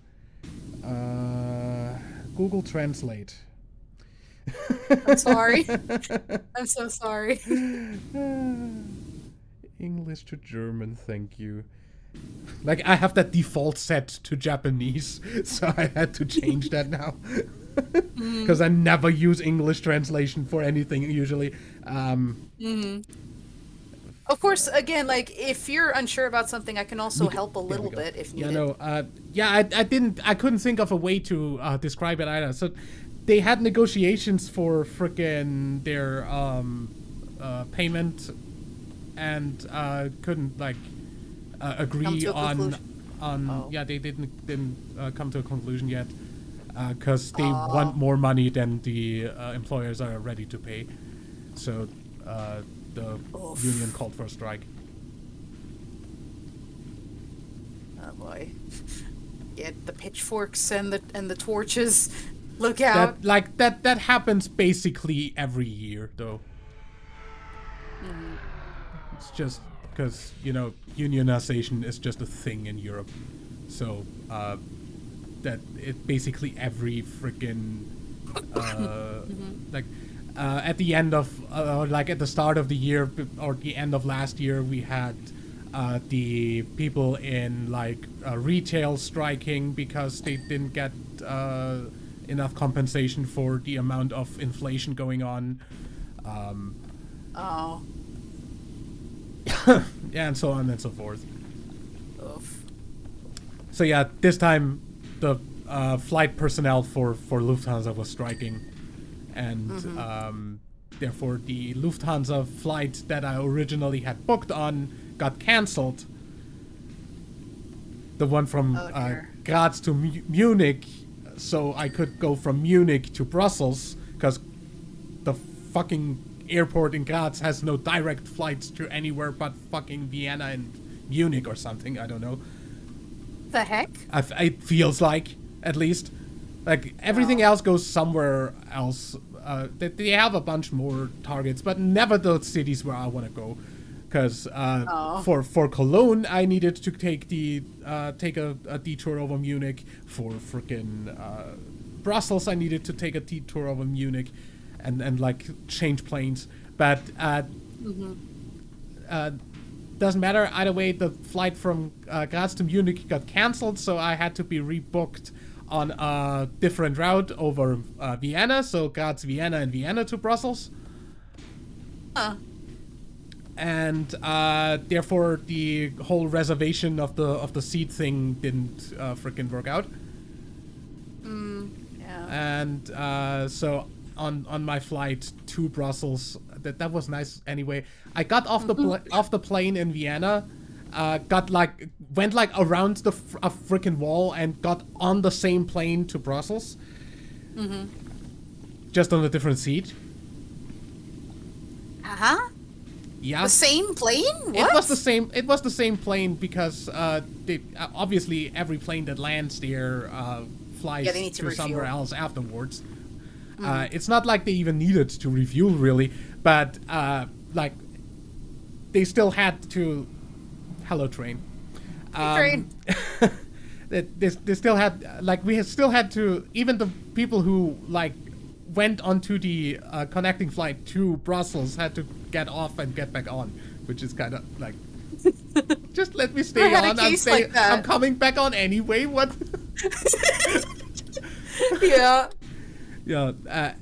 Speaker 1: Google Translate.
Speaker 2: I'm sorry. I'm so sorry.
Speaker 1: English to German, thank you. Like, I have that default set to Japanese, so I had to change that now. Because I never use English translation for anything, usually.
Speaker 2: Of course, again, like, if you're unsure about something, I can also help a little bit if needed.
Speaker 1: I couldn't think of a way to describe it either. So, they had negotiations for frickin' their payment and couldn't, like, agree on they didn't come to a conclusion yet because they want more money than the employers are ready to pay. So the union called for a strike.
Speaker 2: Oh boy! Get the pitchforks and the torches. Look out!
Speaker 1: That happens basically every year, though. It's just because, you know, unionization is just a thing in Europe. So that it basically every freaking at the end of like at the start of the year or the end of last year, we had the people in like retail striking because they didn't get enough compensation for the amount of inflation going on. Yeah, and so on and so forth.
Speaker 2: Oof.
Speaker 1: So yeah, this time the flight personnel for Lufthansa was striking, and therefore the Lufthansa flight that I originally had booked on got cancelled. The one from Graz to Munich, so I could go from Munich to Brussels, because the fucking airport in Graz has no direct flights to anywhere but fucking Vienna and Munich or something. I don't know.
Speaker 2: The heck?
Speaker 1: It feels like, at least. Like, everything else goes somewhere else. They have a bunch more targets, but never the cities where I want to go. Because for Cologne, I needed to take a detour over Munich. For frickin' Brussels, I needed to take a detour over Munich. And like change planes, but doesn't matter either way. The flight from Graz to Munich got cancelled, so I had to be rebooked on a different route over Vienna. So Graz, Vienna, and Vienna to Brussels. And therefore the whole reservation of the seat thing didn't frickin' work out.
Speaker 2: Yeah.
Speaker 1: And so. On my flight to Brussels, that was nice anyway. I got off the plane in Vienna, went around the freaking wall and got on the same plane to Brussels, just on a different seat. Yeah.
Speaker 2: The same plane? What?
Speaker 1: It was the same plane because obviously every plane that lands there flies to somewhere else afterwards. It's not like they even needed to refuel, really, but they still had to. Hello, train.
Speaker 2: Train.
Speaker 1: They still had we still had to. Even the people who went onto the connecting flight to Brussels had to get off and get back on, which is kind of like. Just let me stay on. I'm coming back on anyway. What?
Speaker 2: Yeah.
Speaker 1: Yeah.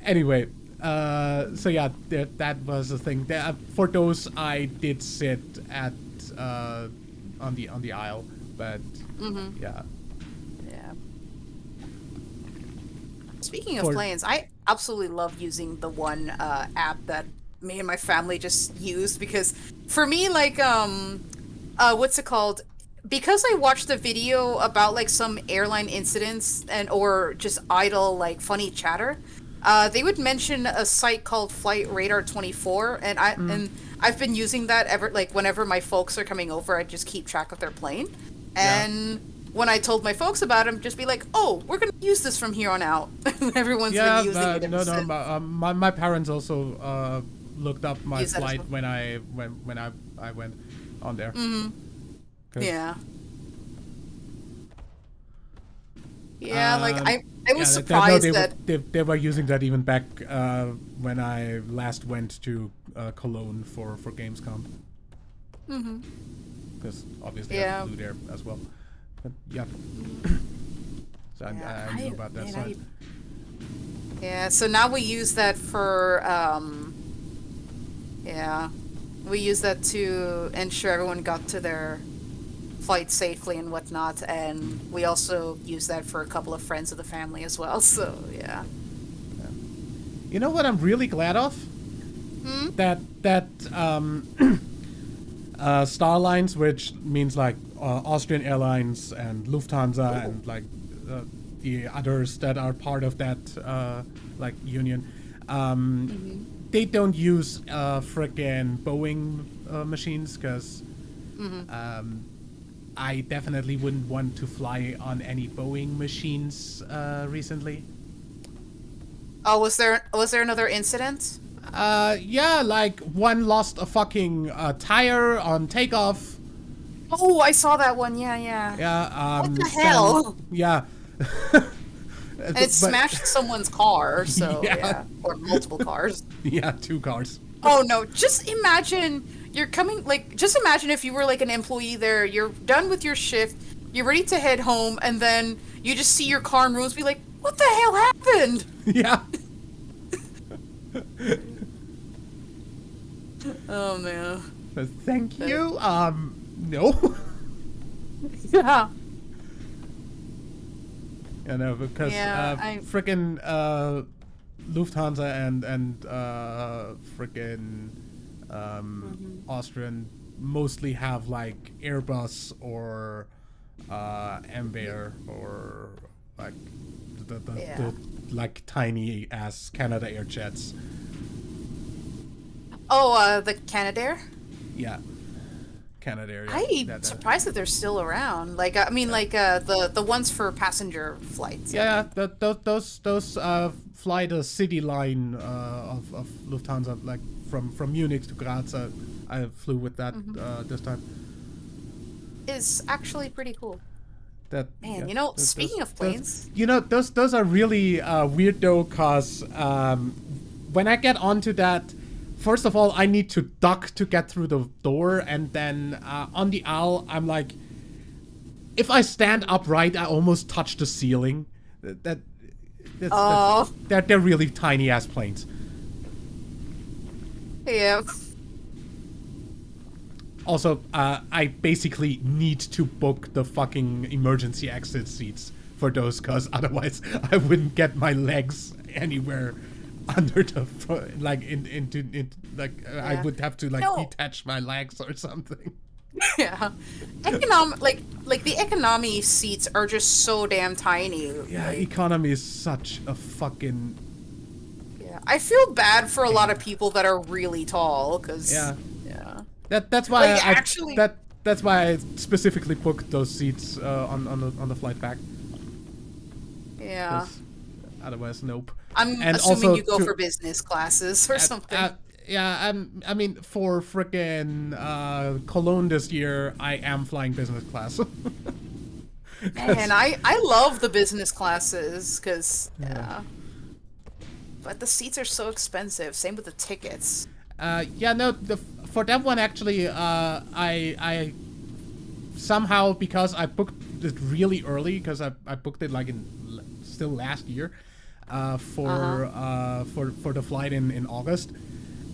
Speaker 1: Anyway, so yeah, that was the thing. For those, I did sit at on the aisle, but yeah.
Speaker 2: Yeah. Speaking of planes, I absolutely love using the one app that me and my family just used, because for me, what's it called? Because I watched a video about some airline incidents or just idle funny chatter, they would mention a site called Flight Radar 24, and I've been using that whenever my folks are coming over, I just keep track of their plane, and when I told my folks about it, just be like, "Oh, we're gonna use this from here on out." Everyone's been using it.
Speaker 1: My parents also looked up my flight when I I went on there.
Speaker 2: Yeah. Yeah, like I was
Speaker 1: no,
Speaker 2: surprised that.
Speaker 1: they were using that even back when I last went to Cologne for Gamescom. Because obviously I flew there as well. But yeah. So I knew about that side.
Speaker 2: Yeah, so now we use that for we use that to ensure everyone got to their flight safely and whatnot, and we also use that for a couple of friends of the family as well. So yeah.
Speaker 1: You know what I'm really glad of? That Starlines, which means like Austrian Airlines and Lufthansa and like the others that are part of that like union, they don't use frickin' Boeing machines because I definitely wouldn't want to fly on any Boeing machines recently.
Speaker 2: Oh, was there another incident?
Speaker 1: Yeah, like one lost a fucking tire on takeoff.
Speaker 2: Oh, I saw that one. Yeah.
Speaker 1: Yeah.
Speaker 2: What the hell?
Speaker 1: Yeah.
Speaker 2: And it smashed someone's car, so yeah. Or multiple cars.
Speaker 1: Yeah, 2 cars.
Speaker 2: Oh no, just imagine you're coming, like, just imagine if you were like an employee there, you're done with your shift, you're ready to head home, and then you just see your car in ruins, be like, what the hell happened?
Speaker 1: Yeah.
Speaker 2: Oh man.
Speaker 1: Thank you. No.
Speaker 2: Yeah.
Speaker 1: You know, because frickin' Lufthansa and frickin' Austrian mostly have like Airbus or Embraer or like the like tiny ass Canada Air jets.
Speaker 2: Oh, the Canadair?
Speaker 1: Yeah. Canadair.
Speaker 2: I'm surprised that they're still around. Like, I mean, like the ones for passenger flights.
Speaker 1: Yeah, those fly the city line of Lufthansa, like from Munich to Graz. I flew with that this time.
Speaker 2: Is actually pretty cool.
Speaker 1: That
Speaker 2: man, you know, speaking of planes,
Speaker 1: you know, those are really weird though, cause when I get onto that. First of all, I need to duck to get through the door, and then on the owl, I'm like, if I stand upright, I almost touch the ceiling. They're really tiny ass planes.
Speaker 2: Yeah.
Speaker 1: Also, I basically need to book the fucking emergency exit seats for those, cause otherwise I wouldn't get my legs anywhere. Under the like into I would have to like detach my legs or something.
Speaker 2: Yeah, like the economy seats are just so damn tiny.
Speaker 1: Yeah, economy is such a fucking.
Speaker 2: Yeah, I feel bad for a lot of people that are really tall because. Yeah.
Speaker 1: That's why
Speaker 2: like,
Speaker 1: that's why I specifically booked those seats on the flight back.
Speaker 2: Yeah.
Speaker 1: Otherwise, nope.
Speaker 2: I'm assuming you go for business classes or something.
Speaker 1: Yeah, I mean, for frickin' Cologne this year, I am flying business class.
Speaker 2: And I love the business classes, because, but the seats are so expensive. Same with the tickets.
Speaker 1: For that one, actually, I somehow, because I booked it really early, because I booked it, like, still last year, for the flight in August.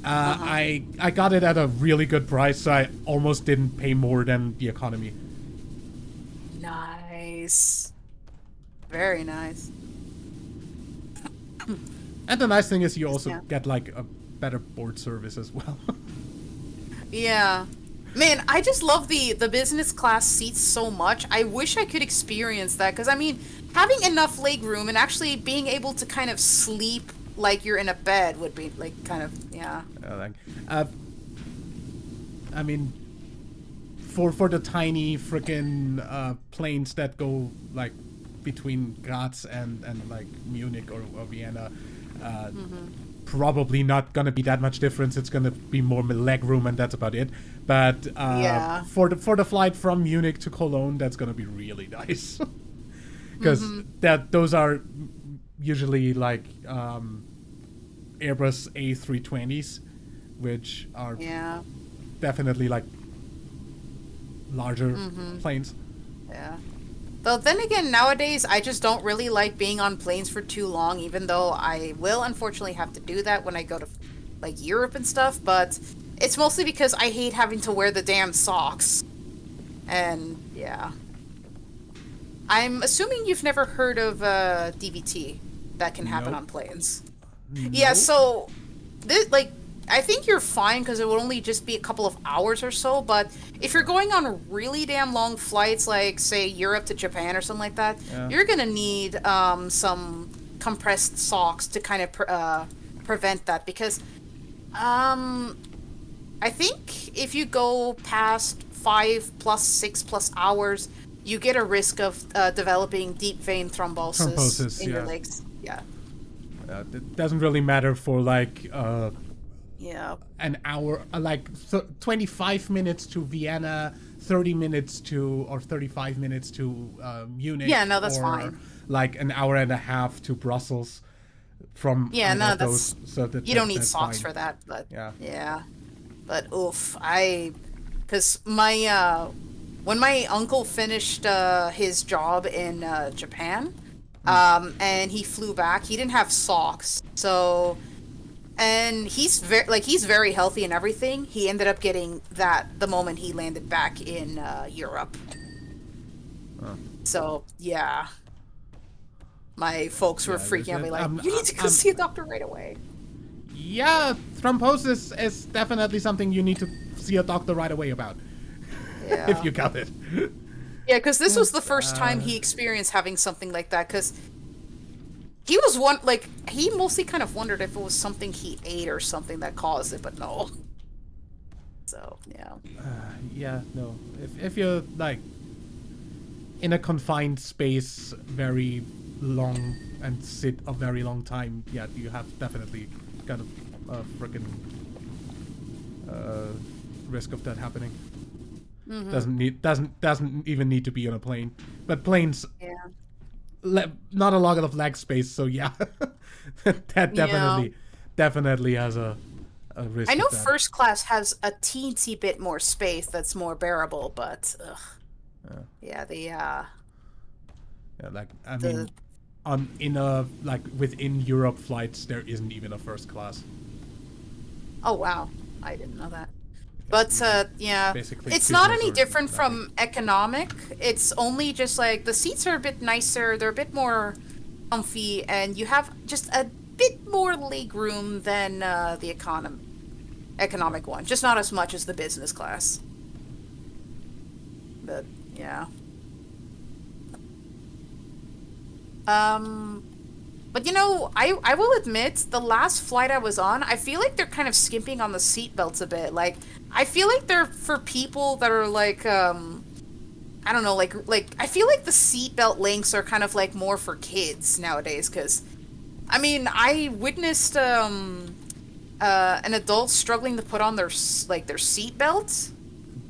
Speaker 1: I got it at a really good price, so I almost didn't pay more than the economy.
Speaker 2: Nice. Very nice.
Speaker 1: And the nice thing is you also get like a better board service as well.
Speaker 2: Yeah. Man, I just love the business class seats so much. I wish I could experience that, because I mean, having enough leg room and actually being able to kind of sleep like you're in a bed would be like kind of
Speaker 1: I mean, for the tiny frickin' planes that go like between Graz and like Munich or Vienna, probably not gonna be that much difference. It's gonna be more leg room, and that's about it. But for the flight from Munich to Cologne, that's gonna be really nice, because those are usually like Airbus A320s, which are definitely like larger planes.
Speaker 2: Yeah. Though then again, nowadays I just don't really like being on planes for too long, even though I will unfortunately have to do that when I go to like Europe and stuff, but it's mostly because I hate having to wear the damn socks. And yeah. I'm assuming you've never heard of DVT that can happen on planes.
Speaker 1: Nope.
Speaker 2: Yeah, so this, like, I think you're fine because it would only just be a couple of hours or so, but if you're going on really damn long flights, like, say, Europe to Japan or something like that, you're going to need some compressed socks to kind of prevent that, because I think if you go past 5+, 6+ hours, you get a risk of developing deep vein thrombosis in your legs. Yeah.
Speaker 1: It doesn't really matter for, like... an hour, like 25 minutes to Vienna, 30 minutes to, or 35 minutes to Munich.
Speaker 2: Yeah, no, that's
Speaker 1: or
Speaker 2: fine.
Speaker 1: Like an hour and a half to Brussels from
Speaker 2: that's...
Speaker 1: so that,
Speaker 2: you don't need socks
Speaker 1: fine.
Speaker 2: for that, but...
Speaker 1: Yeah.
Speaker 2: But, oof, because my, when my uncle finished his job in Japan, and he flew back, he didn't have socks, so... And he's very healthy and everything. He ended up getting that the moment he landed back in Europe. So yeah, my folks were freaking out. Like, you need to go see a doctor right away.
Speaker 1: Yeah, thrombosis is definitely something you need to see a doctor right away about.
Speaker 2: Yeah.
Speaker 1: If you got it.
Speaker 2: Yeah, because this was the first time he experienced having something like that. Because he was he mostly kind of wondered if it was something he ate or something that caused it, but no. So, yeah.
Speaker 1: No. If you're, like, in a confined space very long and sit a very long time, yeah, you have definitely got a freaking risk of that happening. Doesn't even need to be on a plane. But planes... Yeah. Not a lot of leg space, so yeah, that definitely has a risk.
Speaker 2: I know first class has a teensy bit more space that's more bearable, but
Speaker 1: within Europe flights there isn't even a first class.
Speaker 2: Oh wow, I didn't know that. But,
Speaker 1: basically
Speaker 2: it's not any different from economic. It's only just, like, the seats are a bit nicer, they're a bit more comfy, and you have just a bit more leg room than the economic one. Just not as much as the business class. But, yeah. But, I will admit, the last flight I was on, I feel like they're kind of skimping on the seatbelts a bit. Like, I feel like they're for people that are, like, I don't know, like, I feel like the seatbelt lengths are kind of, like, more for kids nowadays, because, I mean, I witnessed, an adult struggling to put on their seatbelt,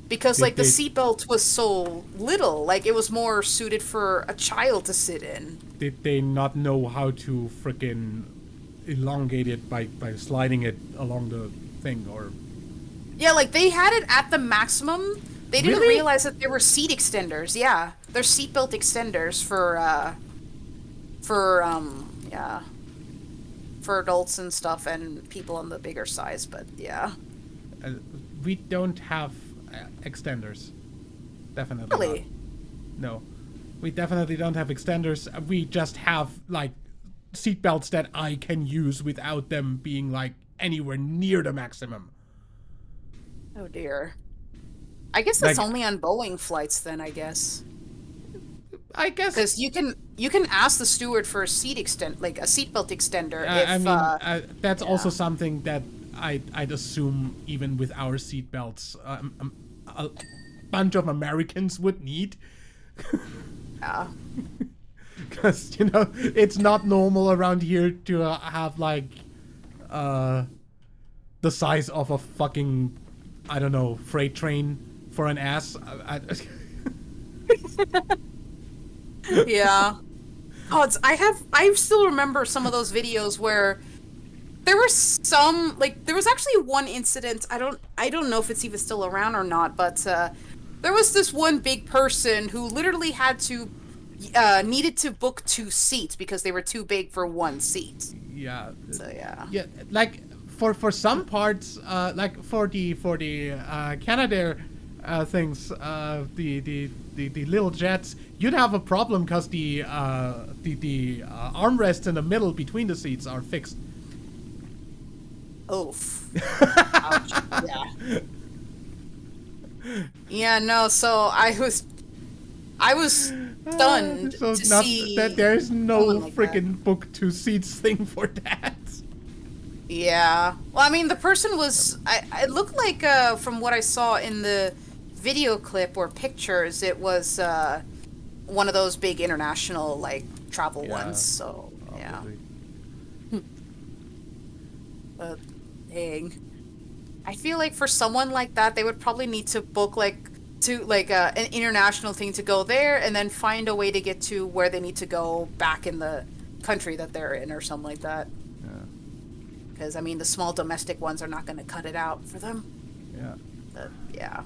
Speaker 2: because, the seatbelt was so little, like, it was more suited for a child to sit in.
Speaker 1: Did they not know how to frickin' elongate it by sliding it along the thing, or...
Speaker 2: Yeah, like, they had it at the maximum. They didn't realize that there were seat extenders. Yeah, they're seatbelt extenders for adults and stuff and people on the bigger size, but yeah.
Speaker 1: We don't have extenders. Definitely
Speaker 2: Really?
Speaker 1: Not. No. We definitely don't have extenders. We just have, like, seatbelts that I can use without them being, like, anywhere near the maximum.
Speaker 2: Oh dear. I guess that's only on Boeing flights then, I guess.
Speaker 1: I guess
Speaker 2: because you can ask the steward for a seatbelt extender.
Speaker 1: That's also something that I'd assume even with our seatbelts, a bunch of Americans would need.
Speaker 2: Yeah.
Speaker 1: Because it's not normal around here to have like the size of a fucking, I don't know, freight train for an ass.
Speaker 2: Yeah. Oh, I still remember some of those videos where there were some, like, there was actually one incident, I don't know if it's even still around or not, but there was this one big person who literally had to needed to book 2 seats because they were too big for 1 seat.
Speaker 1: Yeah.
Speaker 2: So yeah.
Speaker 1: Yeah, like for some parts, like for the Canadair things, the little jets, you'd have a problem because the armrests in the middle between the seats are fixed.
Speaker 2: Oof. Ouch. Yeah. Yeah, no, so I was stunned
Speaker 1: So
Speaker 2: to
Speaker 1: not
Speaker 2: see
Speaker 1: that there's no
Speaker 2: like
Speaker 1: freaking book 2 seats thing for that.
Speaker 2: Yeah. Well, I mean, the person was. It looked like, from what I saw in the video clip or pictures, it was one of those big international, like, travel ones. So, yeah. But, dang. I feel like for someone like that, they would probably need to book, like, an international thing to go there and then find a way to get to where they need to go back in the country that they're in or something like that. Because, I mean, the small domestic ones are not going to cut it out for them.
Speaker 1: Yeah.
Speaker 2: But, yeah.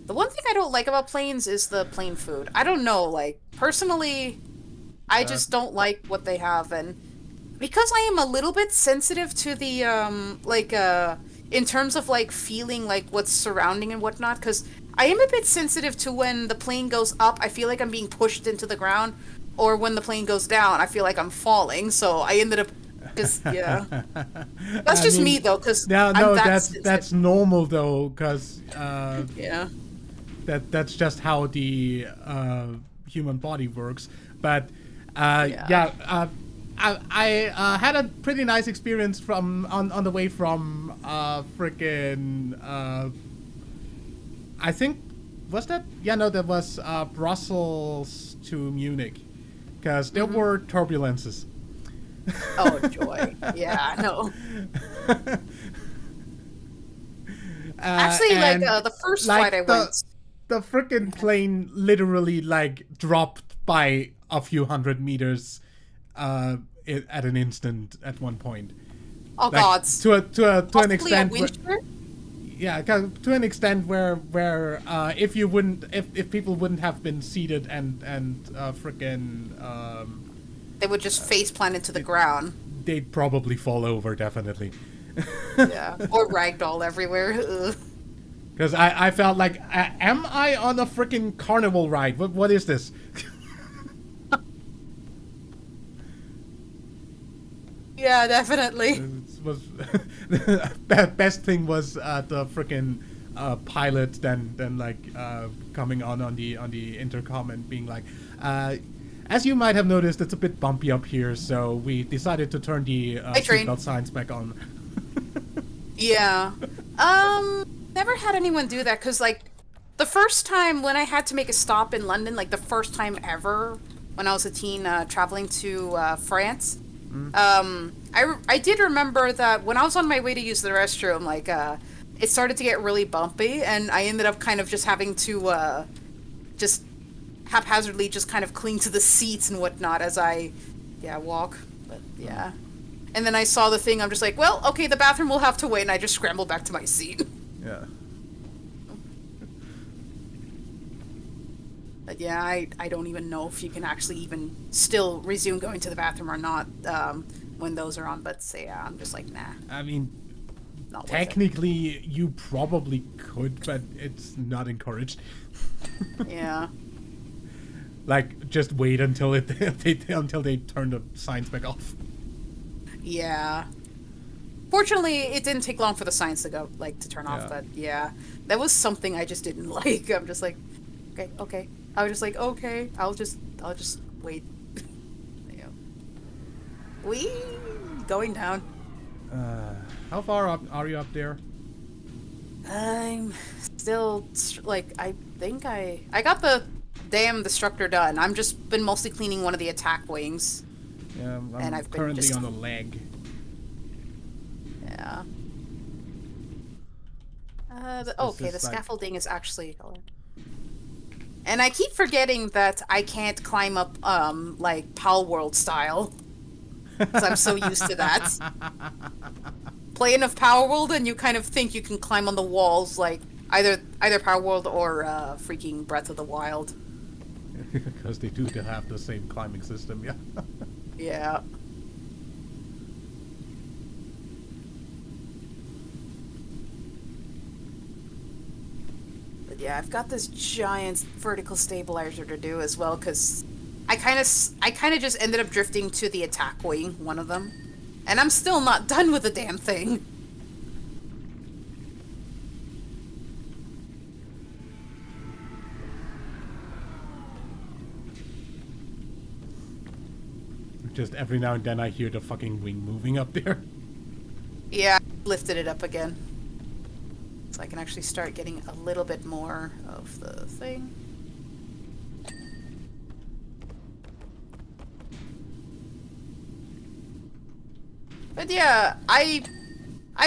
Speaker 2: The one thing I don't like about planes is the plane food. I don't know, like, personally, I just don't like what they have. And because I am a little bit sensitive to the, in terms of, like, feeling, like, what's surrounding and whatnot, because I am a bit sensitive to when the plane goes up, I feel like I'm being pushed into the ground. Or when the plane goes down, I feel like I'm falling. So I ended up just, yeah. That's just me, though, because
Speaker 1: that's normal, though, because
Speaker 2: yeah,
Speaker 1: that's just how the human body works. But I had a pretty nice experience on the way from freaking I think that was Brussels to Munich. Because there were turbulences.
Speaker 2: Oh, joy. Yeah, I know. Actually, the first flight I went...
Speaker 1: The frickin' plane literally, like, dropped by a few hundred meters at an instant at one point.
Speaker 2: Oh,
Speaker 1: like,
Speaker 2: God.
Speaker 1: To an extent... to an extent where if people wouldn't have been seated and frickin'
Speaker 2: they would just face plant into the ground.
Speaker 1: They'd probably fall over, definitely.
Speaker 2: Yeah, or ragdoll everywhere.
Speaker 1: Because I felt like, am I on a frickin' carnival ride? What is this?
Speaker 2: Yeah, definitely.
Speaker 1: The best thing was the frickin' pilot then like coming on the intercom and being like, as you might have noticed, it's a bit bumpy up here, so we decided to turn the seatbelt signs back on.
Speaker 2: Yeah. Never had anyone do that, because, like, the first time when I had to make a stop in London, like, the first time ever when I was a teen traveling to France, I did remember that when I was on my way to use the restroom, like, it started to get really bumpy, and I ended up kind of just having to just haphazardly just kind of cling to the seats and whatnot as I, walk. But, yeah. And then I saw the thing, I'm just like, well, okay, the bathroom will have to wait, and I just scrambled back to my seat.
Speaker 1: Yeah.
Speaker 2: But yeah, I don't even know if you can actually even still resume going to the bathroom or not when those are on, but yeah, I'm just like, nah.
Speaker 1: I mean, technically you probably could, but it's not encouraged.
Speaker 2: Yeah.
Speaker 1: Like, just wait until until they turn the signs back off.
Speaker 2: Yeah. Fortunately, it didn't take long for the signs to go, like, to turn off, but yeah. That was something I just didn't like. I'm just like, okay. I was just like, okay, I'll just wait. Yeah. Wee! Going down.
Speaker 1: How far up are you up there?
Speaker 2: I'm still, like, I think I got the damn destructor done. I'm just been mostly cleaning one of the attack wings.
Speaker 1: Yeah, I'm
Speaker 2: and I've been
Speaker 1: currently
Speaker 2: just
Speaker 1: on a leg.
Speaker 2: yeah.
Speaker 1: This
Speaker 2: Okay,
Speaker 1: is
Speaker 2: the
Speaker 1: like
Speaker 2: scaffolding is actually. And I keep forgetting that I can't climb up, like Palworld style, because I'm so used to that. Play enough Palworld, and you kind of think you can climb on the walls, like either Palworld or freaking Breath of the Wild.
Speaker 1: because they do have the same climbing system, yeah.
Speaker 2: Yeah. But yeah, I've got this giant vertical stabilizer to do as well, because I kind of just ended up drifting to the attack wing, one of them, and I'm still not done with the damn thing.
Speaker 1: Just every now and then I hear the fucking wing moving up there.
Speaker 2: Yeah, I lifted it up again, so I can actually start getting a little bit more of the thing. But yeah, I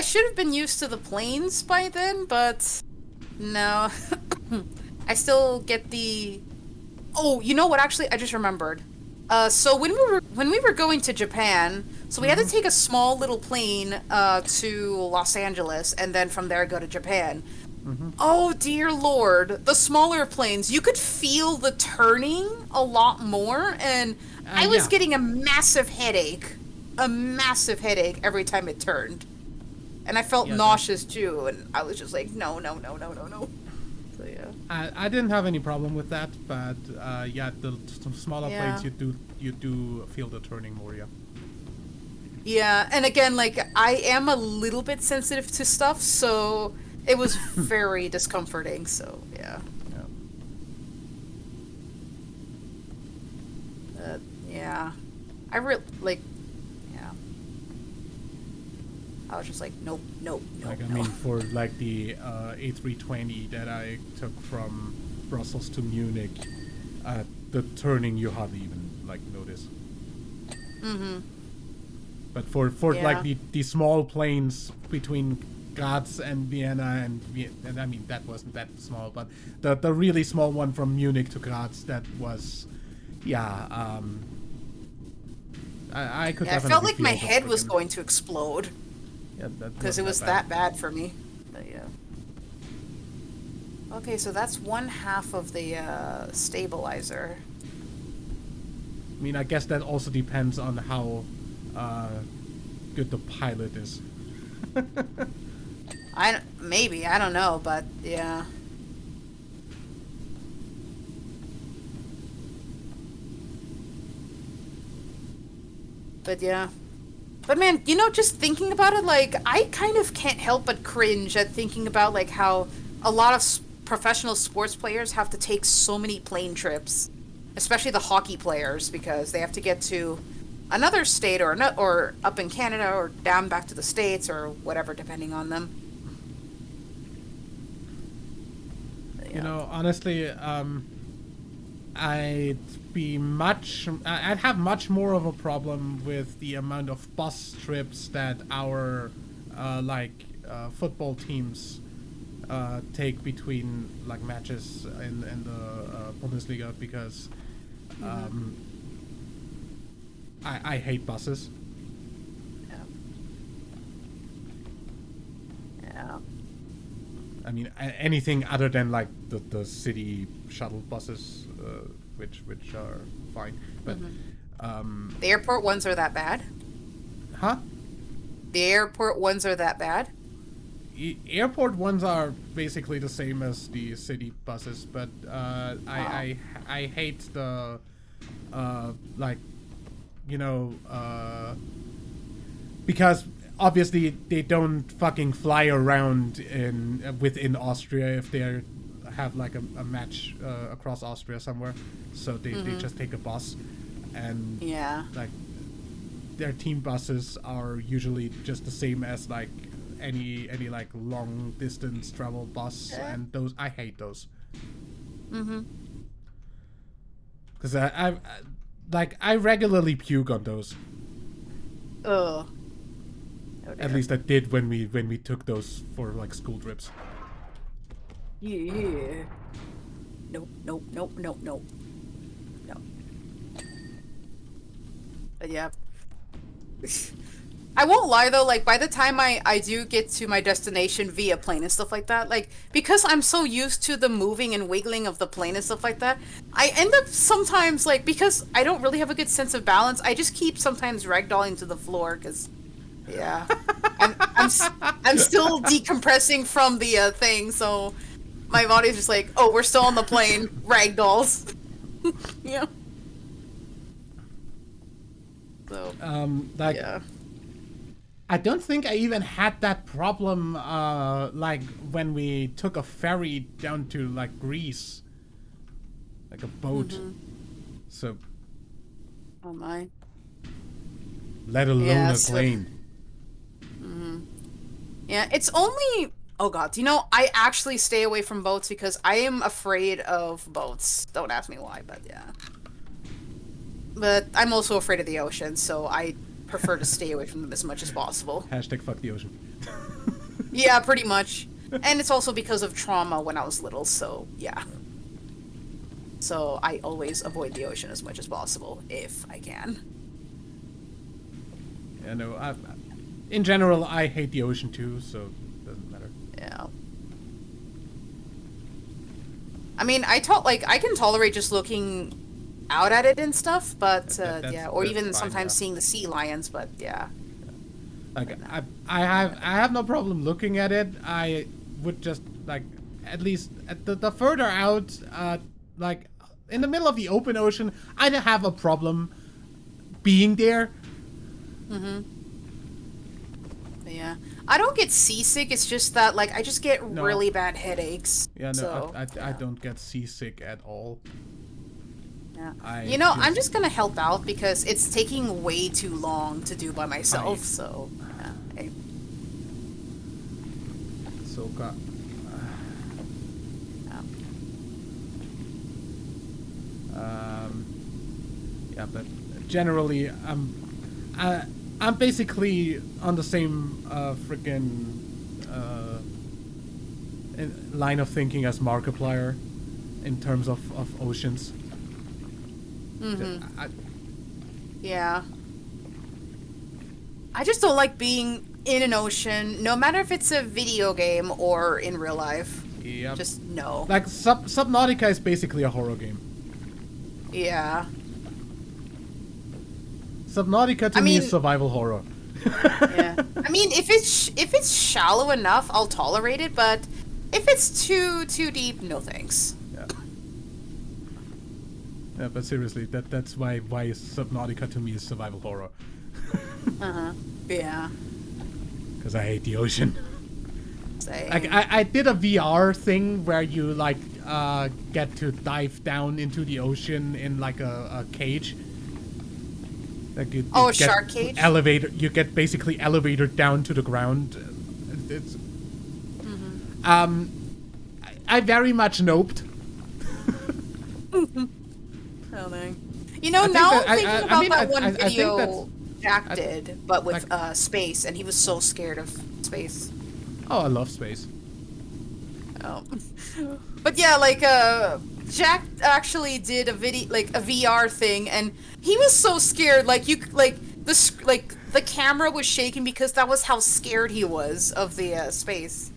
Speaker 2: should have been used to the planes by then, but no. I still get the... Oh, you know what? Actually, I just remembered. So when we were going to Japan, so we had to take a small little plane to Los Angeles, and then from there go to Japan. Oh dear lord, the smaller planes, you could feel the turning a lot more, and I was
Speaker 1: Yeah.
Speaker 2: getting a massive headache every time it turned, and I felt
Speaker 1: Yeah,
Speaker 2: nauseous too, and I was just like, no, no, no, no, no, no. So yeah.
Speaker 1: I didn't have any problem with that, but yeah, the smaller
Speaker 2: Yeah.
Speaker 1: planes you do feel the turning more, yeah.
Speaker 2: Yeah, and again, like, I am a little bit sensitive to stuff, so it was very discomforting, so, yeah.
Speaker 1: Yeah.
Speaker 2: Yeah. I really, like, yeah. I was just like, nope, nope, nope,
Speaker 1: Like, I
Speaker 2: no.
Speaker 1: mean, for like the A320 that I took from Brussels to Munich, the turning you hardly even like notice.
Speaker 2: Mm-hmm.
Speaker 1: But for
Speaker 2: Yeah.
Speaker 1: like the small planes between Graz and Vienna and I mean that wasn't that small, but the really small one from Munich to Graz, that was, yeah. I could
Speaker 2: Yeah, I
Speaker 1: definitely
Speaker 2: felt like
Speaker 1: feel
Speaker 2: my
Speaker 1: the
Speaker 2: head was
Speaker 1: friggin-
Speaker 2: going to explode,
Speaker 1: Yeah, that
Speaker 2: because it was that bad for me. But yeah. Okay, so that's one half of the stabilizer.
Speaker 1: I mean, I guess that also depends on how good the pilot is.
Speaker 2: Maybe, I don't know, but yeah. But yeah. But man, you know, just thinking about it, like, I kind of can't help but cringe at thinking about, like, how a lot of professional sports players have to take so many plane trips, especially the hockey players, because they have to get to another state or up in Canada or down back to the States or whatever, depending on them. But,
Speaker 1: You
Speaker 2: yeah.
Speaker 1: know, honestly, I'd have much more of a problem with the amount of bus trips that our football teams take between like matches in the Bundesliga, because I hate buses.
Speaker 2: Yeah. Yeah.
Speaker 1: I mean, anything other than like the city shuttle buses, which are fine, but
Speaker 2: The airport ones are that bad?
Speaker 1: huh?
Speaker 2: The airport ones are that bad?
Speaker 1: Airport ones are basically the same as the city buses, but I hate the like, you know, because obviously they don't fucking fly around within Austria if they have like a match across Austria somewhere, so they just take a bus, and
Speaker 2: Yeah.
Speaker 1: like their team buses are usually just the same as like any like long distance travel bus, and those I hate those. Because like, I regularly puke on those.
Speaker 2: Ugh.
Speaker 1: At least I did when we took those for like school trips.
Speaker 2: Yeah. Nope. No. But yeah. I won't lie though, like by the time I do get to my destination via plane and stuff like that, like because I'm so used to the moving and wiggling of the plane and stuff like that, I end up sometimes like because I don't really have a good sense of balance, I just keep sometimes ragdolling to the floor because yeah. I'm still decompressing from the thing, so my body's just like, "Oh, we're still on the plane, ragdolls." Yeah. So,
Speaker 1: like
Speaker 2: yeah.
Speaker 1: I don't think I even had that problem, like when we took a ferry down to like Greece, like a boat. So,
Speaker 2: Oh my.
Speaker 1: let alone
Speaker 2: Yeah,
Speaker 1: a plane.
Speaker 2: Yeah, it's only. Oh god, you know, I actually stay away from boats because I am afraid of boats. Don't ask me why, but yeah. But I'm also afraid of the ocean, so I prefer to stay away from them as much as possible.
Speaker 1: Hashtag fuck the ocean.
Speaker 2: Yeah, pretty much. And it's also because of trauma when I was little, so yeah. So I always avoid the ocean as much as possible, if I can.
Speaker 1: Yeah, no, in general, I hate the ocean too, so it doesn't matter.
Speaker 2: Yeah. I mean, I can tolerate just looking out at it and stuff, but yeah, or even
Speaker 1: fine,
Speaker 2: sometimes
Speaker 1: yeah.
Speaker 2: seeing the sea lions, but yeah.
Speaker 1: Like I have no problem looking at it. I would just like at least at the further out, like in the middle of the open ocean, I'd have a problem being there.
Speaker 2: Yeah. I don't get seasick, it's just that like I just get really bad headaches.
Speaker 1: Yeah, no,
Speaker 2: so,
Speaker 1: I don't get seasick at all.
Speaker 2: Yeah. You know, I'm just gonna help out because it's taking way too long to do by myself, so yeah. Hey.
Speaker 1: So got. Yeah, but generally, I'm basically on the same freaking line of thinking as Markiplier in terms of oceans.
Speaker 2: Yeah. I just don't like being in an ocean, no matter if it's a video game or in real life.
Speaker 1: Yep.
Speaker 2: Just no.
Speaker 1: Like Subnautica is basically a horror game.
Speaker 2: Yeah.
Speaker 1: Subnautica to me is survival horror.
Speaker 2: Yeah. I mean, if it's shallow enough, I'll tolerate it, but if it's too deep, no thanks.
Speaker 1: Yeah. Yeah, but seriously, that's why Subnautica to me is survival horror.
Speaker 2: Yeah.
Speaker 1: Because I hate the ocean.
Speaker 2: Same.
Speaker 1: Like I did a VR thing where you like get to dive down into the ocean in like a cage. Like you
Speaker 2: shark cage?
Speaker 1: Elevator. You get basically elevator down to the ground. It's. I very much noped.
Speaker 2: Oh dang. You know, now I'm thinking about that one video Jack did, but with space, and he was so scared of space.
Speaker 1: Oh, I love space.
Speaker 2: Oh. But yeah, like Jack actually did a video, like a VR thing, and he was so scared. Like the camera was shaking because that was how scared he was of the space.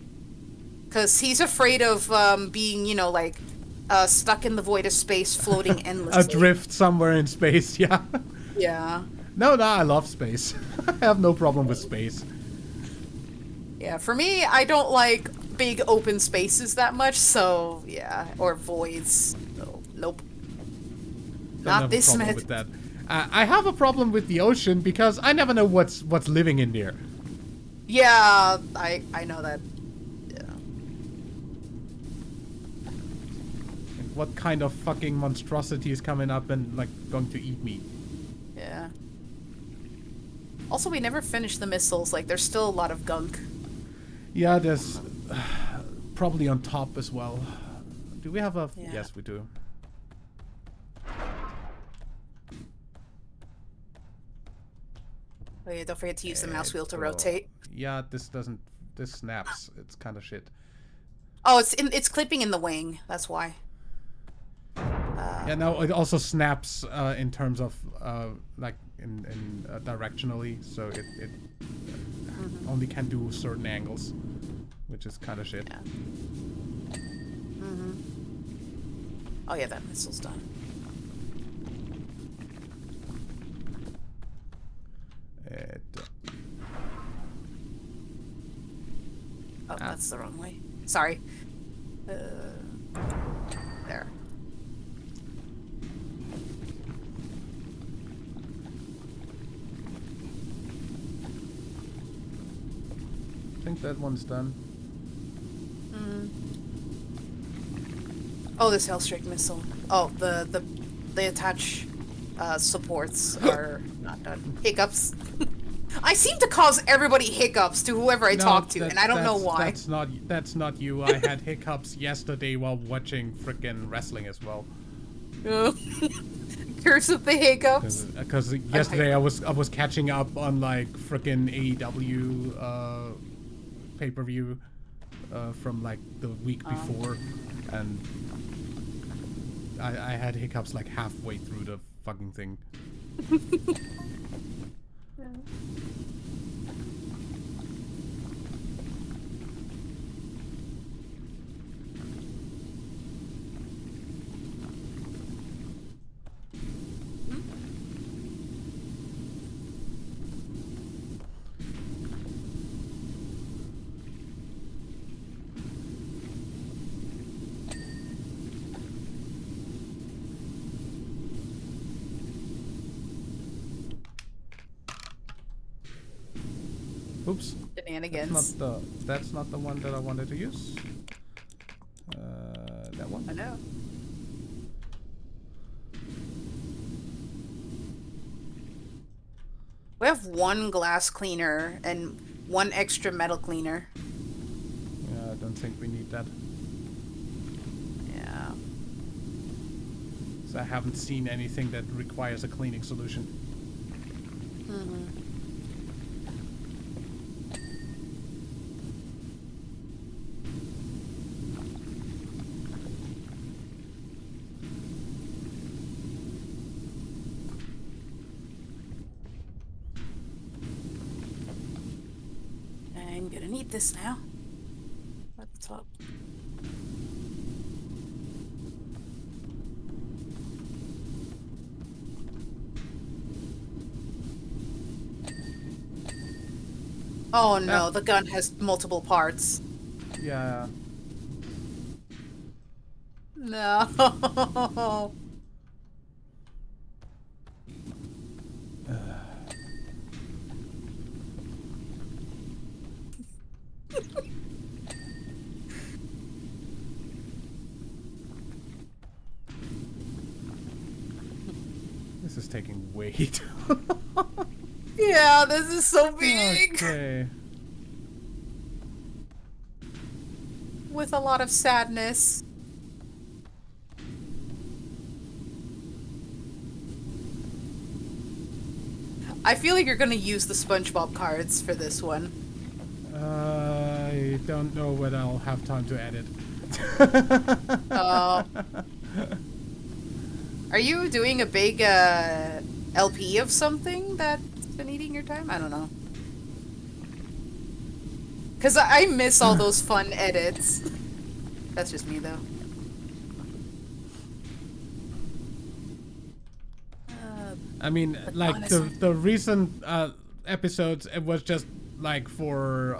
Speaker 2: Because he's afraid of being, you know, like stuck in the void of space, floating endlessly.
Speaker 1: Adrift somewhere in space, yeah.
Speaker 2: Yeah.
Speaker 1: No, I love space. I have no problem with space.
Speaker 2: Yeah, for me, I don't like big open spaces that much, so yeah, or voids. So, nope. Not this
Speaker 1: problem with that. I have a problem with the ocean because I never know what's living in there.
Speaker 2: Yeah, I know that. Yeah.
Speaker 1: What kind of fucking monstrosity is coming up and like going to eat me?
Speaker 2: Yeah. Also, we never finished the missiles. Like, there's still a lot of gunk.
Speaker 1: Yeah, there's probably on top as well. Do we have a?
Speaker 2: Yeah.
Speaker 1: Yes, we do.
Speaker 2: Oh yeah, don't forget to use the mouse wheel to rotate.
Speaker 1: Yeah, this doesn't. This snaps. It's kind of shit.
Speaker 2: Oh, it's clipping in the wing. That's why.
Speaker 1: Yeah, no, it also snaps in terms of like in directionally, so it only can do certain angles, which is kind of shit.
Speaker 2: Yeah. Oh yeah, that missile's done. Oh, that's the wrong way. Sorry. There.
Speaker 1: I think that one's done.
Speaker 2: Oh, this Hellstrike missile. Oh, the attach supports are not done. Hiccups. I seem to cause everybody hiccups to whoever I talk to, and I don't know why.
Speaker 1: That's not you. I had hiccups yesterday while watching frickin' wrestling as well.
Speaker 2: Curse of the hiccups.
Speaker 1: Because yesterday I was catching up on like frickin' AEW pay-per-view from like the week before, and I had hiccups like halfway through the fucking thing. Oops.
Speaker 2: Shenanigans.
Speaker 1: That's not the one that I wanted to use. That one?
Speaker 2: I know. We have one glass cleaner and one extra metal cleaner.
Speaker 1: Yeah, I don't think we need that.
Speaker 2: Yeah.
Speaker 1: So I haven't seen anything that requires a cleaning solution.
Speaker 2: I'm gonna need this now. At the top. Oh no, the gun has multiple parts.
Speaker 1: Yeah.
Speaker 2: No.
Speaker 1: This is taking way too long.
Speaker 2: Yeah, this is so big.
Speaker 1: Okay.
Speaker 2: With a lot of sadness. I feel like you're gonna use the SpongeBob cards for this one.
Speaker 1: I don't know whether I'll have time to edit.
Speaker 2: Oh. Are you doing a big LP of something that's been eating your time? I don't know. Because I miss all those fun edits. That's just me, though.
Speaker 1: I mean, like,
Speaker 2: honestly.
Speaker 1: the recent episodes, it was just, like, for...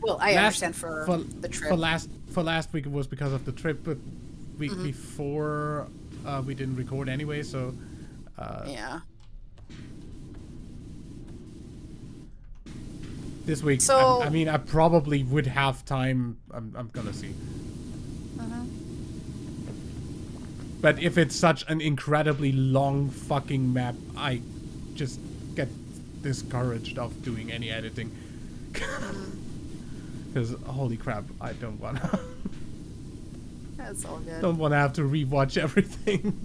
Speaker 2: Well, I understand for the trip.
Speaker 1: For last week, it was because of the trip, but week before, we didn't record anyway, so...
Speaker 2: Yeah.
Speaker 1: This week,
Speaker 2: So,
Speaker 1: I mean, I probably would have time. I'm gonna see. But if it's such an incredibly long fucking map, I just get discouraged of doing any editing. Because holy crap, I don't wanna.
Speaker 2: That's all good.
Speaker 1: Don't wanna have to rewatch everything.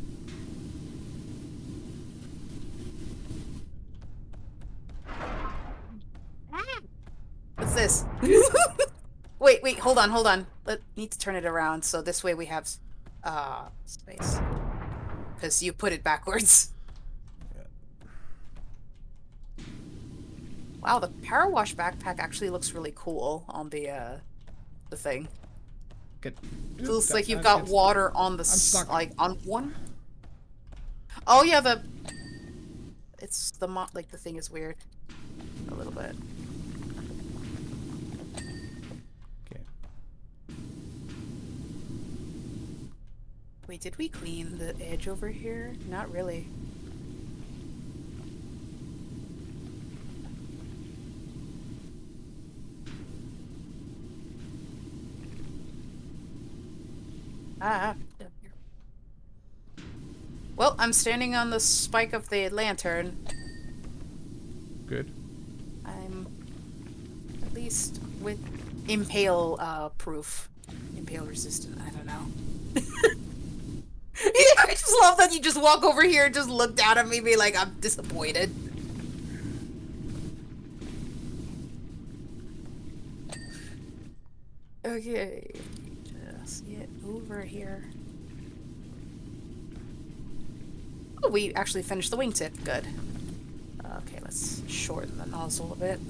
Speaker 2: hold on. Need to turn it around so this way we have space. Because you put it backwards. Wow, the Powerwash backpack actually looks really cool on the thing.
Speaker 1: Good.
Speaker 2: Feels like you've got water on the like on one. Oh yeah, it's the like the thing is weird a little bit.
Speaker 1: Okay.
Speaker 2: Wait, did we clean the edge over here? Not really. Well, I'm standing on the spike of the lantern.
Speaker 1: Good.
Speaker 2: I'm at least with impale proof. Impale resistant, I don't know. I just love that you just walk over here and just look down at me and be like, I'm disappointed. Okay. Just get over here. Oh, we actually finished the wingtip. Good. Okay, let's shorten the nozzle a bit.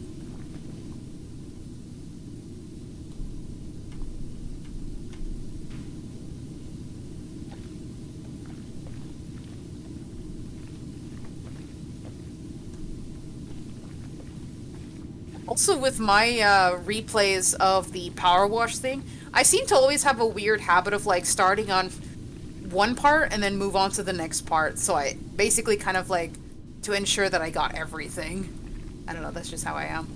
Speaker 2: Also, with my replays of the Powerwash thing, I seem to always have a weird habit of like starting on one part and then move on to the next part. So I basically kind of like to ensure that I got everything. I don't know, that's just how I am.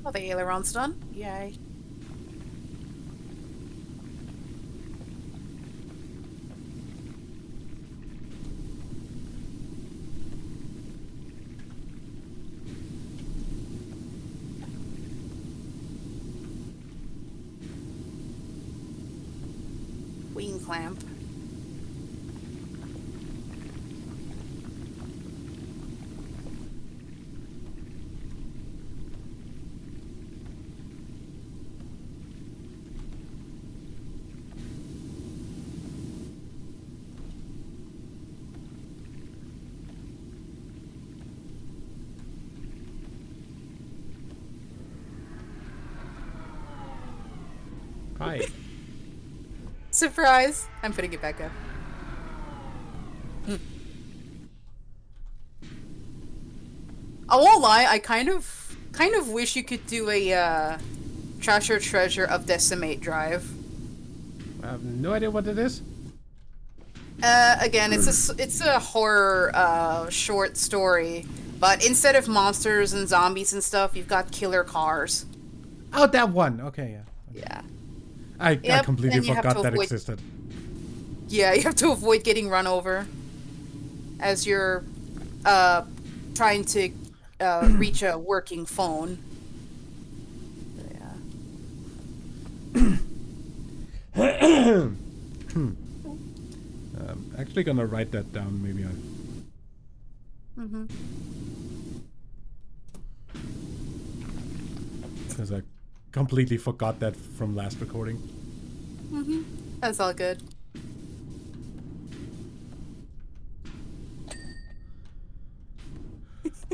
Speaker 2: Oh, the aileron's done. Yay. Wing clamp.
Speaker 1: Hi.
Speaker 2: Surprise! I'm putting it back up. I won't lie, I kind of wish you could do a Trash or Treasure of Decimate drive.
Speaker 1: I have no idea what it is.
Speaker 2: Again, it's a horror short story, but instead of monsters and zombies and stuff, you've got killer cars.
Speaker 1: Oh, that one. Okay, yeah.
Speaker 2: Yeah.
Speaker 1: I
Speaker 2: Yep,
Speaker 1: completely
Speaker 2: and you have
Speaker 1: forgot
Speaker 2: to
Speaker 1: that
Speaker 2: avoid-
Speaker 1: existed.
Speaker 2: Yeah, you have to avoid getting run over as you're trying to reach a working phone. Yeah.
Speaker 1: I'm actually gonna write that down. Maybe I. Because I completely forgot that from last recording.
Speaker 2: That's all good.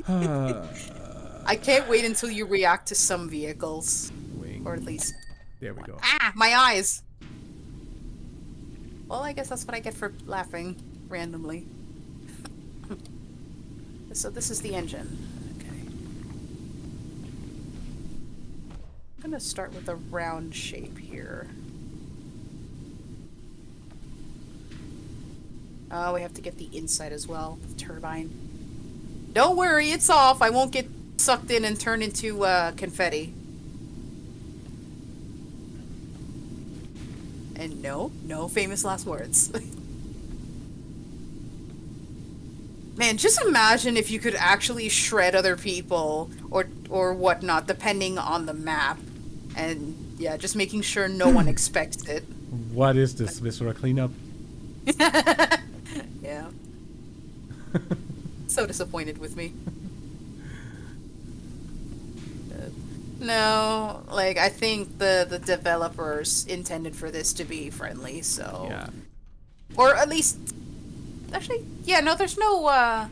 Speaker 2: I can't wait until you react to some vehicles.
Speaker 1: Wing.
Speaker 2: Or at least...
Speaker 1: There we go.
Speaker 2: Ah! My eyes! Well, I guess that's what I get for laughing randomly. So this is the engine. Okay. I'm gonna start with a round shape here. Oh, we have to get the inside as well. The turbine. Don't worry, it's off. I won't get sucked in and turn into confetti. And no famous last words. Man, just imagine if you could actually shred other people or whatnot, depending on the map, and yeah, just making sure no one expects it.
Speaker 1: What is this, Viscera cleanup?
Speaker 2: Yeah. So disappointed with me. No, like I think the developers intended for this to be friendly, so
Speaker 1: Yeah.
Speaker 2: or at least actually, yeah, no, there's no
Speaker 1: Yeah,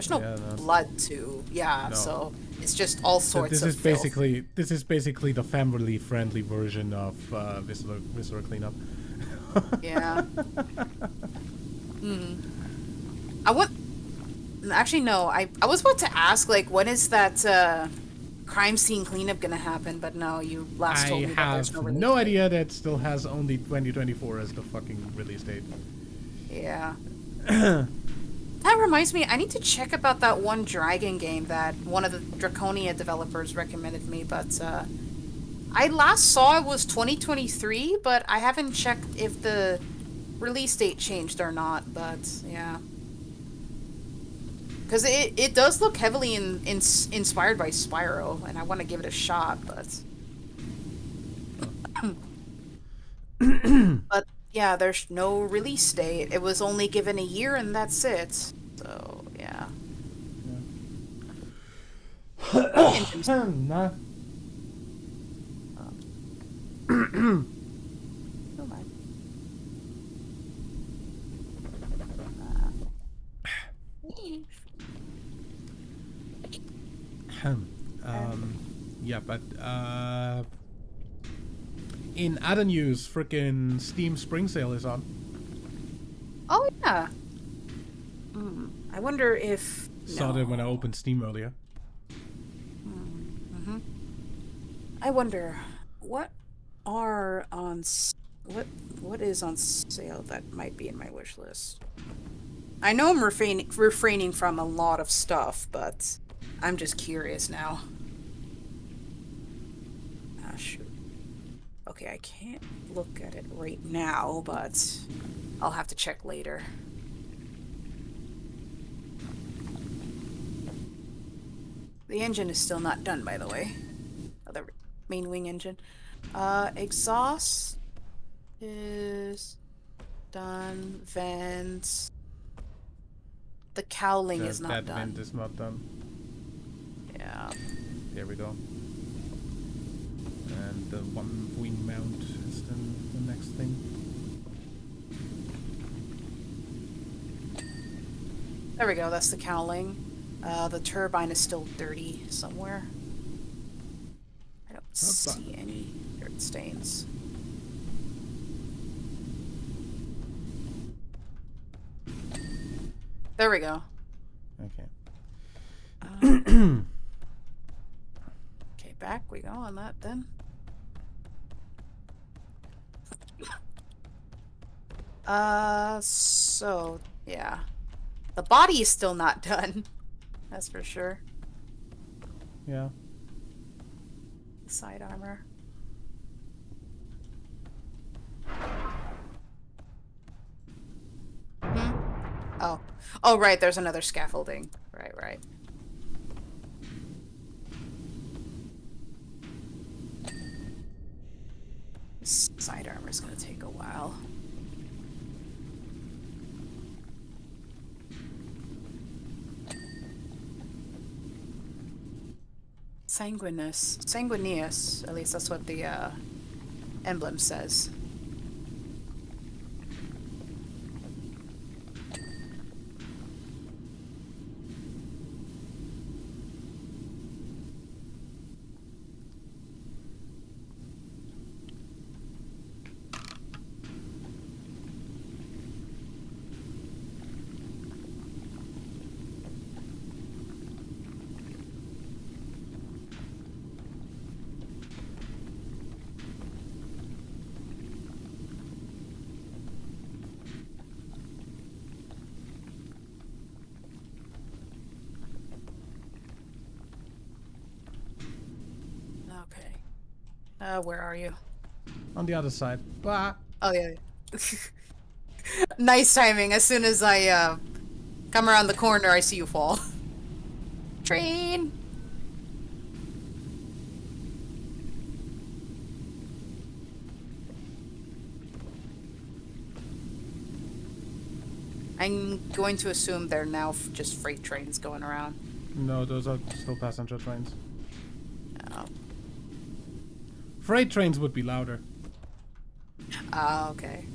Speaker 1: no.
Speaker 2: blood to
Speaker 1: No.
Speaker 2: so it's just all
Speaker 1: So
Speaker 2: sorts
Speaker 1: this
Speaker 2: of
Speaker 1: is
Speaker 2: filth.
Speaker 1: basically the family-friendly version of Viscera cleanup.
Speaker 2: Yeah. I want actually no, I was about to ask like when is that crime scene cleanup gonna happen, but no, you last told
Speaker 1: I
Speaker 2: me that there's
Speaker 1: have
Speaker 2: no release
Speaker 1: no
Speaker 2: date.
Speaker 1: idea that still has only 2024 as the fucking release date.
Speaker 2: Yeah. That reminds me, I need to check about that one dragon game that one of the Draconia developers recommended me, but I last saw it was 2023, but I haven't checked if the release date changed or not, but yeah. Because it does look heavily inspired by Spyro, and I want to give it a shot, but... But yeah, there's no release date. It was only given a year and that's it. So, yeah.
Speaker 1: Nah.
Speaker 2: Oh my.
Speaker 1: Yeah, but in other news, frickin' Steam Spring Sale is on.
Speaker 2: Oh, yeah. I wonder if...
Speaker 1: Saw that when I opened Steam earlier.
Speaker 2: I wonder what are on what is on sale that might be in my wish list. I know I'm refraining from a lot of stuff, but I'm just curious now. Ah, shoot. Okay, I can't look at it right now, but I'll have to check later. The engine is still not done, by the way. Oh, the main wing engine. Exhaust is done. Vents. The cowling is not
Speaker 1: That
Speaker 2: done.
Speaker 1: vent is not done.
Speaker 2: Yeah.
Speaker 1: There we go. And the one wing mount is then the next thing.
Speaker 2: There we go, that's the cowling. The turbine is still dirty somewhere. I don't see any dirt stains. There we go.
Speaker 1: Okay.
Speaker 2: Okay, back we go on that then. So, yeah. The body is still not done. That's for sure.
Speaker 1: Yeah.
Speaker 2: The side armor. Oh. Oh, right, there's another scaffolding. Right. This side armor's gonna take a while. Sanguineous. At least that's what the emblem says. Where are you?
Speaker 1: On the other side. Bah.
Speaker 2: Oh, yeah. Nice timing. As soon as I Come around the corner, I see you fall. Train! I'm going to assume they're now just freight trains going around.
Speaker 1: No, those are still passenger trains.
Speaker 2: Oh.
Speaker 1: Freight trains would be louder.
Speaker 2: Oh, okay.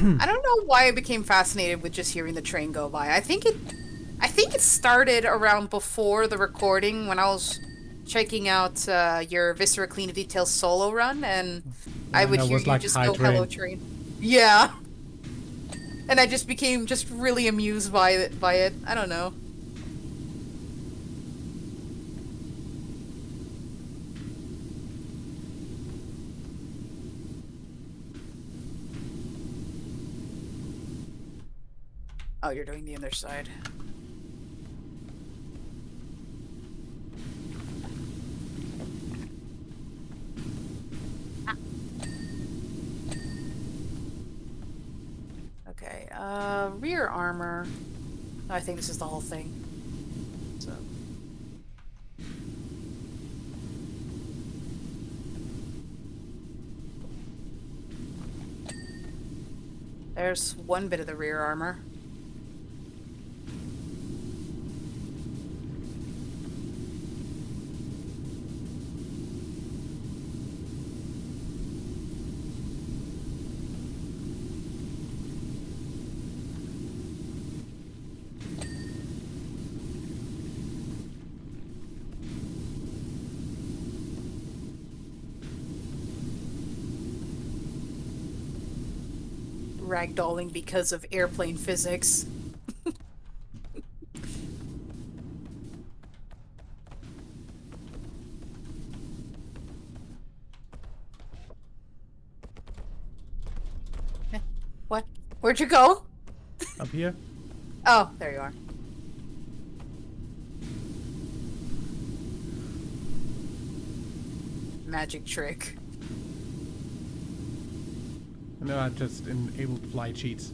Speaker 2: I don't know why I became fascinated with just hearing the train go by. I think it started around before the recording when I was checking out your Viscera Clean Details solo run, and I would hear you
Speaker 1: like
Speaker 2: just
Speaker 1: high
Speaker 2: go
Speaker 1: train.
Speaker 2: hello train. Yeah. And I just became really amused by it. I don't know. Oh, you're doing the other side. Okay, rear armor. I think this is the whole thing. So. There's one bit of the rear armor. Ragdolling because of airplane physics. What? Where'd you go?
Speaker 1: Up here?
Speaker 2: Oh, there you are. Magic trick.
Speaker 1: No, I just enabled fly cheats.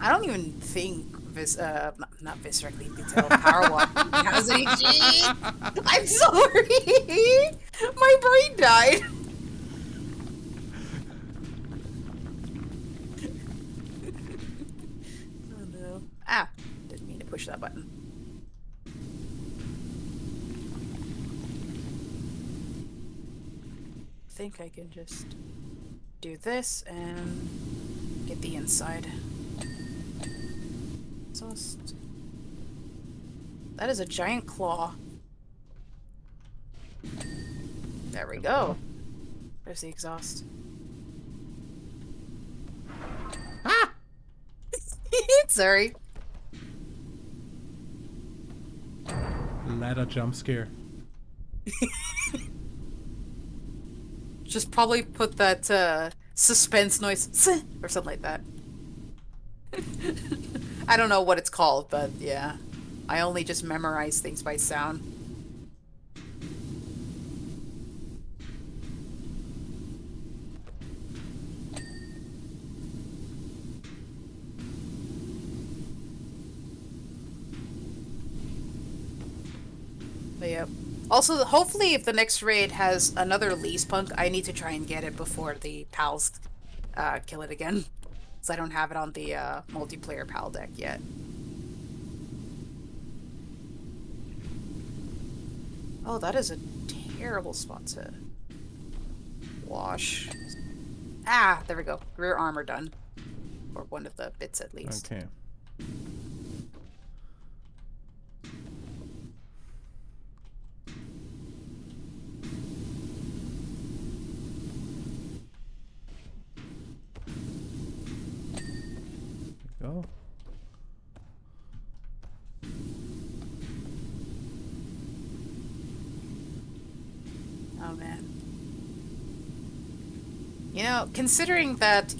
Speaker 2: I don't even think not Viscera Clean Detail, Powerwash has any cheat. I'm sorry. My brain died. Oh no. Ah, didn't mean to push that button. I think I can just do this and get the inside. Exhaust. That is a giant claw. There we go. There's the exhaust. Ah! Sorry.
Speaker 1: Ladder jump scare.
Speaker 2: Just probably put that suspense noise or something like that. I don't know what it's called, but yeah. I only just memorize things by sound. But yep. Also, hopefully if the next raid has another Lease Punk, I need to try and get it before the pals kill it again. Because I don't have it on the multiplayer pal deck yet. Oh, that is a terrible spot to wash. Ah, there we go. Rear armor done. Or one of the bits at least.
Speaker 1: Okay. Go.
Speaker 2: Oh man. You know, considering that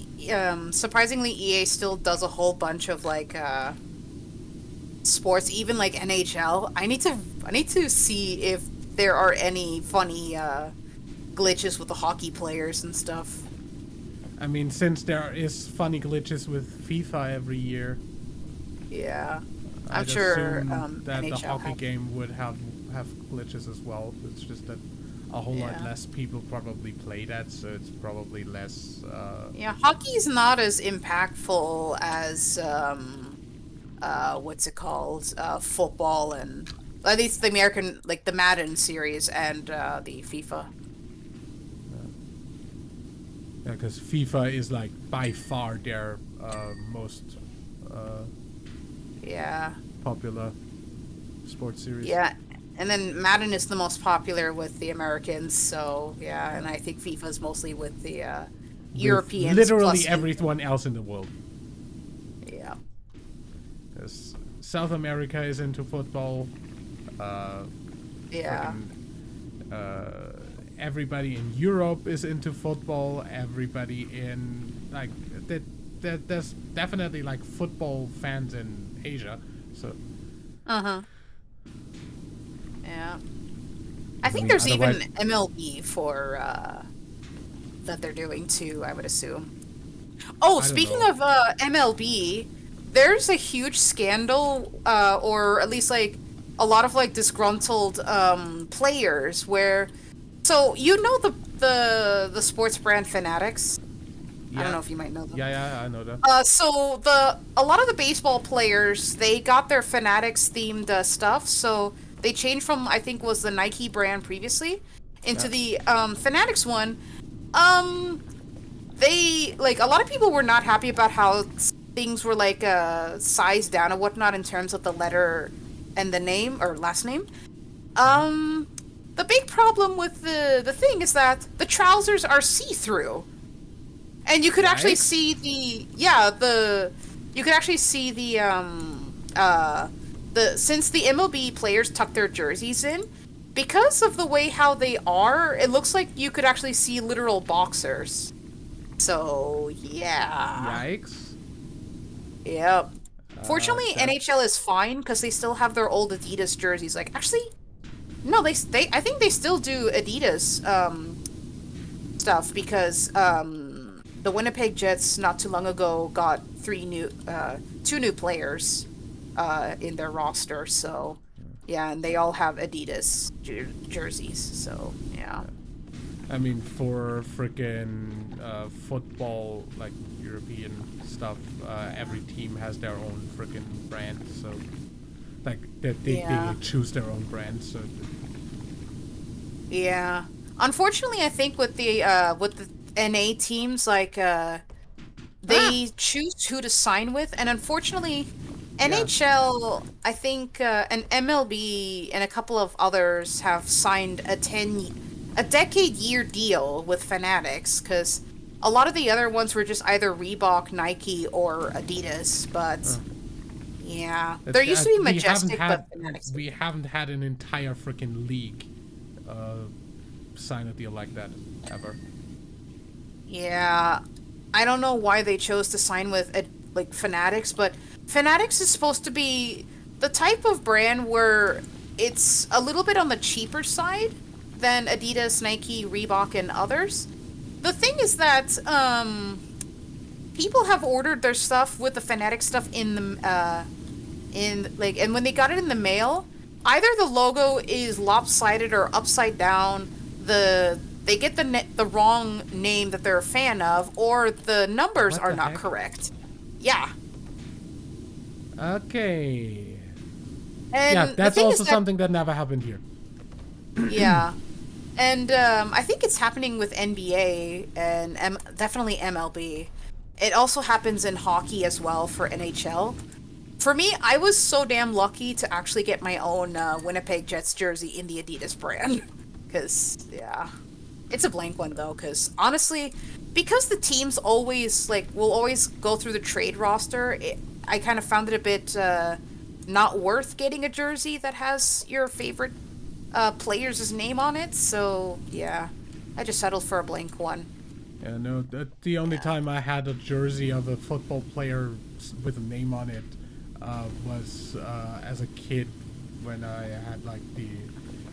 Speaker 2: surprisingly EA still does a whole bunch of like sports, even like NHL, I I need to see if there are any funny glitches with the hockey players and stuff.
Speaker 1: I mean, since there is funny glitches with FIFA every year,
Speaker 2: Yeah, I'm
Speaker 1: I'd
Speaker 2: sure
Speaker 1: assume that the
Speaker 2: NHL
Speaker 1: hockey
Speaker 2: have.
Speaker 1: game would have glitches as well. It's just that a whole lot
Speaker 2: Yeah.
Speaker 1: less people probably play that, so it's probably less.
Speaker 2: Yeah, hockey's not as impactful as what's it called? Football and at least the American, like the Madden series and the FIFA.
Speaker 1: Because FIFA is like by far their most
Speaker 2: Yeah,
Speaker 1: popular sports series.
Speaker 2: yeah, and then Madden is the most popular with the Americans. So yeah, and I think FIFA is mostly with the
Speaker 1: With
Speaker 2: Europeans.
Speaker 1: literally
Speaker 2: plus
Speaker 1: everyone else in the world.
Speaker 2: Yeah.
Speaker 1: Because South America is into football.
Speaker 2: Yeah.
Speaker 1: Everybody in Europe is into football. Everybody in like there's definitely like football fans in Asia. So
Speaker 2: Uh-huh. Yeah. I think
Speaker 1: mean,
Speaker 2: there's even
Speaker 1: otherwise-
Speaker 2: MLB for that they're doing too, I would assume. Oh,
Speaker 1: I don't
Speaker 2: speaking
Speaker 1: know.
Speaker 2: of MLB, there's a huge scandal or at least like a lot of like disgruntled players where so you know the sports brand Fanatics? I don't know if you might know them.
Speaker 1: Yeah, I know that.
Speaker 2: So a lot of the baseball players they got their Fanatics themed stuff. So they changed from I think was the Nike brand previously into the Fanatics one. They like a lot of people were not happy about how things were like sized down and whatnot in terms of the letter and the name or last name. The big problem with the thing is that the trousers are see-through. And you could actually
Speaker 1: Yikes.
Speaker 2: see you could actually see the since the MLB players tuck their jerseys in, because of the way how they are, it looks like you could actually see literal boxers. So yeah.
Speaker 1: Yikes.
Speaker 2: Yep. Fortunately,
Speaker 1: that-
Speaker 2: NHL is fine because they still have their old Adidas jerseys. Like actually, no, they I think they still do Adidas stuff because the Winnipeg Jets not too long ago got two new players in their roster. So yeah, and they all have Adidas jerseys. So yeah.
Speaker 1: I mean, for freaking football, like European stuff, every team has their own freaking brand. So, like, they choose their own brand. So,
Speaker 2: Yeah. Unfortunately, I think with the NA teams, like they choose who to sign with, and unfortunately, NHL, I think, and MLB and a couple of others have signed a decade-year deal with Fanatics because a lot of the other ones were just either Reebok, Nike, or Adidas. But yeah, there used to be Majestic, but Fanatics.
Speaker 1: we haven't had an entire freaking league sign a deal like that ever.
Speaker 2: Yeah, I don't know why they chose to sign with like Fanatics, but Fanatics is supposed to be the type of brand where it's a little bit on the cheaper side than Adidas, Nike, Reebok, and others. The thing is that people have ordered their stuff with the Fanatic stuff in the and when they got it in the mail, either the logo is lopsided or upside down. They get the wrong name that they're a fan of, or the numbers
Speaker 1: What
Speaker 2: are
Speaker 1: the
Speaker 2: not
Speaker 1: heck?
Speaker 2: correct. Yeah.
Speaker 1: Okay.
Speaker 2: And
Speaker 1: Yeah,
Speaker 2: the
Speaker 1: that's
Speaker 2: thing
Speaker 1: also
Speaker 2: is that-
Speaker 1: something that never happened here.
Speaker 2: Yeah. And I think it's happening with NBA and definitely MLB. It also happens in hockey as well for NHL. For me, I was so damn lucky to actually get my own Winnipeg Jets jersey in the Adidas brand. Because, yeah. It's a blank one, though, because honestly, because the teams always, will always go through the trade roster, I kind of found it a bit not worth getting a jersey that has your favorite player's name on it. So, yeah, I just settled for a blank one.
Speaker 1: Yeah, no, the only time I had a jersey of a football player with a name on it was as a kid when I had like the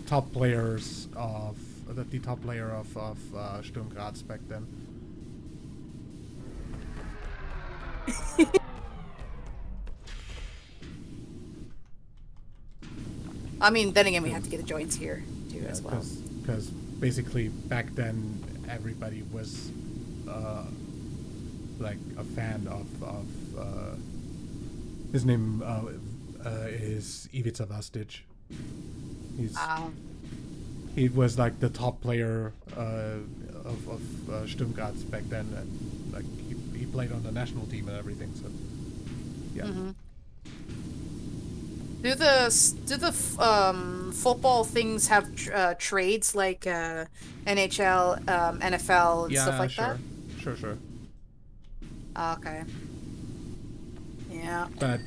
Speaker 1: top players of the top player of Sturm Graz back then.
Speaker 2: I mean, then again, we have to get the joints here too as well.
Speaker 1: Because basically back then everybody was like a fan of his name is Ivica Vastic. He was like the top player of Sturm Graz back then, and like he played on the national team and everything. So yeah.
Speaker 2: Mm-hmm. Do the football things have trades like NHL, NFL, and stuff like that?
Speaker 1: Sure.
Speaker 2: Okay. Yeah.
Speaker 1: But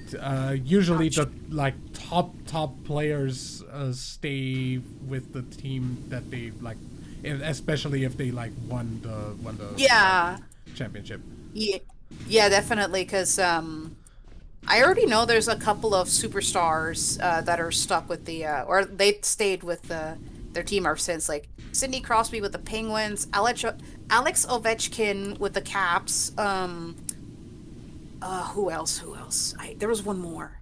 Speaker 1: usually the like top players stay with the team that they like, especially if they like won the championship.
Speaker 2: Yeah, definitely. Because I already know there's a couple of superstars that are stuck with the or they stayed with their team ever since. Like Sidney Crosby with the Penguins, Alex Ovechkin with the Caps. Who else? There was one more.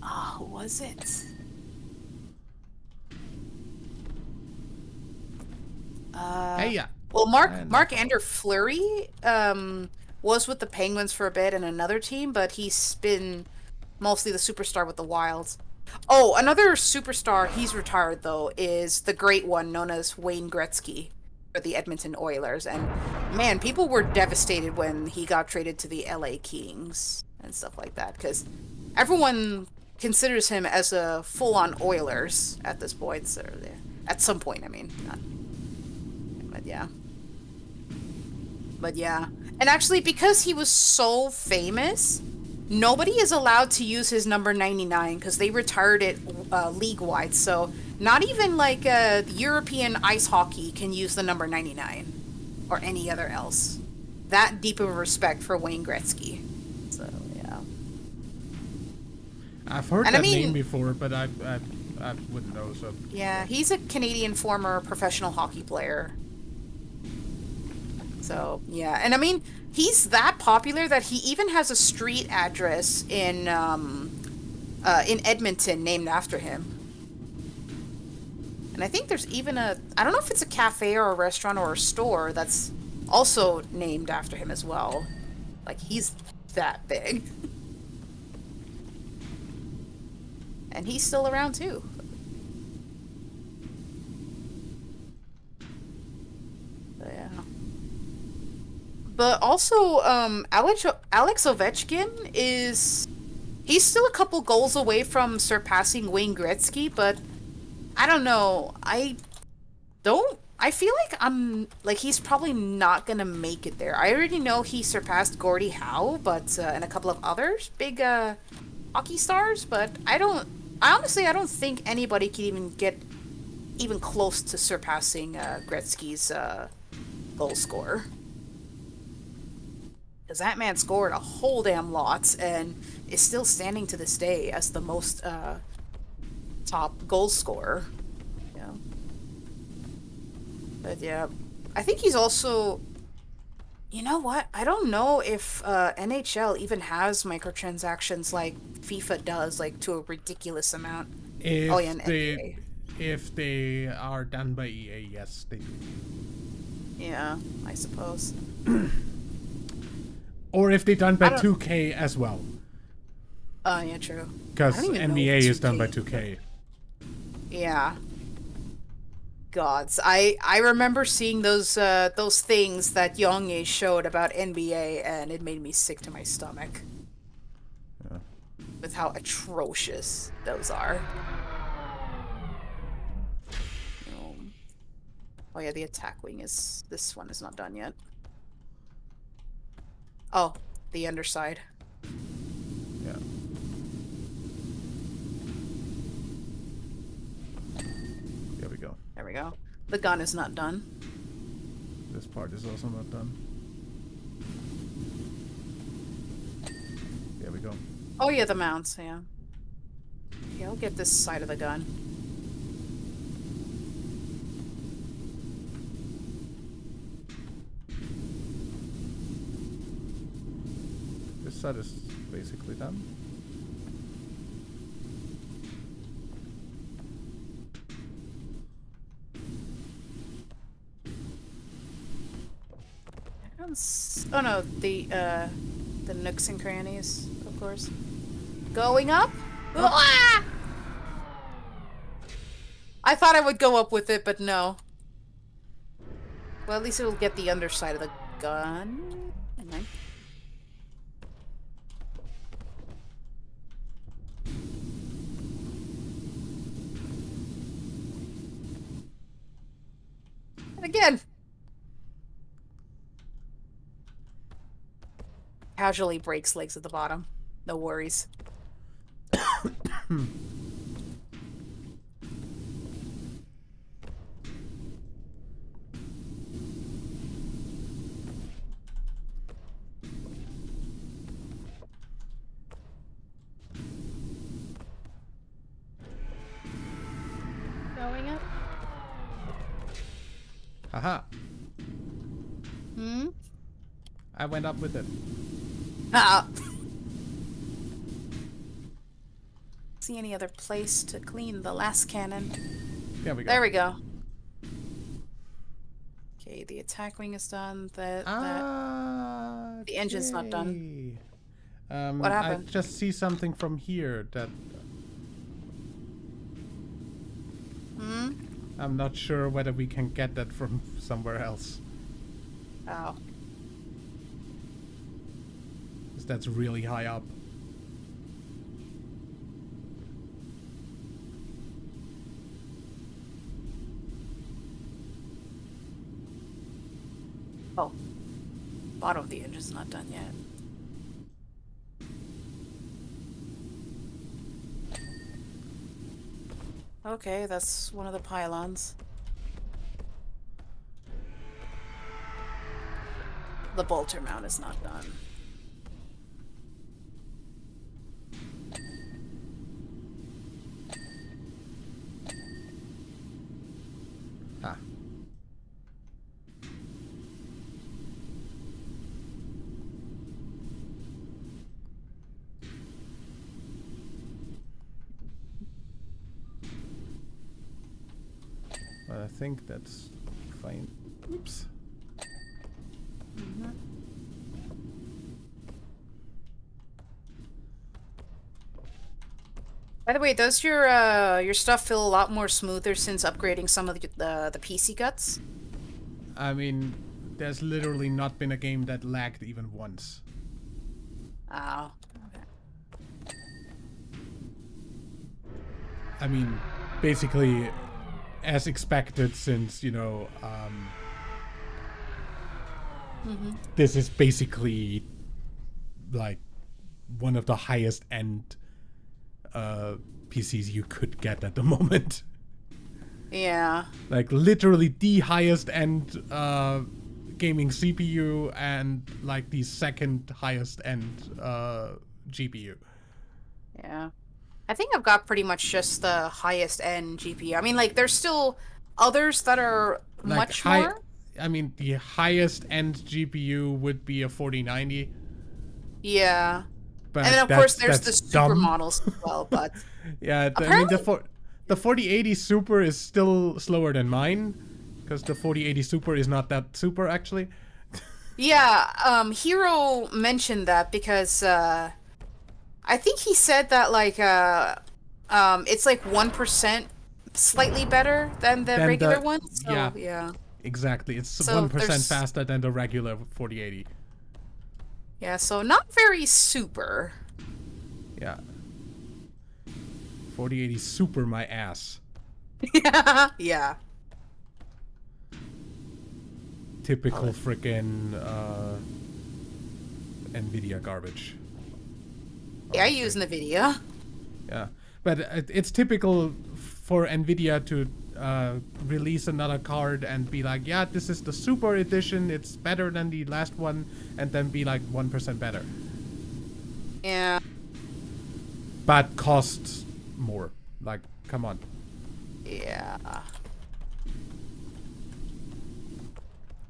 Speaker 2: Who was it? Well, Marc-Andre Fleury was with the Penguins for a bit and another team, but he's been mostly the superstar with the Wilds. Oh, another superstar, he's retired though, is the great one known as Wayne Gretzky for the Edmonton Oilers. And man, people were devastated when he got traded to the LA Kings and stuff like that, because everyone considers him as a full-on Oilers at this point. So at some point, I mean, not. But yeah. And actually, because he was so famous, nobody is allowed to use his number 99 because they retired it league-wide. So not even like European ice hockey can use the number 99 or any other else. That deep of a respect for Wayne Gretzky. So yeah.
Speaker 1: I've heard that name before, but I wouldn't know. So
Speaker 2: yeah, he's a Canadian former professional hockey player. So yeah, and I mean, he's that popular that he even has a street address in Edmonton named after him. And I think there's even I don't know if it's a cafe or a restaurant or a store that's also named after him as well. Like, he's that big. And he's still around too. Yeah. But also, Alex Ovechkin he's still a couple goals away from surpassing Wayne Gretzky, but I don't know. I feel like he's probably not gonna make it there. I already know he surpassed Gordie Howe, but and a couple of others, big hockey stars, but I honestly don't think anybody can even get even close to surpassing Gretzky's goal score. Because that man scored a whole damn lot and is still standing to this day as the most top goal scorer. Yeah. But yeah, I think he's also... You know what? I don't know if NHL even has microtransactions like FIFA does, like to a ridiculous amount.
Speaker 1: If they are done by EA, yes, they do.
Speaker 2: Yeah, I suppose.
Speaker 1: Or if they're done by 2K as well.
Speaker 2: Oh, yeah, true.
Speaker 1: Because NBA is done by 2K.
Speaker 2: Yeah. Gods, I remember seeing those things that Young showed about NBA, and it made me sick to my stomach. Yeah. With how atrocious those are. Oh yeah, the attack wing this one is not done yet. Oh, the underside.
Speaker 1: Yeah. There we go.
Speaker 2: There we go. The gun is not done.
Speaker 1: This part is also not done. There we go.
Speaker 2: Oh yeah, the mounts, yeah. I'll get this side of the gun.
Speaker 1: This side is basically done.
Speaker 2: Oh no, the nooks and crannies, of course. Going up? Oh. Ah! I thought I would go up with it, but no. Well, at least it'll get the underside of the gun. And then... And again. Casually breaks legs at the bottom. No worries. Going up.
Speaker 1: Haha.
Speaker 2: Hmm?
Speaker 1: I went up with it.
Speaker 2: Ah. See any other place to clean the last cannon?
Speaker 1: There we go.
Speaker 2: There we go. Okay, the attack wing is done. The engine's not done. What happened?
Speaker 1: I just see something from here that...
Speaker 2: Hmm?
Speaker 1: I'm not sure whether we can get that from somewhere else.
Speaker 2: Oh.
Speaker 1: Because that's really high up.
Speaker 2: Oh. Bottom of the engine's not done yet. Okay, that's one of the pylons. The bolter mount is not done.
Speaker 1: Ah. Well, I think that's fine. Oops.
Speaker 2: Mm-hmm. By the way, does your stuff feel a lot more smoother since upgrading some of the PC guts?
Speaker 1: I mean, there's literally not been a game that lagged even once.
Speaker 2: Oh. Okay.
Speaker 1: I mean, basically, as expected, since, you know, this is basically, like, one of the highest end PCs you could get at the moment.
Speaker 2: Yeah.
Speaker 1: Like, literally the highest end gaming CPU and, like, the second highest end GPU.
Speaker 2: Yeah. I think I've got pretty much just the highest end GPU. I mean, like, there's still others that are
Speaker 1: Like
Speaker 2: much more.
Speaker 1: I mean, the highest end GPU would be a 4090.
Speaker 2: Yeah.
Speaker 1: But
Speaker 2: And then, of course, there's the
Speaker 1: that's
Speaker 2: super
Speaker 1: dumb.
Speaker 2: models as well, but...
Speaker 1: Yeah, I mean, the 4080 Super is still slower than mine, because the 4080 Super is not that super, actually.
Speaker 2: Yeah, Hero mentioned that because, I think he said that, like, it's like 1% slightly better than the regular one. So, yeah.
Speaker 1: Exactly. It's
Speaker 2: So
Speaker 1: 1% faster than the regular 4080.
Speaker 2: Yeah, so not very super.
Speaker 1: Yeah. 4080 Super my ass.
Speaker 2: Yeah.
Speaker 1: Typical frickin' NVIDIA garbage.
Speaker 2: Yeah, I use NVIDIA.
Speaker 1: Yeah. But it's typical for NVIDIA to release another card and be like, yeah, this is the Super Edition, it's better than the last one, and then be like 1% better.
Speaker 2: Yeah.
Speaker 1: But costs more. Like, come on.
Speaker 2: Yeah.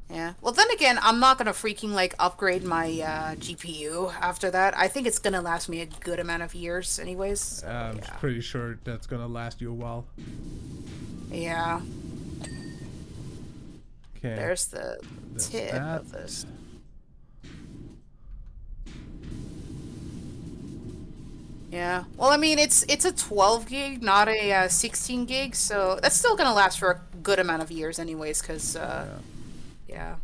Speaker 2: Yeah. Well, then again, I'm not gonna freaking like upgrade my GPU after that. I think it's gonna last me a good amount of years, anyways. So,
Speaker 1: I'm
Speaker 2: yeah.
Speaker 1: pretty sure that's gonna last you a while.
Speaker 2: Yeah.
Speaker 1: Okay.
Speaker 2: There's the tip
Speaker 1: that.
Speaker 2: of this. Yeah. Well, I mean, it's a 12 gig, not a 16 gig, so that's still gonna last for a good amount of years, anyways. Cause yeah.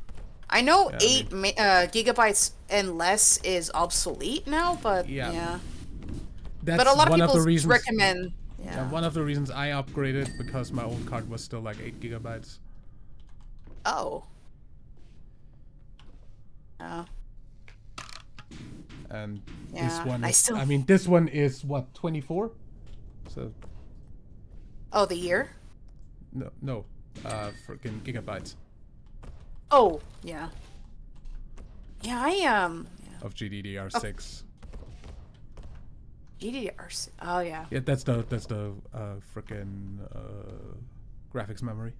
Speaker 2: I know
Speaker 1: Yeah,
Speaker 2: 8 gigabytes and less is obsolete now, but yeah.
Speaker 1: That's
Speaker 2: But a lot of
Speaker 1: one
Speaker 2: people
Speaker 1: the reasons,
Speaker 2: recommend.
Speaker 1: Yeah, one of the reasons I upgraded because my old card was still like 8 gigabytes.
Speaker 2: Oh. Oh.
Speaker 1: And
Speaker 2: Yeah,
Speaker 1: this one
Speaker 2: I
Speaker 1: is,
Speaker 2: still-
Speaker 1: I mean, this one is what, 24? So,
Speaker 2: Oh, the year?
Speaker 1: no, freaking gigabytes
Speaker 2: Oh, yeah. Yeah, yeah.
Speaker 1: of GDDR6.
Speaker 2: GDR. Oh, yeah.
Speaker 1: Yeah, that's the freaking graphics memory.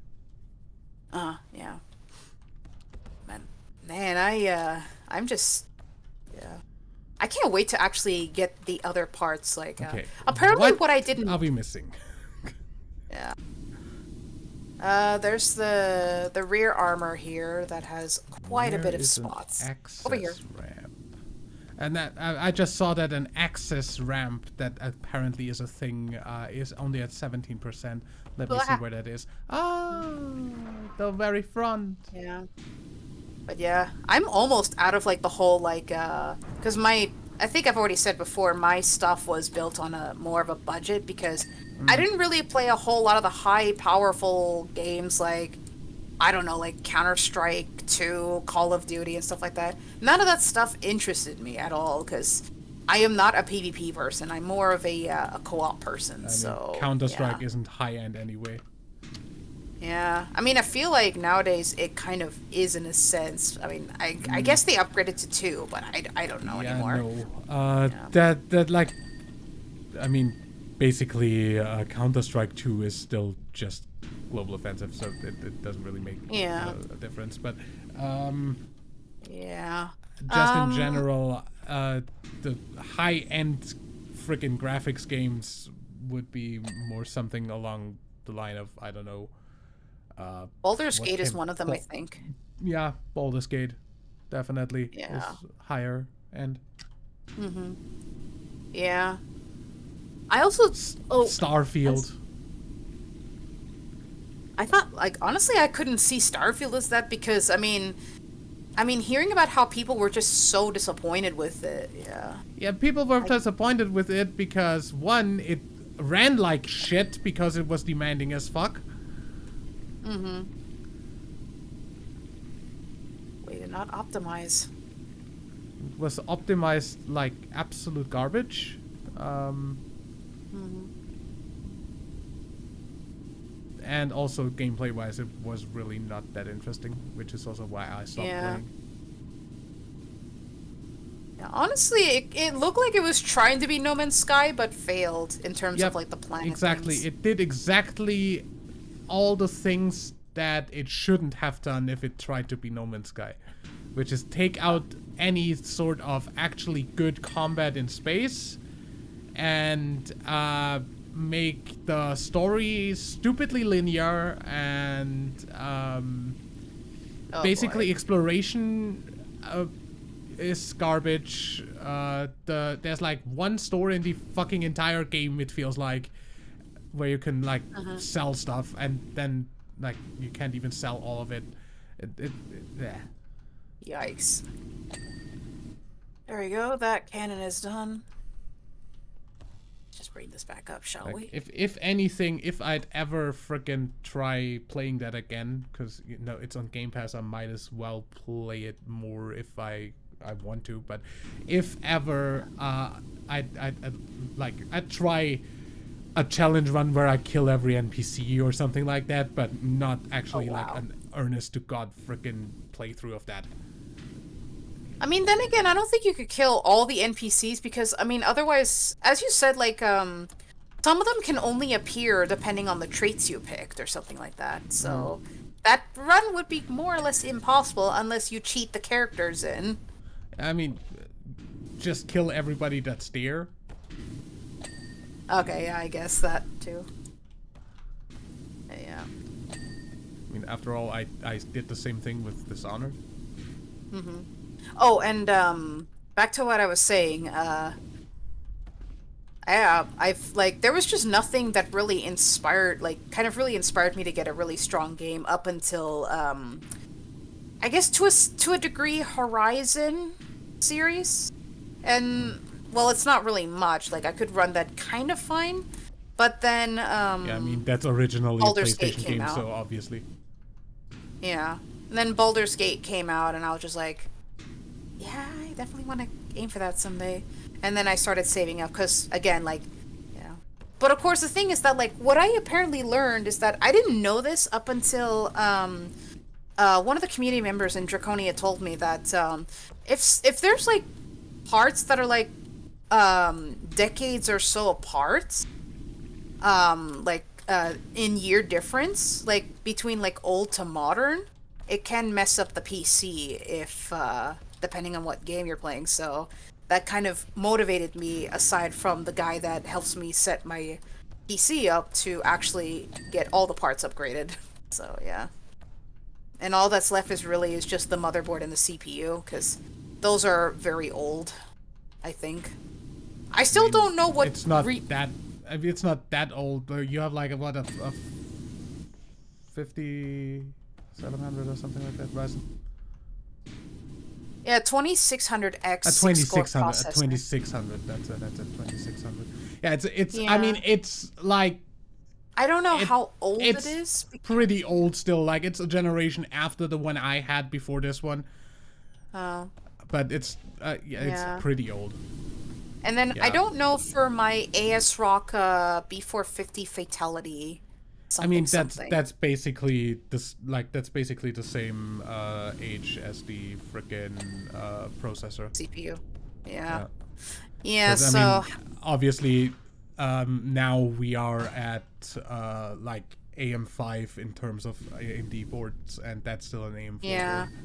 Speaker 2: Yeah. Man, I'm just, yeah. I can't wait to actually get the other parts. Like,
Speaker 1: Okay.
Speaker 2: apparently, what I didn't.
Speaker 1: I'll be missing.
Speaker 2: Yeah. There's the rear armor here that has quite a bit of spots. Over here.
Speaker 1: Ramp. And that I just saw that an access ramp that apparently is a thing is only at 17%. Let me see where that is. Oh, the very front.
Speaker 2: Yeah. But yeah, I'm almost out of like the whole like because I think I've already said before, my stuff was built on a more of a budget because I didn't really play a whole lot of the high powerful games like, I don't know, like Counter-Strike 2, Call of Duty and stuff like that. None of that stuff interested me at all because I am not a PvP person. I'm more of a co-op person. So
Speaker 1: Counter-Strike isn't high-end anyway.
Speaker 2: Yeah, I mean, I feel like nowadays it kind of is in a sense. I mean, I guess they upgraded to 2, but I don't know anymore.
Speaker 1: No. That like, I mean, basically, Counter-Strike 2 is still just global offensive, so it doesn't really make a difference. But
Speaker 2: yeah,
Speaker 1: just in general, the high-end freaking graphics games would be more something along the line of, I don't know.
Speaker 2: Baldur's Gate is one of them, I think.
Speaker 1: Yeah, Baldur's Gate definitely is higher end.
Speaker 2: Yeah. I also
Speaker 1: Starfield.
Speaker 2: I thought, like, honestly, I couldn't see Starfield as that because I mean, hearing about how people were just so disappointed with it.
Speaker 1: Yeah, people were disappointed with it because one, it ran like shit because it was demanding as fuck.
Speaker 2: Way to not optimize.
Speaker 1: It was optimized like absolute garbage. And also gameplay-wise, it was really not that interesting, which is also why I stopped playing.
Speaker 2: Yeah, honestly, it looked like it was trying to be No Man's Sky, but failed in terms of like the plan.
Speaker 1: Exactly, it did exactly all the things that it shouldn't have done if it tried to be No Man's Sky, which is take out any sort of actually good combat in space and make the story stupidly linear and basically exploration is garbage. There's like one store in the fucking entire game, it feels like, where you can like sell stuff, and then like you can't even sell all of it.
Speaker 2: Yikes. There we go. That cannon is done. Just bring this back up, shall we?
Speaker 1: If anything, if I'd ever frickin' try playing that again, because you know it's on Game Pass, I might as well play it more if I want to. But if ever, I'd try a challenge run where I kill every NPC or something like that, but not actually like an earnest to God frickin' playthrough of that.
Speaker 2: I mean, then again, I don't think you could kill all the NPCs because, I mean, otherwise, as you said, like, some of them can only appear depending on the traits you picked or something like that. So
Speaker 1: Mm.
Speaker 2: that run would be more or less impossible unless you cheat the characters in.
Speaker 1: I mean, just kill everybody that's there.
Speaker 2: Okay, yeah, I guess that too. Yeah.
Speaker 1: I mean, after all, I did the same thing with Dishonored.
Speaker 2: Oh, and back to what I was saying. I've like there was just nothing that really inspired, like, kind of really inspired me to get a really strong game up until I guess to a degree Horizon series, and well, it's not really much. Like I could run that kind of fine, but then
Speaker 1: Yeah, I mean, that's originally a
Speaker 2: Baldur's Gate
Speaker 1: PlayStation
Speaker 2: came
Speaker 1: game,
Speaker 2: out.
Speaker 1: so obviously.
Speaker 2: Yeah, and then Baldur's Gate came out, and I was just like, yeah, I definitely want to aim for that someday. And then I started saving up because, again, like, yeah. But of course, the thing is that, like, what I apparently learned is that I didn't know this up until one of the community members in Draconia told me that if there's like parts that are like decades or so apart, like in year difference, like between like old to modern, it can mess up the PC if depending on what game you're playing. So that kind of motivated me, aside from the guy that helps me set my PC up, to actually get all the parts upgraded. So yeah. And all that's left is just the motherboard and the CPU, because those are very old, I think. I still don't know what
Speaker 1: It's not that. I mean, it's not that old. You have like a 5700 or something like that, Ryzen.
Speaker 2: Yeah, 2600X.
Speaker 1: A 2600. A
Speaker 2: processor.
Speaker 1: 2600. That's a 2600. Yeah, it's.
Speaker 2: Yeah.
Speaker 1: I mean, it's like
Speaker 2: I don't know how old it
Speaker 1: it's
Speaker 2: is.
Speaker 1: pretty old still. Like it's a generation after the one I had before this one.
Speaker 2: Oh.
Speaker 1: But it's yeah,
Speaker 2: Yeah.
Speaker 1: it's pretty old.
Speaker 2: And then I
Speaker 1: Yeah.
Speaker 2: don't know for my ASRock B450 Fatality.
Speaker 1: I mean,
Speaker 2: Something.
Speaker 1: that's basically this, like that's basically the same age as the frickin' processor.
Speaker 2: CPU.
Speaker 1: Yeah.
Speaker 2: Yeah,
Speaker 1: 'Cause,
Speaker 2: so
Speaker 1: I mean, obviously, now we are at like AM5 in terms of AMD boards, and that's still an AM4
Speaker 2: yeah.
Speaker 1: board.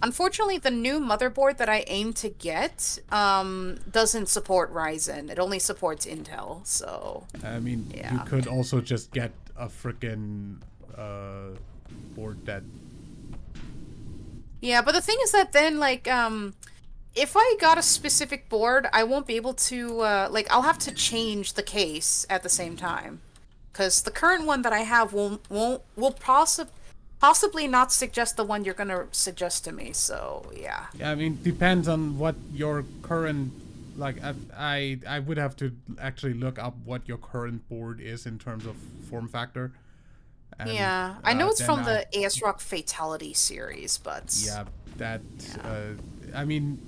Speaker 2: Unfortunately, the new motherboard that I aim to get doesn't support Ryzen. It only supports Intel, so
Speaker 1: I mean,
Speaker 2: Yeah.
Speaker 1: you could also just get a frickin' board that.
Speaker 2: yeah, but the thing is that then, like, if I got a specific board, I won't be able to, like, I'll have to change the case at the same time. Because the current one that I have will possibly not suggest the one you're gonna suggest to me, so, yeah.
Speaker 1: Yeah, I mean, depends on what your current. Like, I would have to actually look up what your current board is in terms of form factor. And,
Speaker 2: Yeah, I know it's
Speaker 1: then
Speaker 2: from the ASRock Fatality series, but...
Speaker 1: Yeah, that.
Speaker 2: Yeah.
Speaker 1: I mean,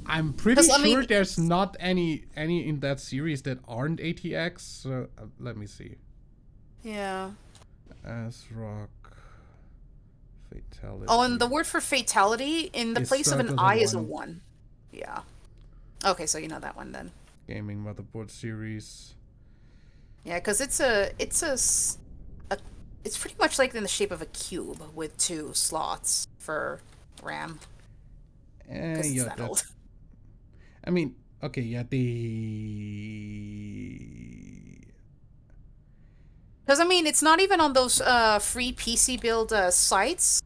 Speaker 1: I'm pretty
Speaker 2: 'Cause,
Speaker 1: sure
Speaker 2: I mean,
Speaker 1: there's not any in that series that aren't ATX. So let me see.
Speaker 2: Yeah.
Speaker 1: ASRock Fatality.
Speaker 2: Oh, and the word for fatality, in the
Speaker 1: Is
Speaker 2: place of an
Speaker 1: circles
Speaker 2: I,
Speaker 1: of
Speaker 2: is a
Speaker 1: one.
Speaker 2: 1. Yeah. Okay, so you know that one then.
Speaker 1: Gaming motherboard series.
Speaker 2: Yeah, because it's pretty much like in the shape of a cube with 2 slots for RAM. Because it's
Speaker 1: Yeah,
Speaker 2: that
Speaker 1: that's.
Speaker 2: old.
Speaker 1: I mean, okay, yeah, the.
Speaker 2: Because, I mean, it's not even on those free PC build sites.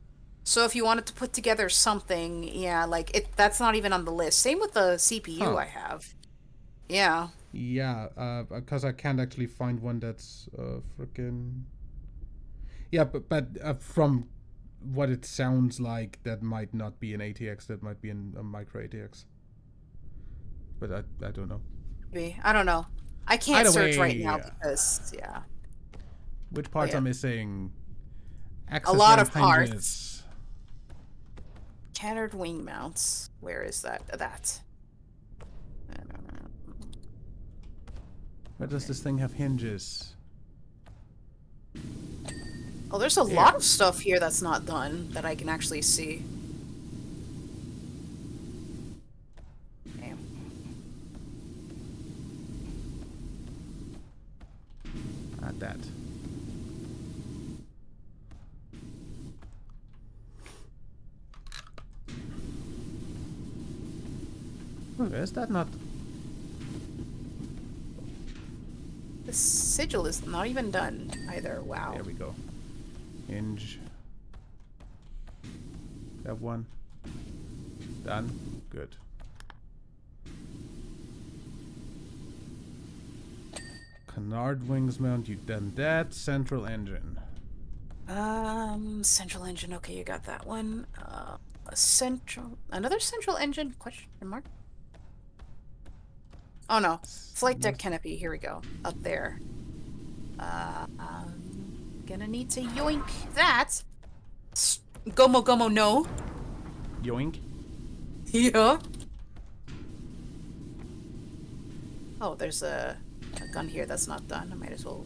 Speaker 2: So if you wanted to put together something, yeah, like, that's not even on the list. Same with the CPU
Speaker 1: Huh.
Speaker 2: I have. Yeah.
Speaker 1: Yeah, because I can't actually find one that's freaking. Yeah, but from what it sounds like, that might not be an ATX. That might be a micro ATX. But I don't know.
Speaker 2: Maybe. I don't know. I can't
Speaker 1: Either
Speaker 2: search right
Speaker 1: way,
Speaker 2: now because, yeah.
Speaker 1: Which parts
Speaker 2: yeah.
Speaker 1: are missing?
Speaker 2: A lot
Speaker 1: Access
Speaker 2: of
Speaker 1: ramp
Speaker 2: parts.
Speaker 1: hinges.
Speaker 2: Shattered wing mounts. Where is that? That.
Speaker 1: Where does this thing have hinges?
Speaker 2: Oh, there's a
Speaker 1: There.
Speaker 2: lot of stuff here that's not done that I can actually see. Damn.
Speaker 1: that? Is that not?
Speaker 2: The sigil is not even done either. Wow.
Speaker 1: There we go. Hinge. That one. Done. Good. Canard wings mount, you've done that. Central engine.
Speaker 2: Central engine. Okay, you got that one. Another central engine? Question mark? Oh no. Flight deck canopy. Here we go. Up there. Gonna need to yoink that. Gomo gomo no.
Speaker 1: Yoink.
Speaker 2: Yeah. Oh, there's a gun here that's not done. I might as well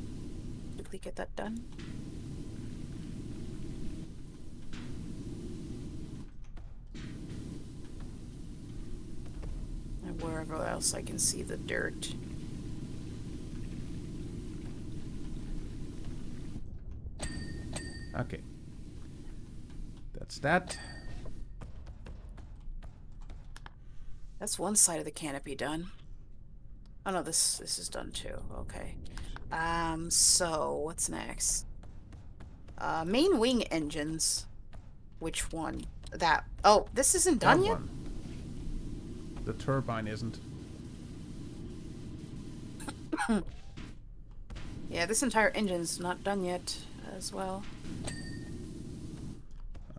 Speaker 2: quickly get that done. And wherever else I can see the dirt.
Speaker 1: Okay. That's that.
Speaker 2: That's one side of the canopy done. Oh no, this is done too. Okay. So what's next? Main wing engines. Which one? That. Oh, this isn't done yet?
Speaker 1: One. The turbine isn't.
Speaker 2: Yeah, this entire engine's not done yet as well.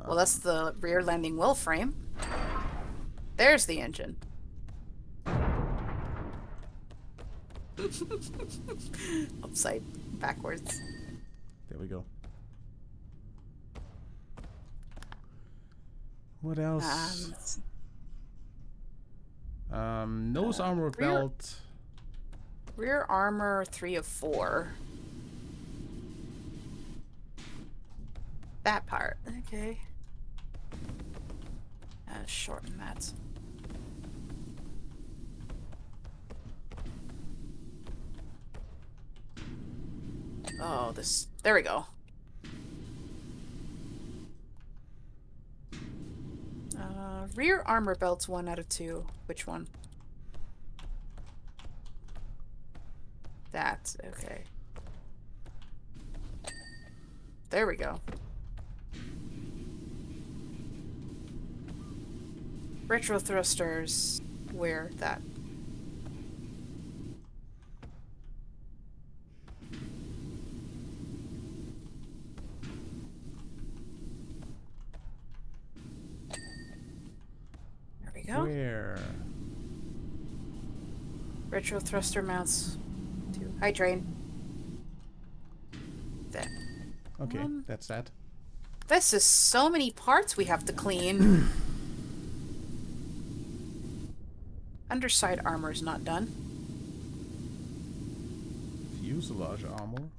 Speaker 2: Well, that's the rear landing wheel frame. There's the engine. Upside backwards.
Speaker 1: There we go. What else? Nose armor belt.
Speaker 2: Rear armor 3 of 4. That part. Okay. Shorten that. Oh, this. There we go. Rear armor belts 1 out of 2. Which one? That. Okay. There we go. Retro thrusters. Where? That. There we go.
Speaker 1: Where?
Speaker 2: Retro thruster mounts. 2. Hi, train. There.
Speaker 1: Okay, that's that.
Speaker 2: This is so many parts we have to clean. Underside armor is not done.
Speaker 1: Fuselage armor.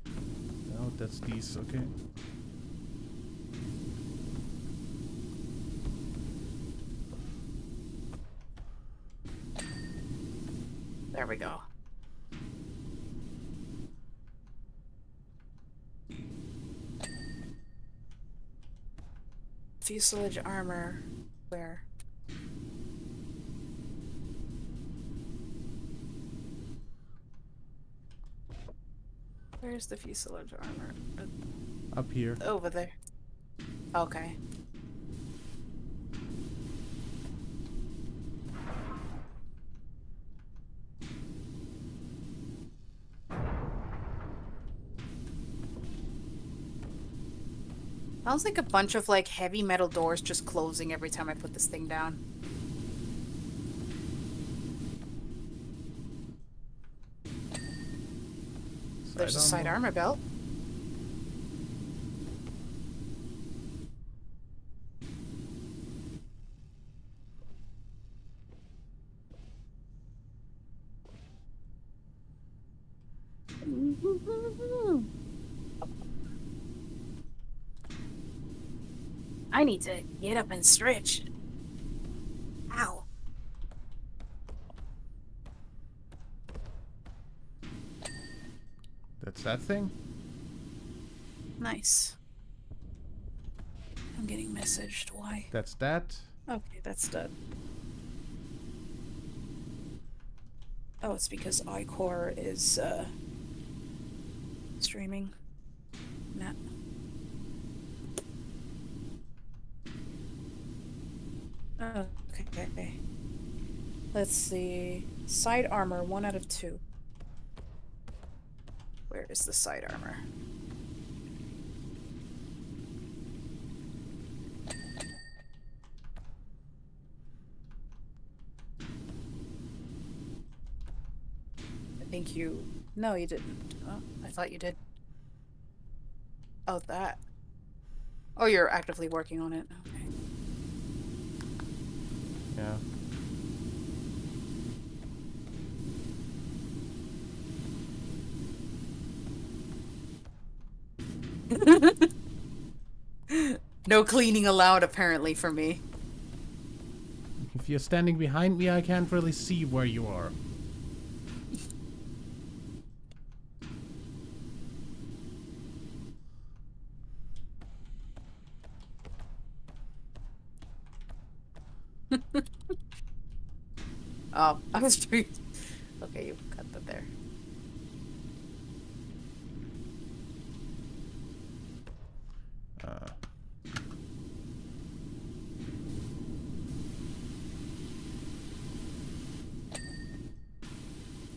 Speaker 1: No, that's these. Okay.
Speaker 2: There we go. Fuselage armor. Where? Where's the fuselage armor?
Speaker 1: Up here.
Speaker 2: Over there. Okay. Sounds like a bunch of like heavy metal doors just closing every time I put this thing down. There's a side armor belt. I need to get up and stretch. Ow.
Speaker 1: Is that thing?
Speaker 3: Nice. I'm getting messaged. Why?
Speaker 1: That's that.
Speaker 3: Okay, that's done. Oh, it's because iCore is streaming. Nah. Okay. Let's see. Side armor, 1 out of 2. Where is the side armor? I think you... No, you didn't. Oh, I thought you did. Oh, that. Oh, you're actively working on it. Okay.
Speaker 1: Yeah.
Speaker 3: No cleaning allowed, apparently, for me.
Speaker 1: If you're standing behind me, I can't really see where you are.
Speaker 3: Oh, I was doing... Okay, you cut that there.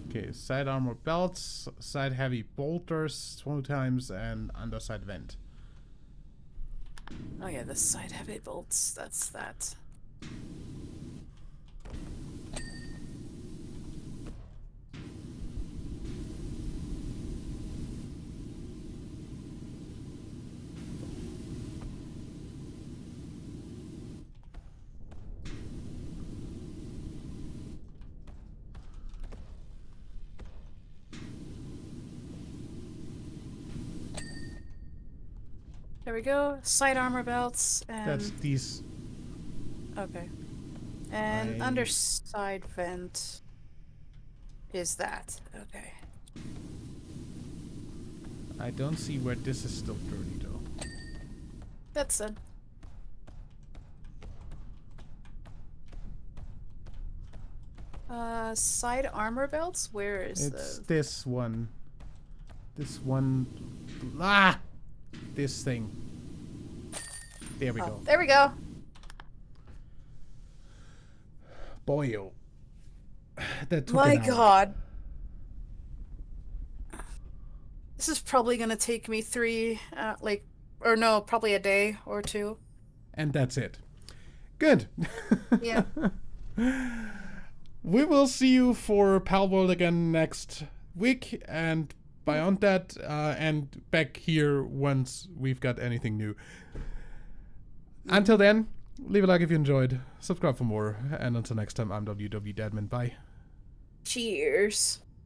Speaker 1: Okay, side armor belts, side heavy bolters 2 times, and underside vent.
Speaker 3: Oh yeah, the side heavy bolts, that's that. There we go. Side armor belts and...
Speaker 1: That's these.
Speaker 3: Okay. And underside vent is that. Okay.
Speaker 1: I don't see where this is still dirty though.
Speaker 3: That's it. Side armor belts? Where is
Speaker 1: It's this one. This one. Ah! This thing. There we go.
Speaker 3: There we go.
Speaker 1: Boy, oh. That took
Speaker 3: My
Speaker 1: an hour.
Speaker 3: god. This is probably gonna take me 3, or no, probably a day or 2.
Speaker 1: And that's it. Good.
Speaker 3: Yeah.
Speaker 1: We will see you for Palworld again next week, and beyond that, and back here once we've got anything new. Until then, leave a like if you enjoyed, subscribe for more, and until next time, I'm WW Deadman. Bye.
Speaker 3: Cheers.